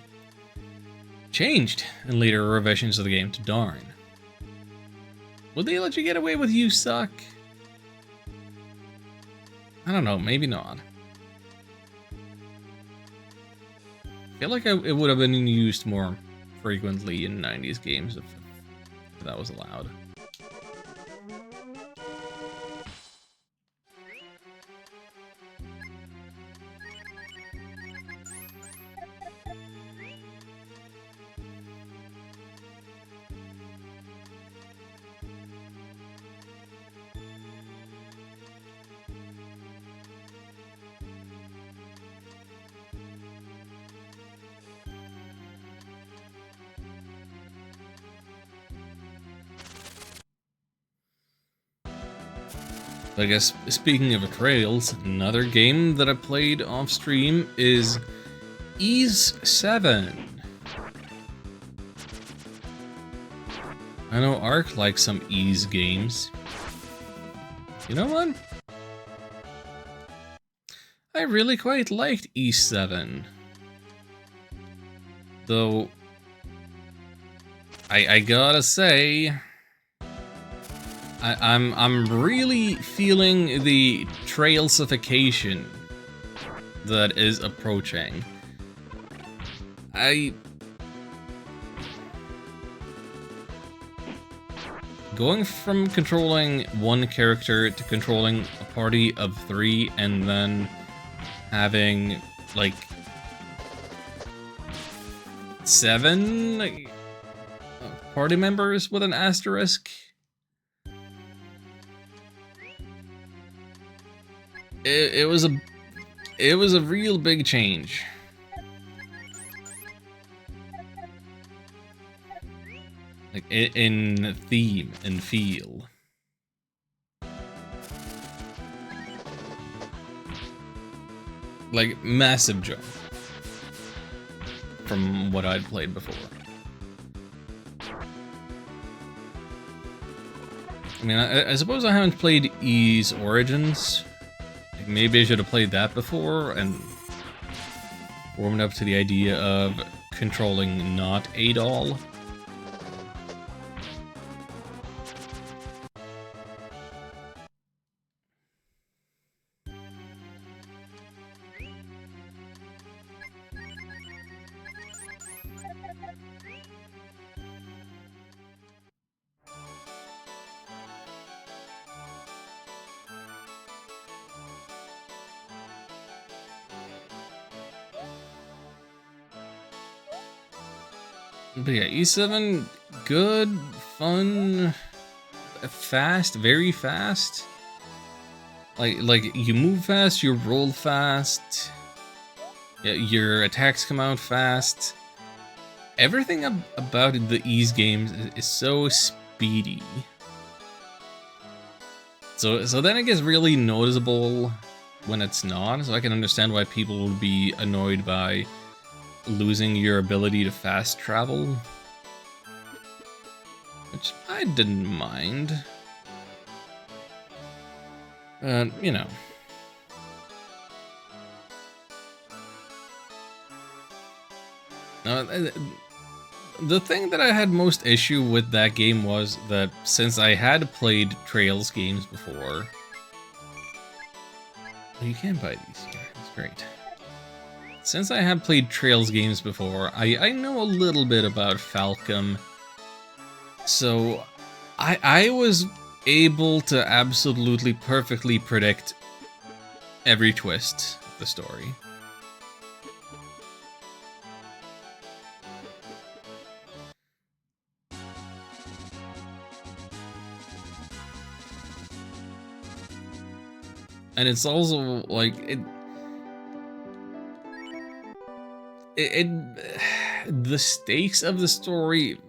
[SPEAKER 1] changed in later revisions of the game to darn. Would they let you get away with you suck? I don't know, maybe not. I feel like it would have been used more frequently in 90s games if that was allowed. I guess, speaking of Trails, another game that I played off stream is Ys 7. I know Ark likes some Ys games. You know what? I really quite liked Ys 7. Though, I gotta say, I'm really feeling the trailsification that is approaching. Going from controlling one character to controlling a party of 3 and then having like 7 party members with an asterisk. It was a real big change. Like in theme and feel. Like massive jump from what I'd played before. I mean, I suppose I haven't played Ys Origins. Maybe I should have played that before and warmed up to the idea of controlling not a doll. But yeah, E7, good, fun, fast, very fast. Like you move fast, you roll fast, your attacks come out fast. Everything about the Ys games is so speedy. So then it gets really noticeable when it's not. So I can understand why people would be annoyed by losing your ability to fast travel, which I didn't mind. You know. Now, the thing that I had most issue with that game was that since I had played Trails games before... Oh, you can buy these here, that's great. Since I have played Trails games before, I know a little bit about Falcom, so I was able to absolutely perfectly predict every twist of the story. And it's also like the stakes of the story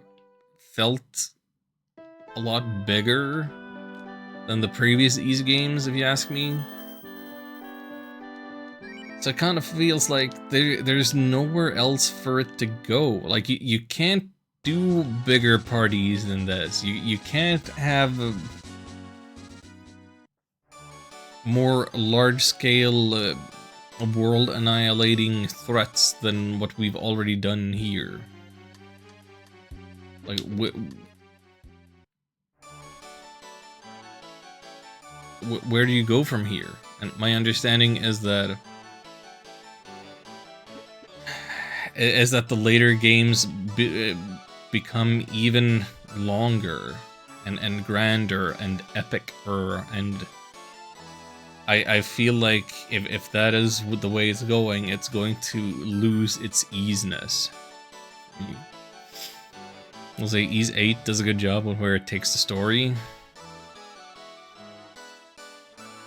[SPEAKER 1] felt a lot bigger than the previous Ys games, if you ask me. So it kind of feels like there's nowhere else for it to go. Like, you can't do bigger parties than this. You can't have more large-scale world-annihilating threats than what we've already done here. Like, where do you go from here? And my understanding is that the later games become even longer and grander and epicer, and I feel like if that is the way it's going to lose its easiness. I'll say Ys 8 does a good job of where it takes the story.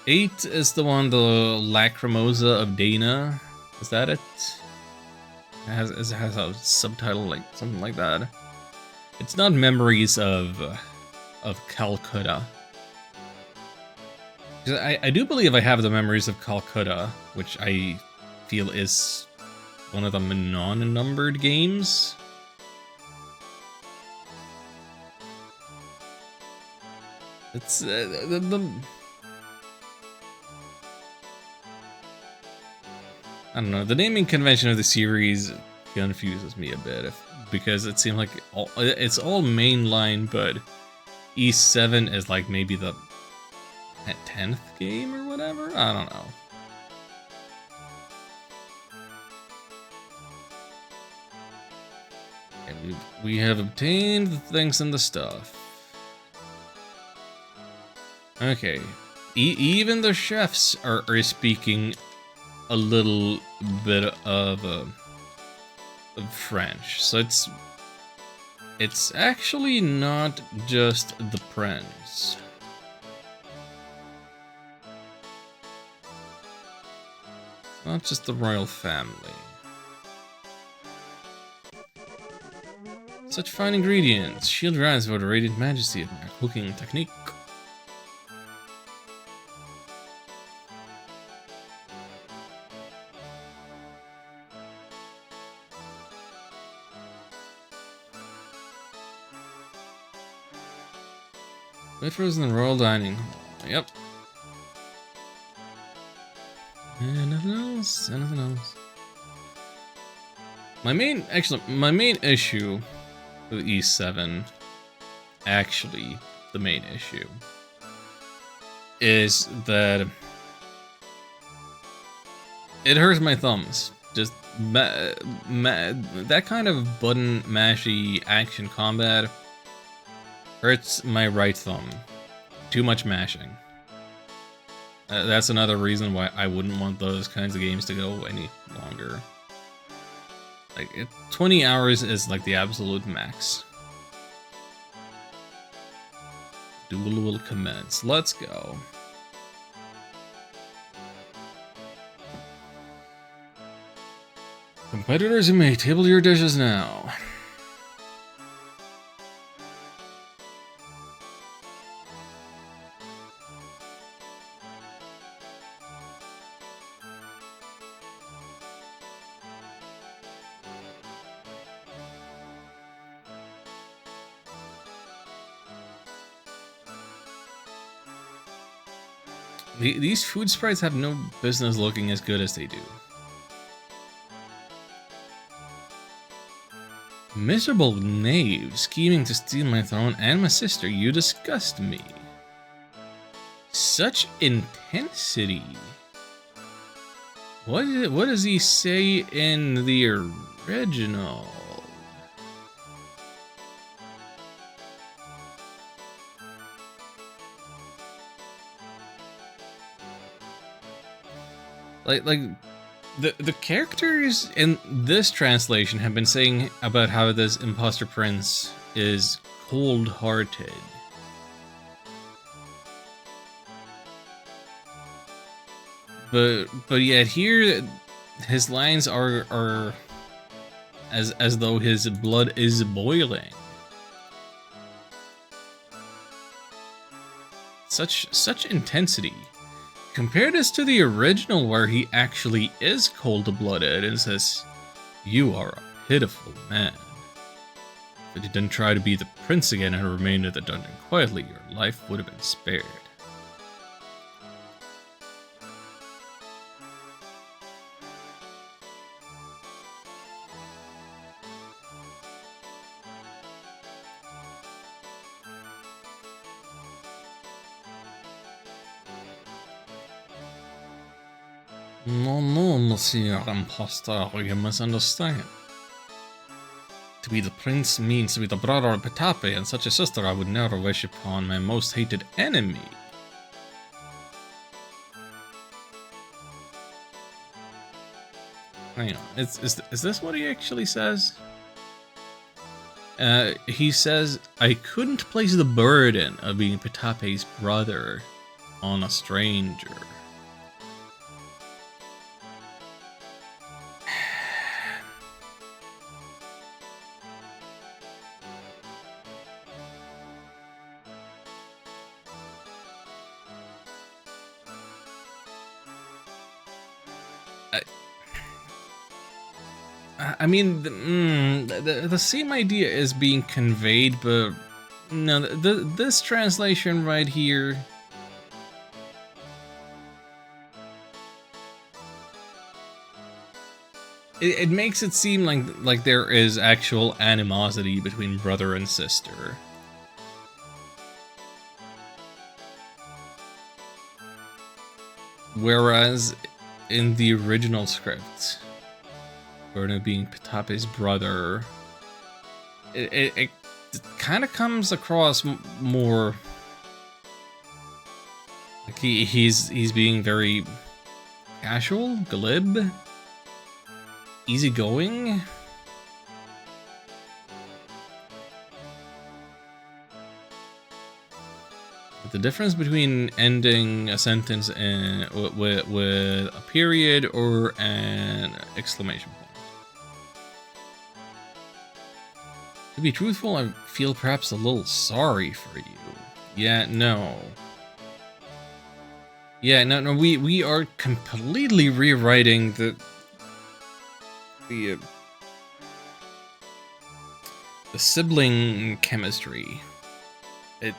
[SPEAKER 1] 8 is the one, the Lacrimosa of Dana. Is that it? It has a subtitle like something like that. It's not Memories of Calcutta. I do believe I have the Memories of Calcutta, which I feel is one of the non-numbered games. It's I don't know, the naming convention of the series confuses me a bit, because it seems like it's all mainline, but Ys 7 is like maybe the 10th game or whatever? I don't know. Okay, we have obtained the things and the stuff. Okay, even the chefs are speaking a little bit of French, so it's actually not just the prince. Not just the royal family. Such fine ingredients. Shield your eyes for the radiant majesty of my cooking technique. Waitrose in the royal dining hall. Yep. And nothing else. And nothing else. My main issue with Ys 7, actually, the main issue, is that it hurts my thumbs. Just that kind of button mashy action combat hurts my right thumb. Too much mashing. That's another reason why I wouldn't want those kinds of games to go any longer. Like, 20 hours is like the absolute max. Duel will commence. Let's go. Competitors, you may table your dishes now. These food sprites have no business looking as good as they do. Miserable knave, scheming to steal my throne and my sister, you disgust me. Such intensity. What does he say in the original? Like the characters in this translation have been saying about how this imposter prince is cold-hearted. But yet here his lines are as though his blood is boiling. such intensity. Compare this to the original where he actually is cold-blooded and says, "You are a pitiful man. If you didn't try to be the prince again and remain in the dungeon quietly, your life would have been spared." No, no, Monsieur Impostor, you misunderstand. To be the prince means to be the brother of Petape, and such a sister I would never wish upon my most hated enemy. Hang on, is this what he actually says? He says, I couldn't place the burden of being Petape's brother on a stranger. I mean, the same idea is being conveyed, but no, this translation right here, it makes it seem like there is actual animosity between brother and sister. Whereas in the original script, Verna being Petape's brother, it kind of comes across more like he's being very casual, glib, easygoing. But the difference between ending a sentence with a period or an exclamation point. To be truthful, I feel perhaps a little sorry for you. Yeah, no. Yeah, no, we are completely rewriting the sibling chemistry. It's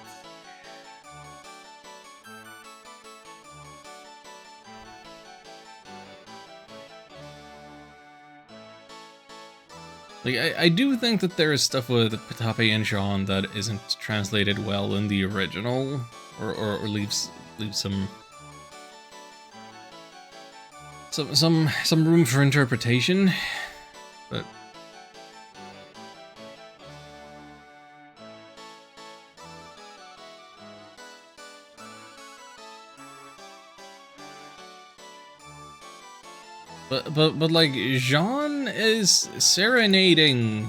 [SPEAKER 1] like I do think that there is stuff with Petape and Jean that isn't translated well in the original, or leaves some room for interpretation, but like Jean is serenading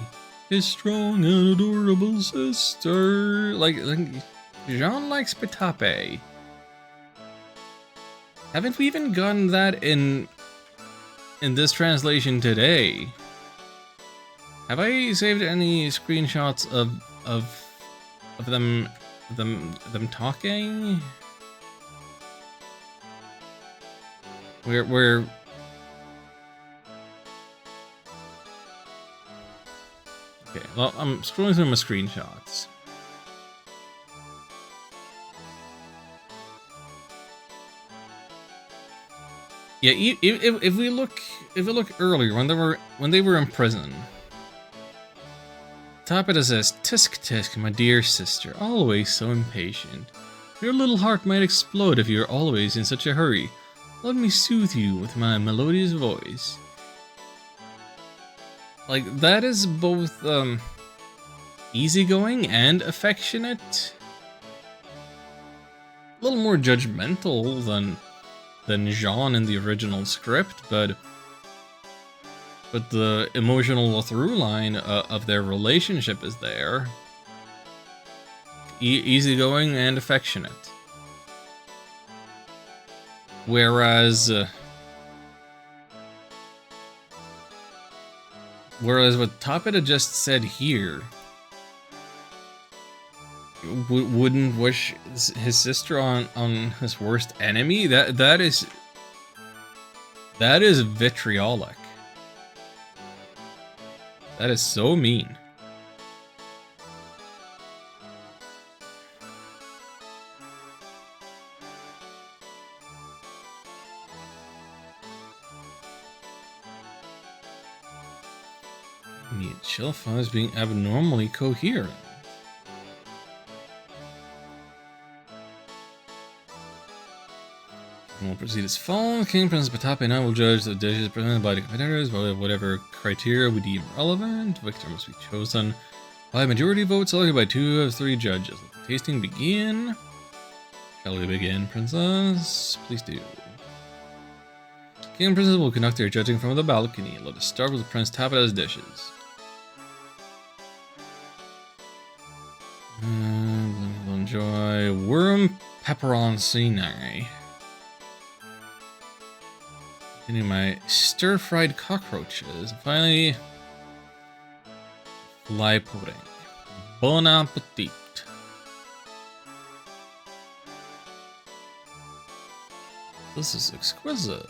[SPEAKER 1] his strong and adorable sister. Like Jean likes Petape. Haven't we even gotten that in this translation today? Have I saved any screenshots of them talking? Where okay, well, I'm scrolling through my screenshots. Yeah, if we look earlier when they were in prison, top it says, "Tisk tisk, my dear sister, always so impatient. Your little heart might explode if you're always in such a hurry. Let me soothe you with my melodious voice." Like, that is both easygoing and affectionate. A little more judgmental than Jean in the original script, but the emotional through line of their relationship is there. Easygoing and affectionate. Whereas what Tapeta just said here wouldn't wish his sister on his worst enemy. That is vitriolic. That is so mean. Me and Chilfa is being abnormally coherent. We'll proceed as follows. King Princess Patape and I will judge the dishes presented by the competitors by whatever criteria we deem relevant. Victor must be chosen by majority vote selected by 2 of 3 judges. Let the tasting begin. Shall we begin, Princess? Please do. King and Princess will conduct their judging from the balcony. Let us start with Prince Tapeta's dishes. We'll enjoy worm pepperoncini. Getting my stir-fried cockroaches. Finally, fly pudding. Bon appetit. This is exquisite.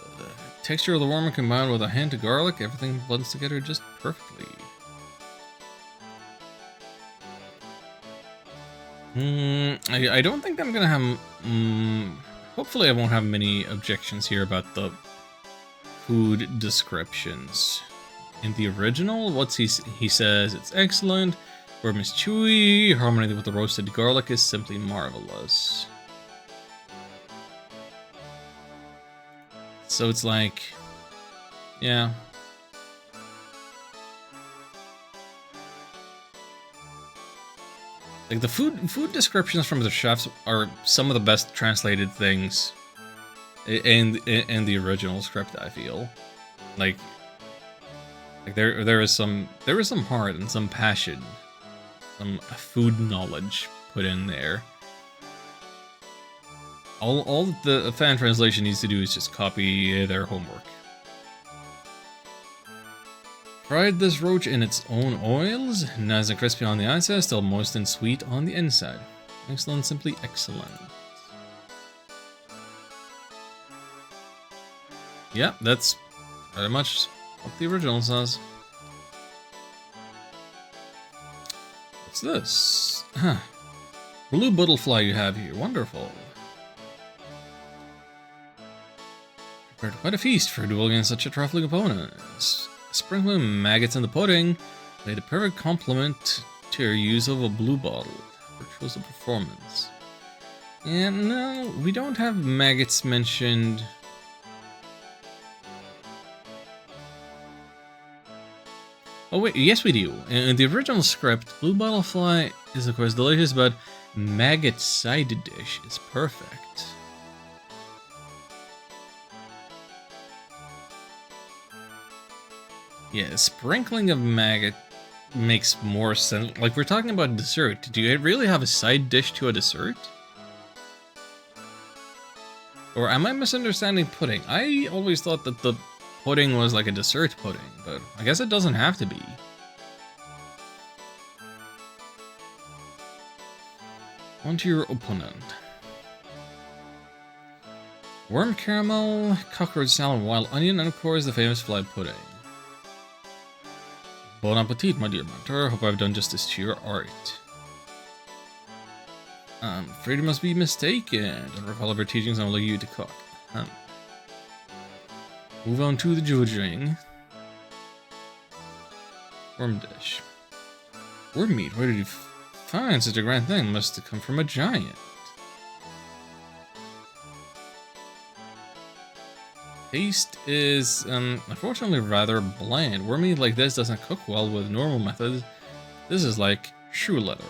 [SPEAKER 1] Texture of the worm combined with a hint of garlic, everything blends together just perfectly. I don't think I'm gonna have. Hopefully, I won't have many objections here about the food descriptions. In the original, he says it's excellent. Worm is chewy. Harmony with the roasted garlic is simply marvelous. So it's like, yeah. Like the food descriptions from the chefs are some of the best translated things in the original script. I feel like there is some heart and some passion, some food knowledge put in there. All the fan translation needs to do is just copy their homework. Fried this roach in its own oils, nice and crispy on the outside, still moist and sweet on the inside. Excellent, simply excellent. Yeah, that's pretty much what the original says. What's this? Huh. Blue butterfly you have here, wonderful. Prepared quite a feast for a duel against such a trifling opponent. Sprinkling maggots in the pudding made a perfect complement to your use of a blue bottle. Virtuoso performance. And no, we don't have maggots mentioned. Oh wait, yes we do. In the original script, blue butterfly is of course delicious, but maggot side dish is perfect. Yeah, sprinkling of maggot makes more sense. Like, we're talking about dessert. Do you really have a side dish to a dessert? Or am I misunderstanding pudding? I always thought that the pudding was like a dessert pudding, but I guess it doesn't have to be. On to your opponent. Worm caramel, cockroach salad, wild onion, and of course the famous fried pudding. Bon appetit, my dear mentor. Hope I've done justice to your art. I'm afraid you must be mistaken. Don't recall of your teachings, I will leave you to cook. Move on to the judging. Worm dish. Worm meat, where did you find such a grand thing? Must have come from a giant. Taste is, unfortunately rather bland. Worm meat like this doesn't cook well with normal methods. This is like shoe leather.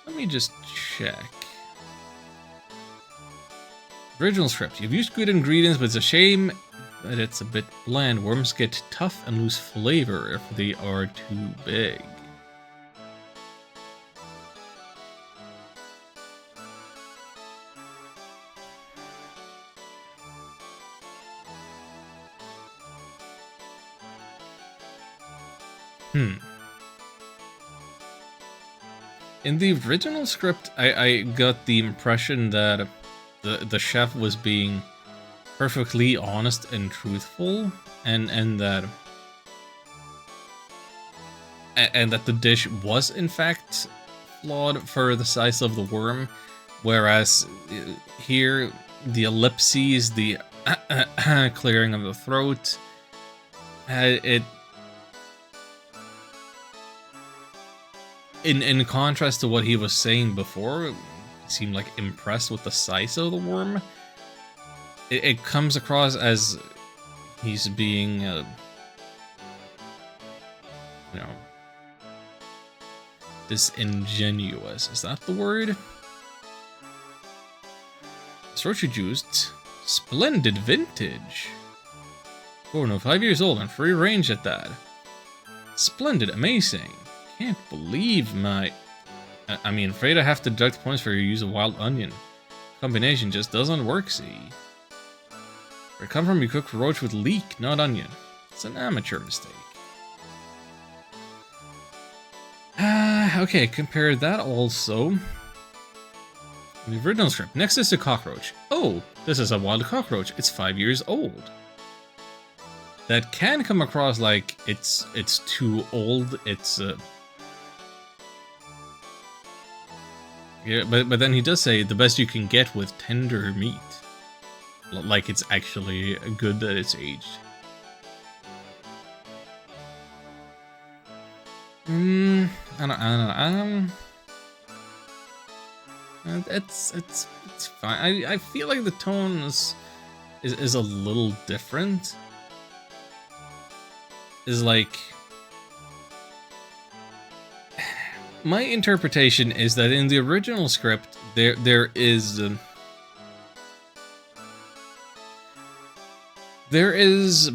[SPEAKER 1] Let me just check. Original script. You've used good ingredients, but it's a shame that it's a bit bland. Worms get tough and lose flavor if they are too big. In the original script, I got the impression that the chef was being perfectly honest and truthful, and that the dish was in fact flawed for the size of the worm, whereas here the ellipses, the clearing of the throat, it in contrast to what he was saying before, he seemed like impressed with the size of the worm. It comes across as he's being, you know, disingenuous. Is that the word? Sriracha juice, splendid vintage. Oh no, 5 years old and free range at that. Splendid, amazing. Can't believe my... I mean, afraid I have to deduct points for your use of wild onion. Combination just doesn't work, see. Where it come from, you cook roach with leek, not onion. It's an amateur mistake. Okay, compare that also. The original script. Next is the cockroach. Oh, this is a wild cockroach. It's 5 years old. That can come across like it's too old. It's yeah, but then he does say the best you can get with tender meat. Like it's actually good that it's aged. I don't know. It's fine. I feel like the tone is a little different. Is like, my interpretation is that in the original script there is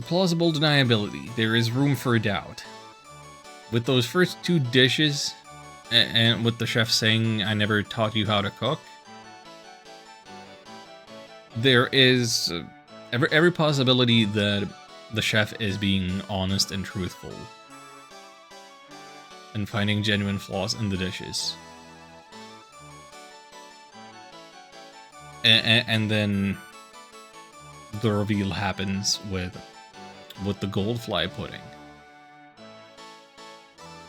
[SPEAKER 1] plausible deniability. There is room for doubt. With those first two dishes, and with the chef saying, "I never taught you how to cook," there is every possibility that the chef is being honest and truthful and finding genuine flaws in the dishes. And then the reveal happens with the goldfly pudding.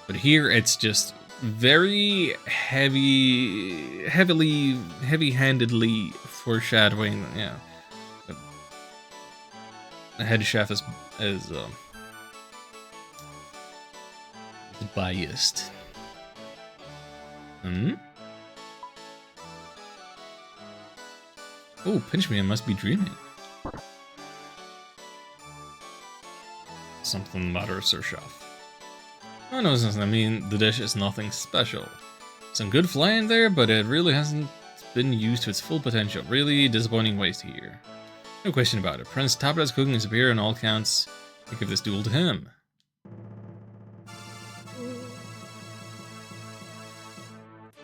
[SPEAKER 1] But here it's just very heavy-handedly foreshadowing, yeah. The head chef is biased. Oh, pinch me, I must be dreaming. Something matters, Sir Chef. Oh no, I mean, the dish is nothing special. Some good fly in there, but it really hasn't been used to its full potential. Really disappointing waste here. No question about it. Prince Tablet's cooking is superior on all counts. I give this duel to him.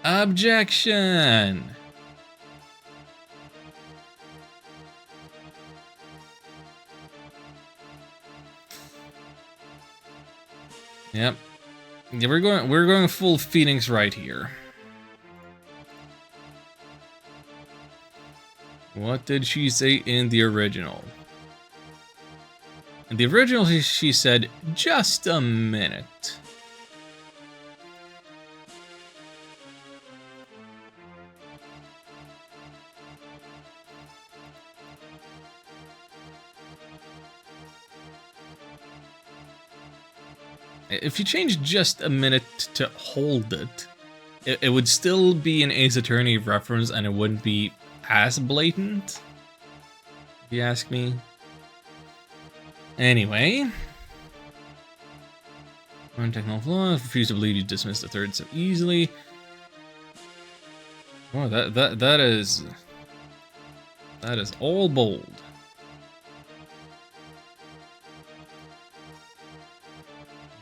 [SPEAKER 1] Objection! Yep. Yeah, we're going full Phoenix right here. What did she say in the original? In the original, she said, "Just a minute." If you change "just a minute" to "hold it," it would still be an Ace Attorney reference and it wouldn't be as blatant, if you ask me. Anyway. One technical flaw, refuse to believe you dismissed the third so easily. Oh, that is all bold.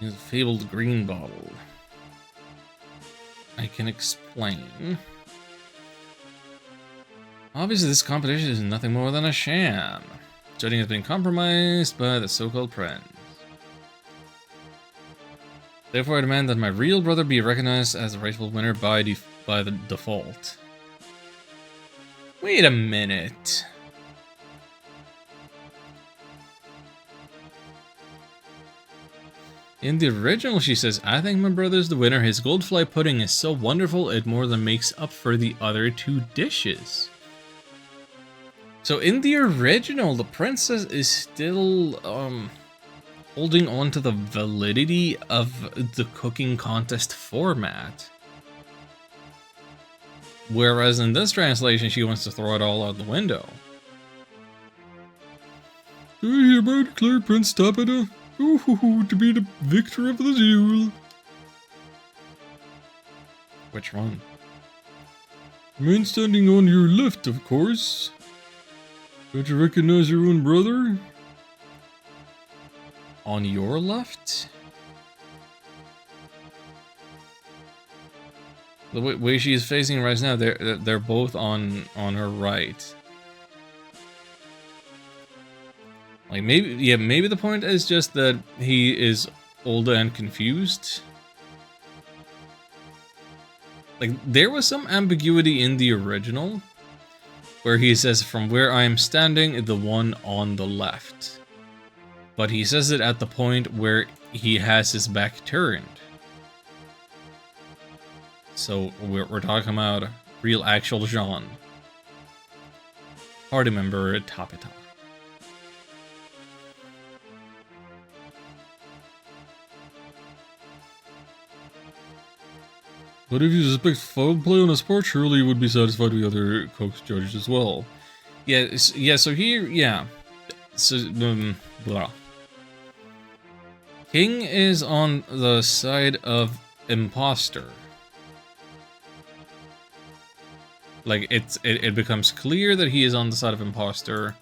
[SPEAKER 1] His fabled green bottle. I can explain. Obviously, this competition is nothing more than a sham. Judging has been compromised by the so-called friends. Therefore, I demand that my real brother be recognized as the rightful winner by the default. Wait a minute. In the original, she says, I think my brother's the winner. His gold fly pudding is so wonderful, it more than makes up for the other 2 dishes. So in the original, the princess is still, holding on to the validity of the cooking contest format. Whereas in this translation, she wants to throw it all out the window. Do I hereby declare Prince Tapeta to be the victor of the duel? Which one? The man standing on your left, of course. Don't you recognize your own brother? On your left? The way she is facing right now, they're both on her right. Like maybe the point is just that he is older and confused. Like there was some ambiguity in the original, where he says, "From where I am standing, the one on the left," but he says it at the point where he has his back turned. So we're talking about real actual Jean. Party member Tapeta. But if you suspect foul play on his part, surely you would be satisfied with the other Coke's judges as well. Yeah, so here, yeah. So, blah. King is on the side of imposter. Like, it becomes clear that he is on the side of imposter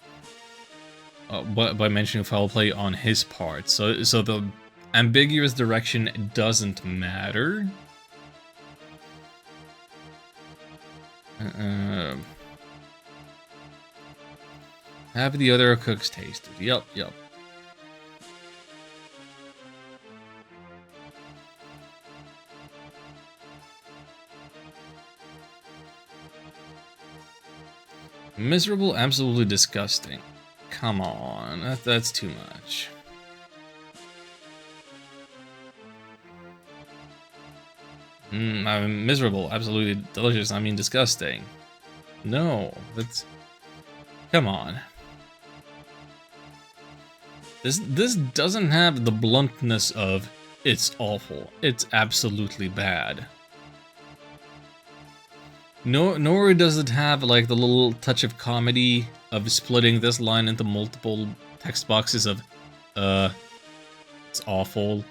[SPEAKER 1] by mentioning foul play on his part. So the ambiguous direction doesn't matter. Have the other cooks tasted? Yep. Miserable, absolutely disgusting. Come on, that's too much. I'm miserable, absolutely delicious, I mean disgusting. No, that's... Come on. This doesn't have the bluntness of, it's awful, it's absolutely bad. Nor does it have like the little touch of comedy of splitting this line into multiple text boxes of, it's awful.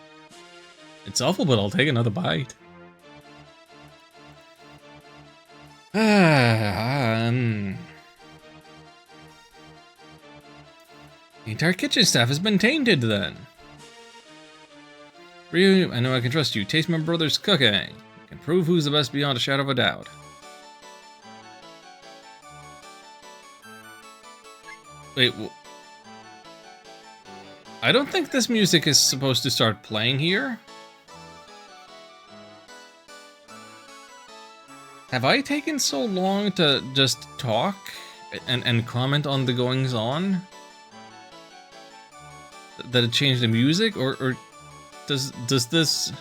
[SPEAKER 1] It's awful, but I'll take another bite. The entire kitchen staff has been tainted then. Ryu, I know I can trust you. Taste my brother's cooking. You can prove who's the best beyond a shadow of a doubt. Wait, I don't think this music is supposed to start playing here. Have I taken so long to just talk and comment on the goings on that it changed the music, or does this...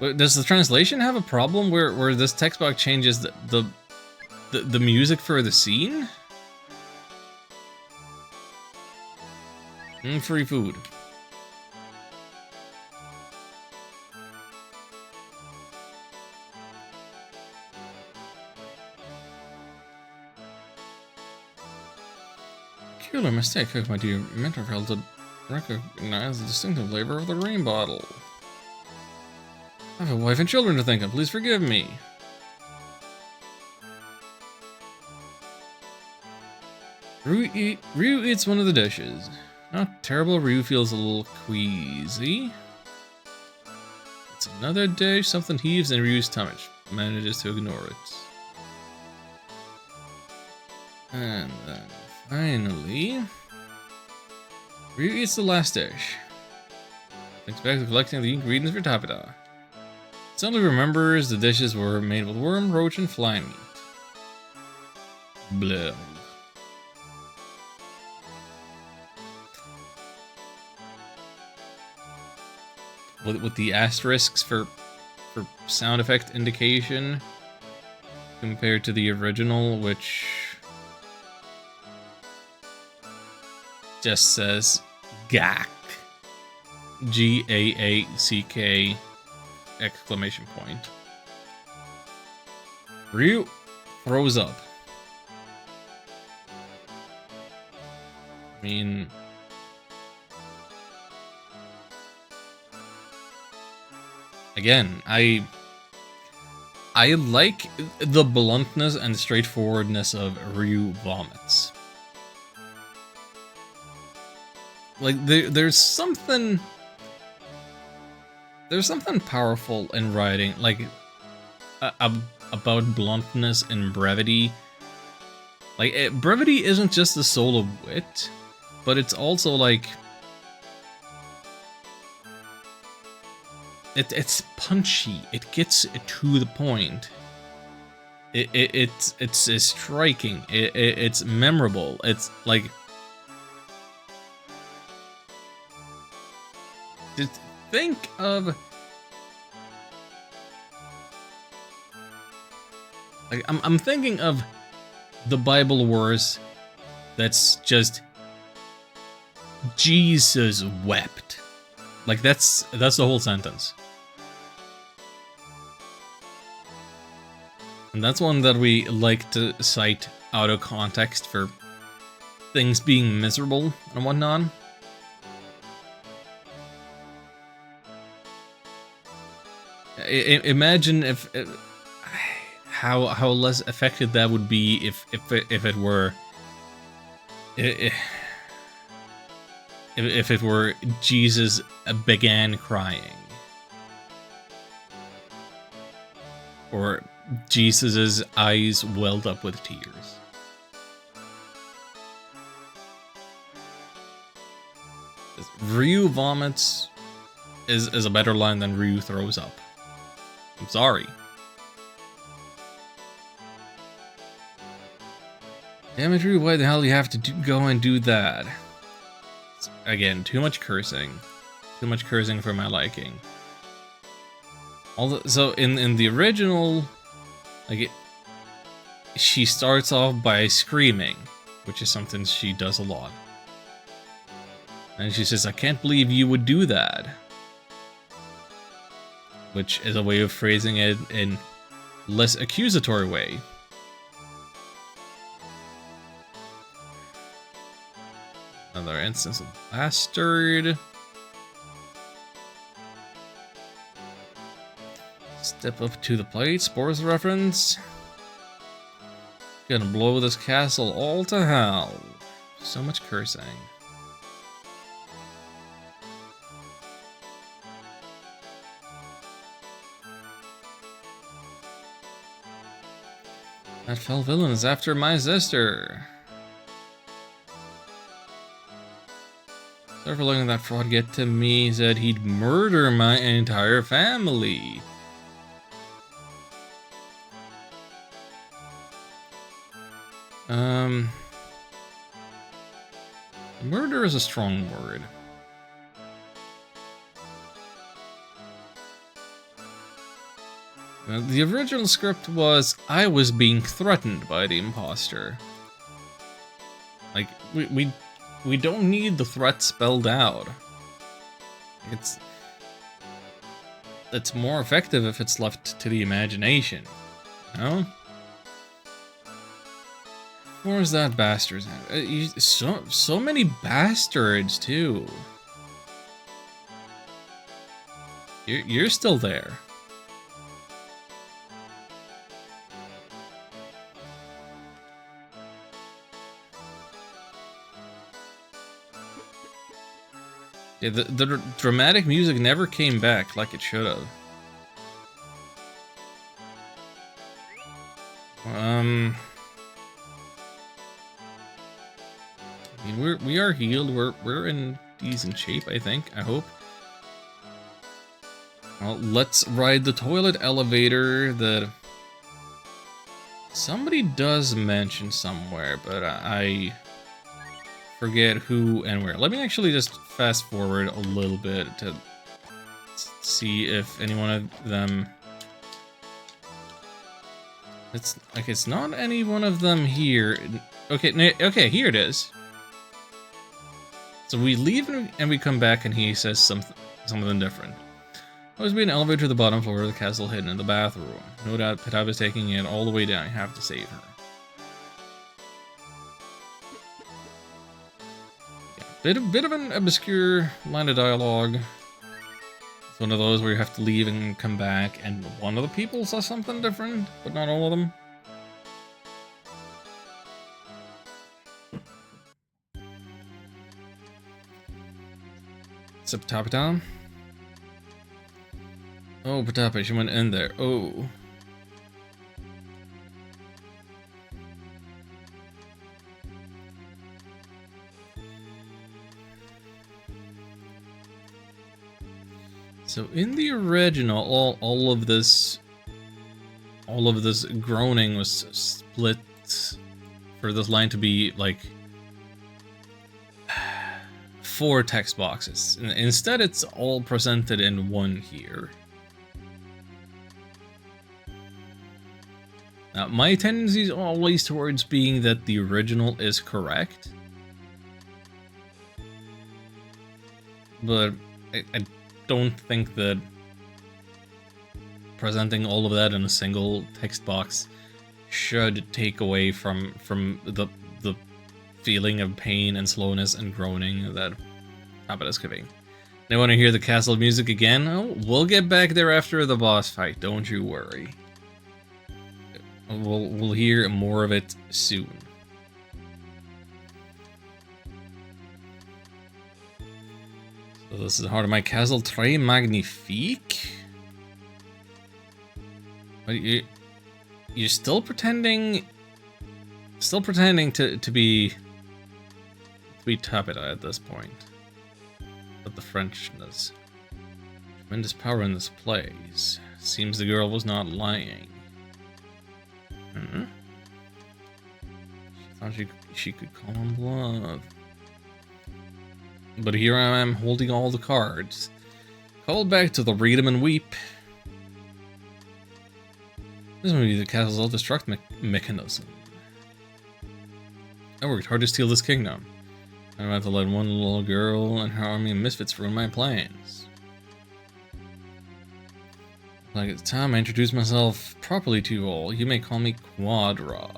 [SPEAKER 1] Does the translation have a problem where this text box changes the music for the scene? Free food. Killer mistake, my dear mentor failed to recognize the distinctive flavor of the rain bottle. I have a wife and children to think of, please forgive me. Ryu eats one of the dishes. Not terrible, Ryu feels a little queasy. It's another dish, something heaves in Ryu's stomach. Manages to ignore it. And then, finally, Ryu eats the last dish. Thanks back to collecting the ingredients for Tapita. Suddenly remembers the dishes were made with worm, roach, and fly meat. Blah. With the asterisks for sound effect indication compared to the original, which just says Gack. G-A-A-C-K exclamation point. Ryu throws up. I mean, again, I like the bluntness and straightforwardness of Ryu vomits. Like there's something powerful in writing, like about bluntness and brevity. Like brevity isn't just the soul of wit, but it's also like it's punchy. It gets to the point. It's striking. It's memorable. It's like just think of like I'm thinking of the Bible verse that's just Jesus wept. Like that's the whole sentence. And that's one that we like to cite out of context for things being miserable and whatnot. Imagine if how less affected that would be if it were Jesus began crying, or Jesus's eyes welled up with tears. Ryu vomits is a better line than Ryu throws up. I'm sorry. Damn it, Ryu, why the hell do you have to go and do that? Again, too much cursing. Too much cursing for my liking. So in the original, like, she starts off by screaming, which is something she does a lot. And she says, "I can't believe you would do that." Which is a way of phrasing it in less accusatory way. Another instance of bastard. Step up to the plate, Spores reference. Gonna blow this castle all to hell. So much cursing. That fell villain is after my sister. Sorry for letting that fraud get to me. He said he'd murder my entire family. Murder is a strong word. The original script was, I was being threatened by the imposter. Like, we don't need the threat spelled out. It's more effective if it's left to the imagination, you know? Where's that bastard? So many bastards too. You're still there. Yeah, the dramatic music never came back like it should have. I mean, we are healed. We're in decent shape, I think. I hope. Well, let's ride the toilet elevator that somebody does mention somewhere, but I forget who and where. Let me actually just fast forward a little bit to see if any one of them... It's not any one of them here. Okay, okay, here it is. So we leave and we come back and he says something different. Always be an elevator to the bottom floor of the castle hidden in the bathroom. No doubt Pitab is taking it all the way down. You have to save her. Yeah, bit of an obscure line of dialogue. It's one of those where you have to leave and come back, and one of the people saw something different, but not all of them. Except Tapatan. Oh, Patapa, she went in there. Oh. So in the original, all of this groaning was split for this line to be like 4 text boxes. Instead, it's all presented in one here. Now, my tendency is always towards being that the original is correct, but I don't think that presenting all of that in a single text box should take away from the feeling of pain and slowness and groaning that Abba is giving. They want to hear the castle music again? Oh, we'll get back there after the boss fight, don't you worry. We'll hear more of it soon. So this is the heart of my castle, Très Magnifique. But you're still pretending to be Tapita at this point. But the Frenchness. Tremendous power in this place. Seems the girl was not lying. She thought she could call him bluff. But here I am holding all the cards. Called back to the read 'em and weep. This may be the castle's self-destruct mechanism. I worked hard to steal this kingdom. I'm about to let one little girl and her army of misfits ruin my plans. Like it's time I introduce myself properly to you all. You may call me Quadra.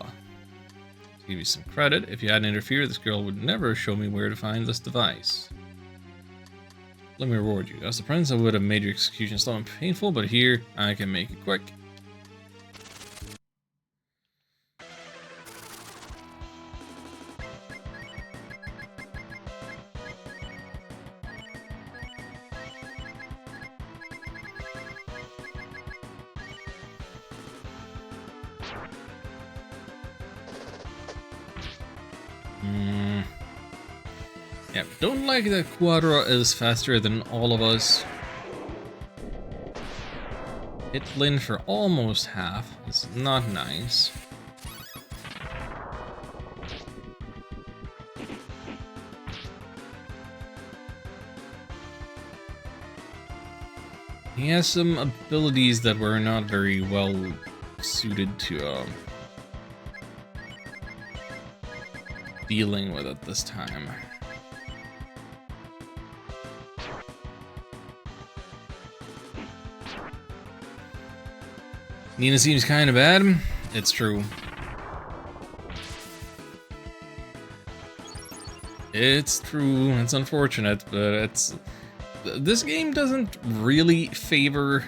[SPEAKER 1] To give you some credit, if you hadn't interfered, this girl would never show me where to find this device. Let me reward you. As the prince, I would have made your execution slow and painful, but here, I can make it quick. Yeah, don't like that Quadra is faster than all of us. Hit Lynn for almost half. It's not nice. He has some abilities that were not very well suited to dealing with it this time. Nina seems kind of bad. It's true. It's true. It's unfortunate, but this game doesn't really favor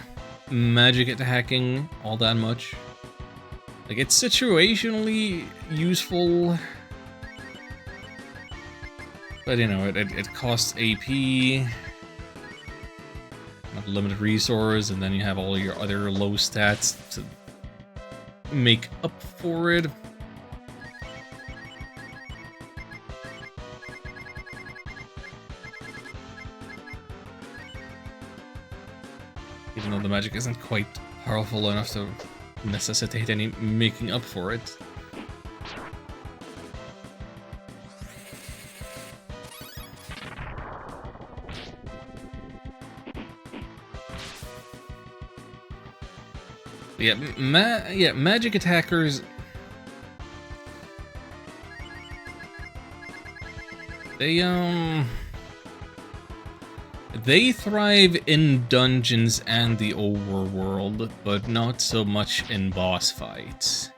[SPEAKER 1] magic attacking all that much. Like, it's situationally useful, but you know, it costs AP. Limited resource, and then you have all your other low stats to make up for it. Even though the magic isn't quite powerful enough to necessitate any making up for it. Yeah, magic attackers. They thrive in dungeons and the overworld, but not so much in boss fights.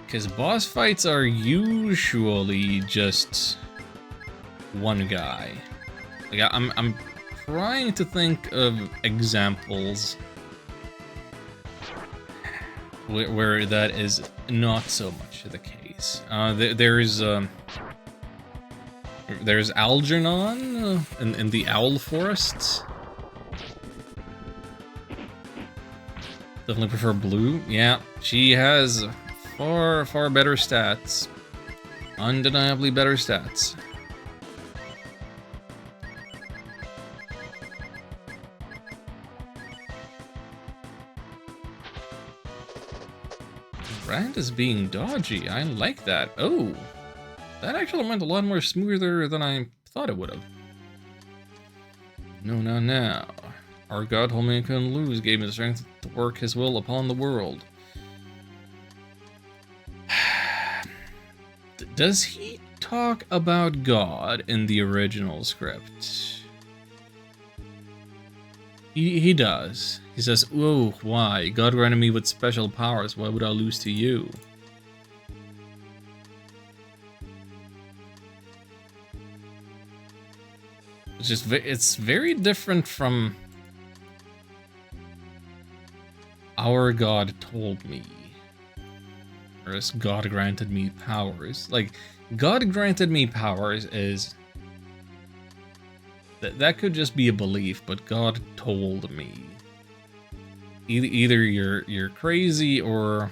[SPEAKER 1] Because boss fights are usually just one guy. Like I'm trying to think of examples where that is not so much the case. There's Algernon in the Owl Forests. Definitely prefer blue. Yeah, she has far better stats. Undeniably better stats. Brand is being dodgy. I like that. Oh, that actually went a lot more smoother than I thought it would have. No. Our god told me I couldn't lose, gave me the strength to work his will upon the world. Does he talk about God in the original script? He does. He says, "Oh, why? God granted me with special powers. Why would I lose to you?" It's very different from "Our God told me," or as "God granted me powers." Like, God granted me powers is that could just be a belief, but God told me. Either you're crazy or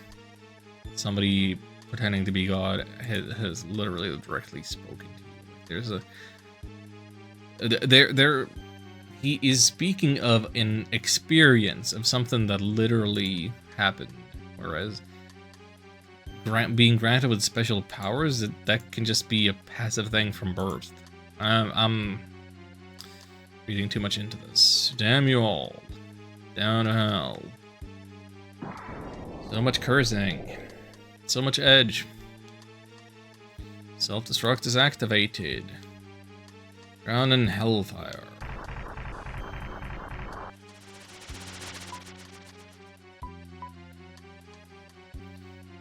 [SPEAKER 1] somebody pretending to be God has literally directly spoken to you. Like, he is speaking of an experience of something that literally happened, whereas being granted with special powers, that can just be a passive thing from birth. I'm reading too much into this. Damn you all. Down to hell. So much cursing. So much edge. Self-destruct is activated. Drown in hellfire.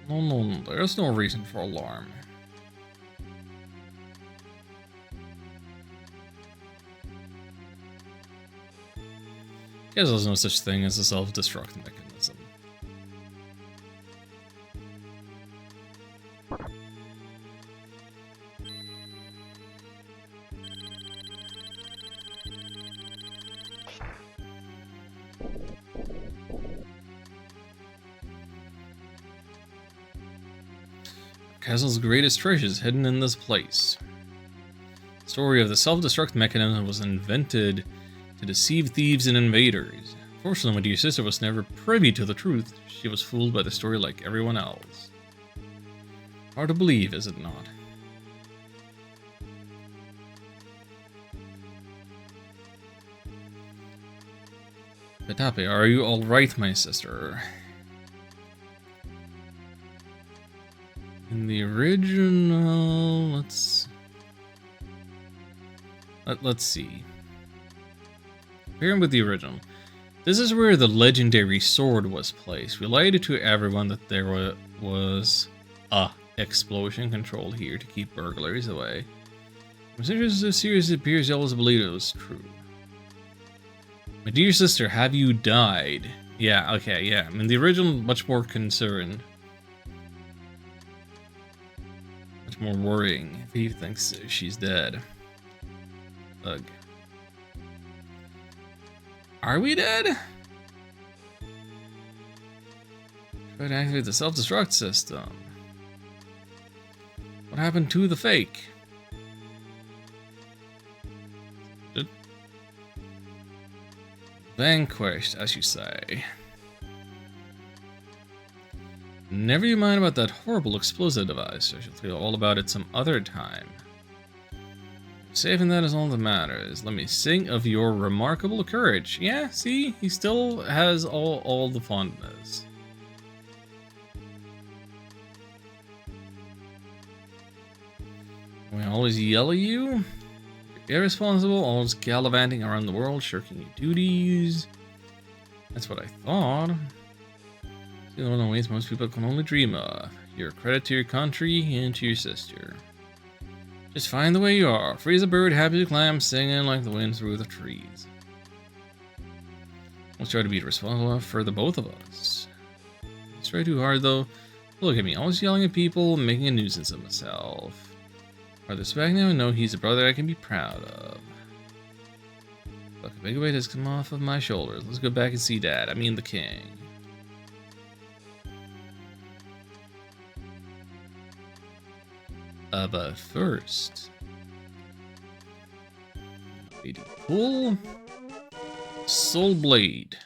[SPEAKER 1] No, there's no reason for alarm. Guess there's no such thing as a self-destruct mechanism. Castle's greatest treasures hidden in this place. The story of the self-destruct mechanism was invented to deceive thieves and invaders. Fortunately, my dear sister was never privy to the truth. She was fooled by the story like everyone else. Hard to believe, is it not? Petape, are you alright, my sister? In the original, let's see. Comparing with the original, this is where the legendary sword was placed. Related to everyone that there was a explosion control here to keep burglaries away. When so serious it appears, you always believed it was true. My dear sister, have you died? Yeah, okay, yeah. I mean, the original, much more concerned. Much more worrying if he thinks she's dead. Ugh. Are we dead? Try to activate the self-destruct system. What happened to the fake? Vanquished, as you say. Never you mind about that horrible explosive device. I shall tell you all about it some other time. Saving that is all that matters. Let me sing of your remarkable courage. Yeah, see? He still has all the fondness. We always yell at you. You're irresponsible, always gallivanting around the world, shirking your duties. That's what I thought. See, one of the ways most people can only dream of. You're a credit to your country and to your sister. Just find the way you are. Free as a bird, happy as a clam, singing like the wind through the trees. Let's try to be responsible for the both of us. Let's try too hard though. Look at me, always yelling at people, making a nuisance of myself. Are this back now and know he's a brother I can be proud of. Look, a big weight has come off of my shoulders. Let's go back and see Dad. I mean the king. But first, we do pull Soul Blade.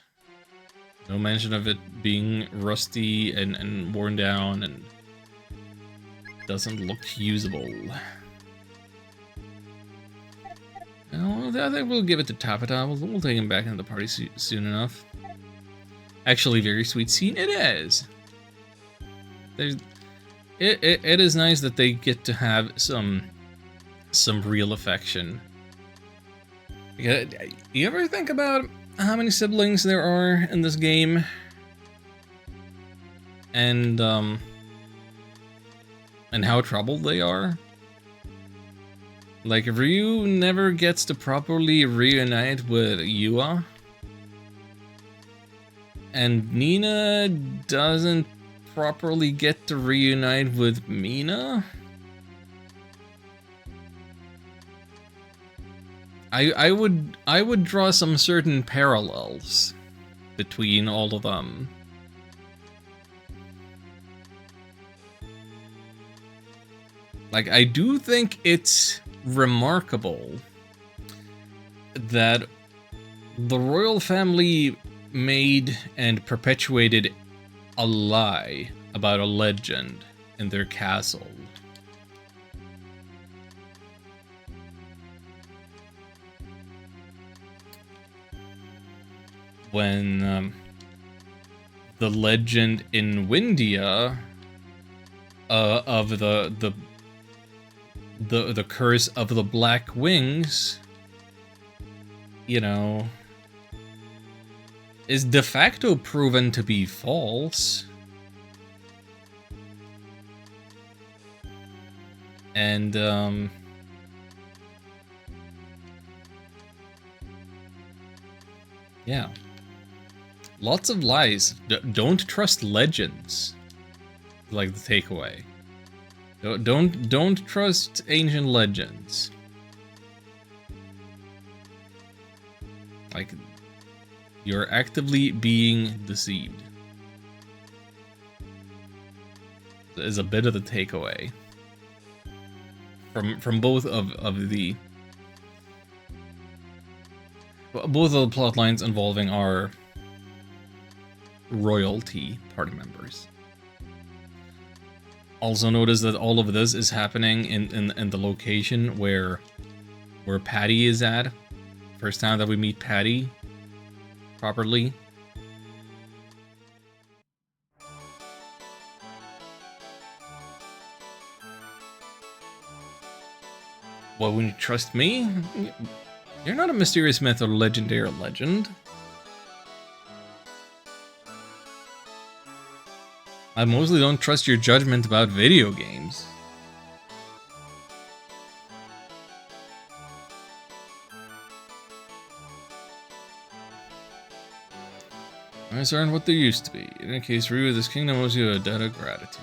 [SPEAKER 1] No mention of it being rusty and worn down and doesn't look usable. Well, I think we'll give it to Tapata. We'll take him back into the party soon enough. Actually, very sweet scene it is. It is nice that they get to have some real affection. You ever think about how many siblings there are in this game? And how troubled they are? Like, Ryu never gets to properly reunite with Yua. And Nina doesn't properly get to reunite with Mina. I would draw some certain parallels between all of them. Like, I do think it's remarkable that the royal family made and perpetuated a lie about a legend in their castle. When the legend in Windia of the curse of the Black Wings, you know, is de facto proven to be false. And yeah, lots of lies. Don't trust legends. Like the takeaway. Don't trust ancient legends. Like, you're actively being deceived. Is a bit of the takeaway from both of the plot lines involving our royalty party members. Also notice that all of this is happening in the location where Patty is at. First time that we meet Patty properly. Well, when you trust me, you're not a mysterious myth or legendary legend. I mostly don't trust your judgment about video games. Eyes aren't what they used to be. In any case, Ryu, this kingdom owes you a debt of gratitude.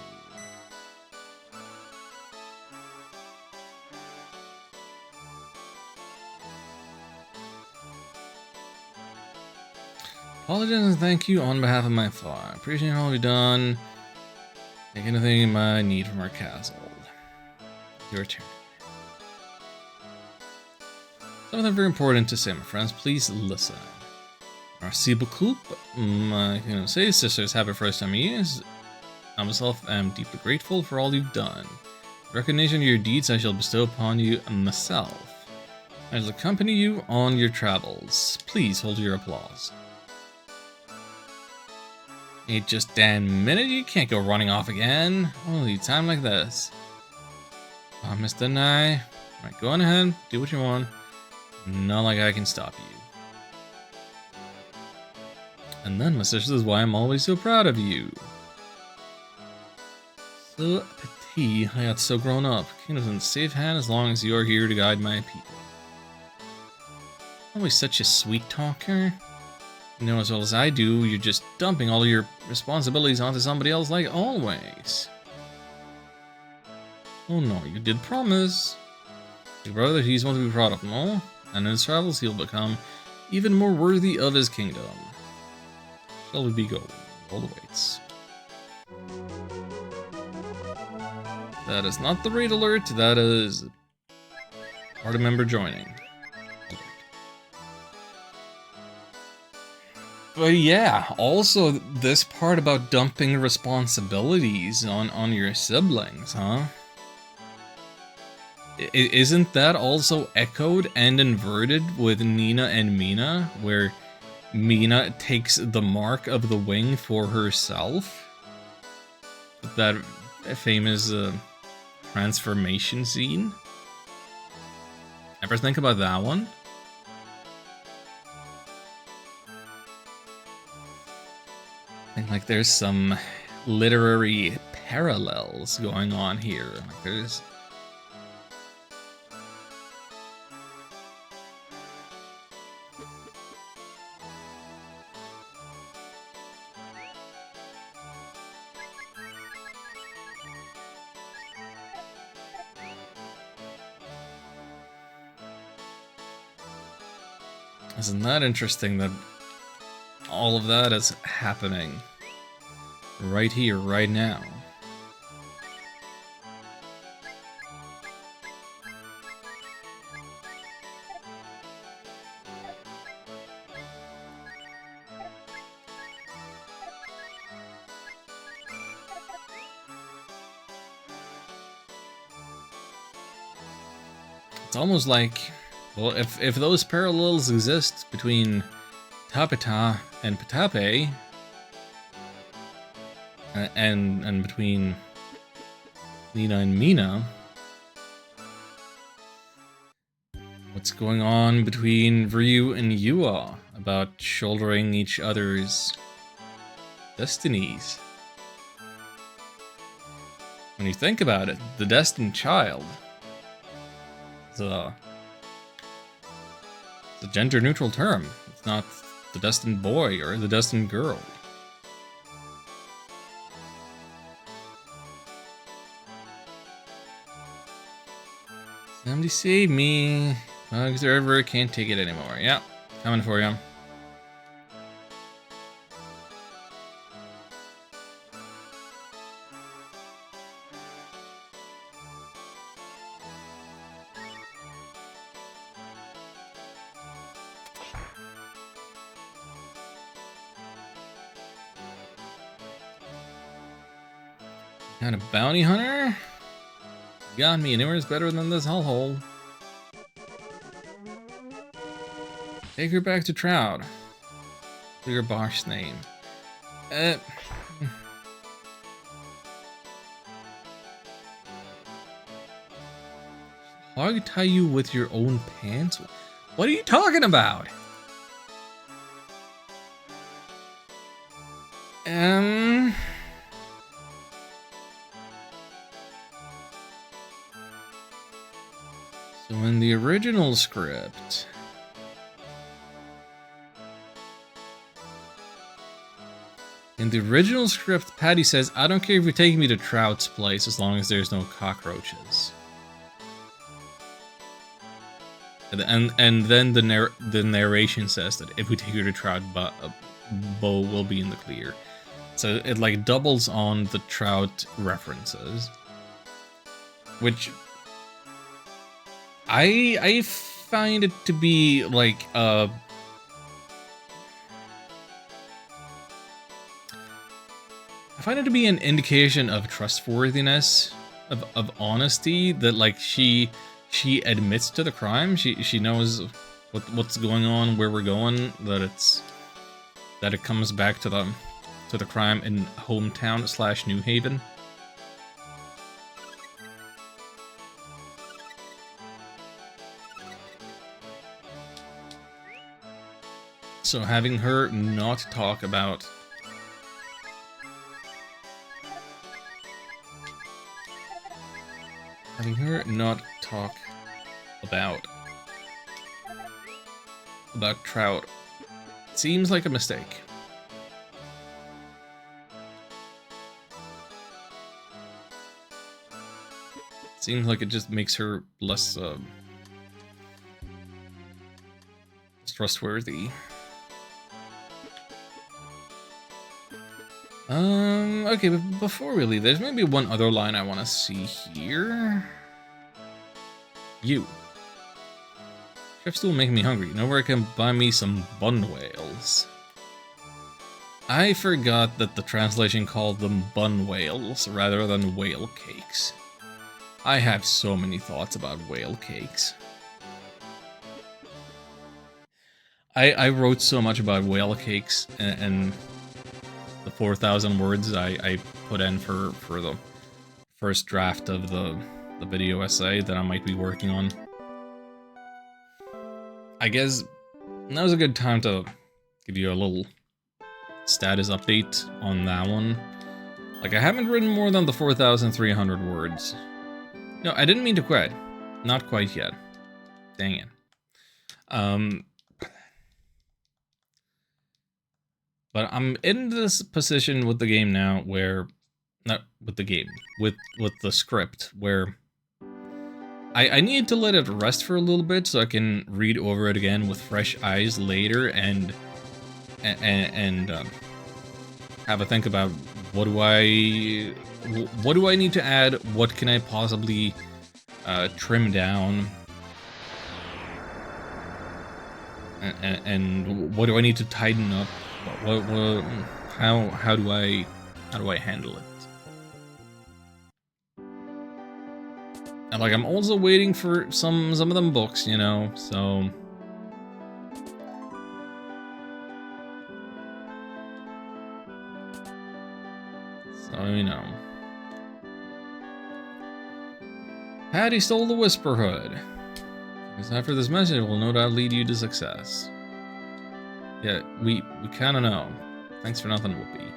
[SPEAKER 1] Apologize and thank you on behalf of my father. I appreciate all you've done. Take anything you might need from our castle. Your turn. Something very important to say, my friends. Please listen. Merci beaucoup. I can say, sisters, have a first time years. I myself am deeply grateful for all you've done. In recognition of your deeds, I shall bestow upon you myself. I shall accompany you on your travels. Please hold your applause. Ain't just damn minute, you can't go running off again. Only time like this. Mr. Nye. Alright, go on ahead, do what you want. Not like I can stop you. And then, my sister, this is why I'm always so proud of you. So petit, I got so grown up. Kingdom's in safe hand as long as you're here to guide my people. Always such a sweet talker. You know as well as I do, you're just dumping all your responsibilities onto somebody else like always. Oh no, you did promise. Your brother, he's one to be proud of, no? And in his travels, he'll become even more worthy of his kingdom. Shall we be going? All the waits. That is not the raid alert, that is party member joining. But yeah, also this part about dumping responsibilities on your siblings, huh? Isn't that also echoed and inverted with Nina and Mina, where Mina takes the mark of the wing for herself? That famous transformation scene? Ever think about that one? I think like there's some literary parallels going on here. Like there's Isn't that interesting that all of that is happening right here, right now? It's almost like, well, if those parallels exist between Tapita and Patape, and between Nina and Mina, what's going on between Ryu and Yua about shouldering each other's destinies? When you think about it, the destined child is a gender-neutral term. It's not the destined boy or the destined girl. Somebody save me. Bugs are ever can't take it anymore. Yeah, coming for you. Got a bounty hunter? Got me, anywhere's better than this hellhole. Take her back to Trout. Clear Bosch's name. Hog tie you with your own pants? What are you talking about? So in the original script, Patty says, I don't care if you're taking me to Trout's place as long as there's no cockroaches. And then the narration says that if we take her to Trout, Bo will be in the clear. So it like doubles on the Trout references, which I find it to be like I find it to be an indication of trustworthiness, of honesty, that like she admits to the crime. She knows what's going on, where we're going, that it comes back to the crime in hometown / New Haven. So having her not talk about Trout seems like a mistake. Seems like it just makes her less trustworthy. Okay, but before we leave, there's maybe one other line I want to see here. You. Chef's still making me hungry. Know where I can buy me some bun whales? I forgot that the translation called them bun whales rather than whale cakes. I have so many thoughts about whale cakes. I wrote so much about whale cakes and the 4,000 words I put in for the first draft of the video essay that I might be working on. I guess that was a good time to give you a little status update on that one. Like, I haven't written more than the 4,300 words. No, I didn't mean to quit. Not quite yet. Dang it. But I'm in this position with the game now where... Not with the game. With the script, where... I need to let it rest for a little bit so I can read over it again with fresh eyes later and have a think about what do I need to add, what can I possibly trim down, and what do I need to tighten up, how do I handle it? And like, I'm also waiting for some of them books, you know, so... you know. Patty stole the Whisper Hood. Because after this message, will no doubt lead you to success. Yeah, we kinda know. Thanks for nothing, Whoopi.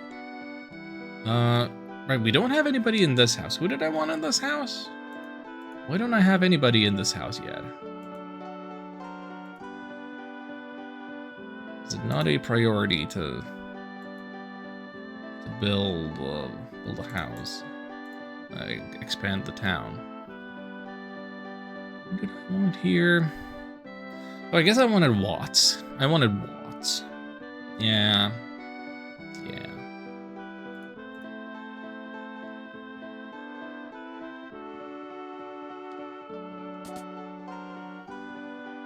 [SPEAKER 1] Right, we don't have anybody in this house. Who did I want in this house? Why don't I have anybody in this house yet? Is it not a priority to build a house? Expand the town. What did I want here? Oh, I guess I wanted Watts. I wanted Watts. Yeah.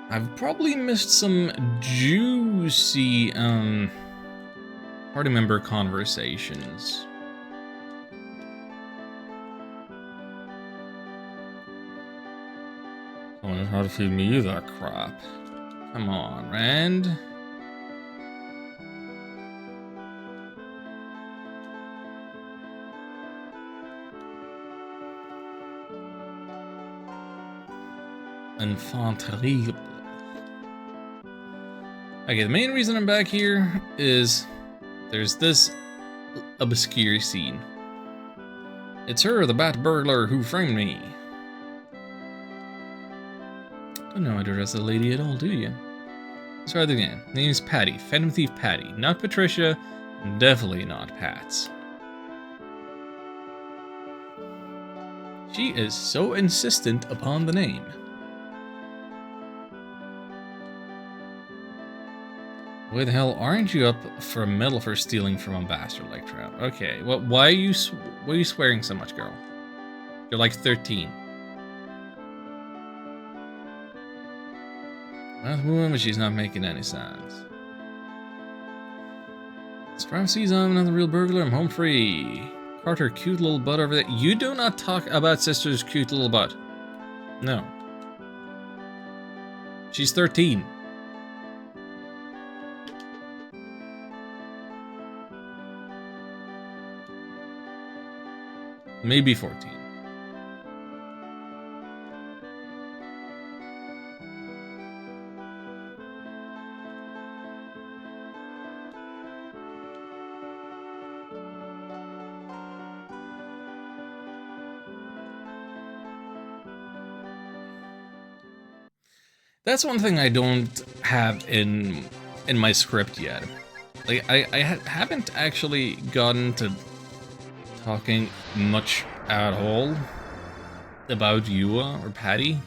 [SPEAKER 1] I've probably missed some juicy, party member conversations. Someone knows how to feed me that crap. Come on, Rand. Enfant terrible. Okay, the main reason I'm back here is there's this obscure scene. It's her, the bat burglar, who framed me. Don't know how to address the lady at all, do you? Let's try that again. Name's Patty, Phantom Thief Patty, not Patricia, definitely not Pat's. She is so insistent upon the name. Why the hell aren't you up for a medal for stealing from a bastard like Trout? Okay, well, why are you swearing so much, girl? You're like 13. That woman, but she's not making any sense. Sprout sees I'm not the real burglar. I'm home free. Carter, cute little butt over there. You do not talk about sister's cute little butt. No. She's 13. Maybe 14. That's one thing I don't have in my script yet. Like I haven't actually gotten to talking much at all about Yua or Patty.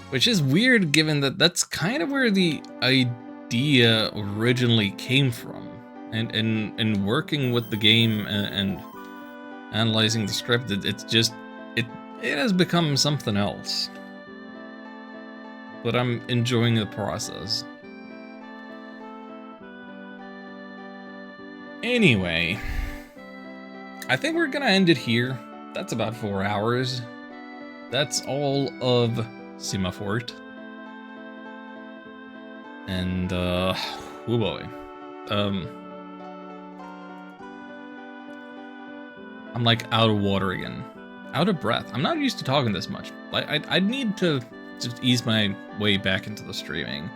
[SPEAKER 1] Which is weird given that that's kind of where the idea originally came from. And working with the game and analyzing the script, it's just it has become something else. But I'm enjoying the process. Anyway, I think we're gonna end it here. That's about 4 hours. That's all of SimaFort. And, oh boy. I'm like out of water again. Out of breath. I'm not used to talking this much. I need to just ease my way back into the streaming.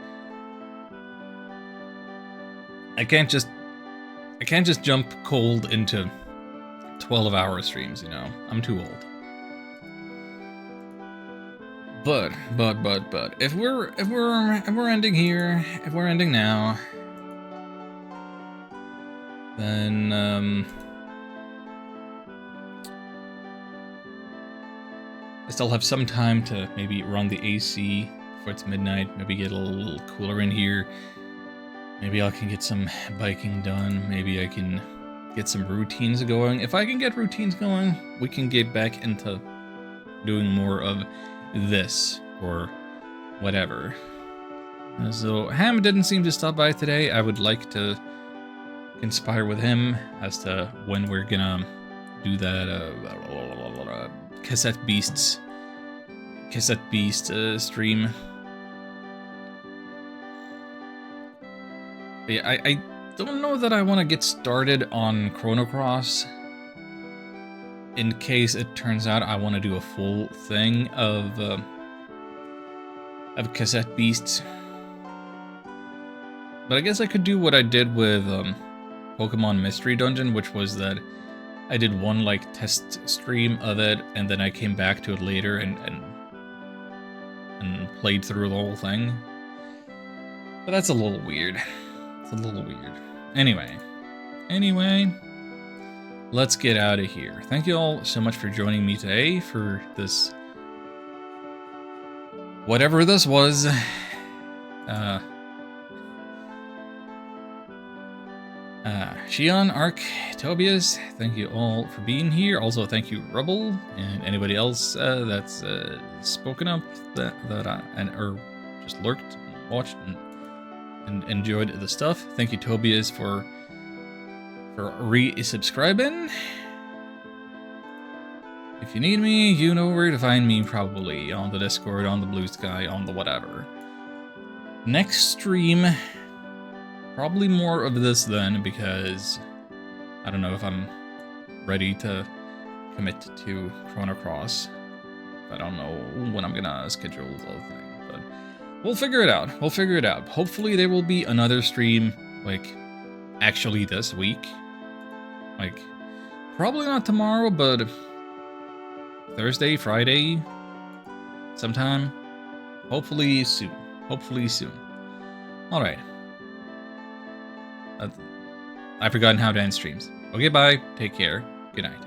[SPEAKER 1] I can't just jump cold into 12-hour streams, you know. I'm too old. But if we're ending here, if we're ending now, then I still have some time to maybe run the AC before it's midnight, maybe get a little cooler in here. Maybe I can get some biking done, maybe I can get some routines going. If I can get routines going, we can get back into doing more of this or whatever. So Ham didn't seem to stop by today. I would like to conspire with him as to when we're gonna do that Cassette Beast stream. But yeah, I don't know that I want to get started on Chrono Cross in case it turns out I want to do a full thing of Cassette Beasts. But I guess I could do what I did with Pokemon Mystery Dungeon, which was that I did one like test stream of it, and then I came back to it later and played through the whole thing. But that's a little weird. It's a little weird. Anyway, let's get out of here. Thank you all so much for joining me today for this, whatever this was. Shion, Ark, Tobias, thank you all for being here. Also, thank you, Rubble, and anybody else that's spoken up or just lurked, and watched, and enjoyed the stuff. Thank you, Tobias, for re-subscribing. If you need me, you know where to find me, probably on the Discord, on the Blue Sky, on the whatever. Next stream, probably more of this then, because I don't know if I'm ready to commit to Chrono Cross. I don't know when I'm gonna schedule the whole thing, but we'll figure it out. We'll figure it out. Hopefully there will be another stream, like, actually this week. Like, probably not tomorrow, but Thursday, Friday, sometime. Hopefully soon. Hopefully soon. Alright. I've forgotten how to end streams. Okay, bye. Take care. Good night.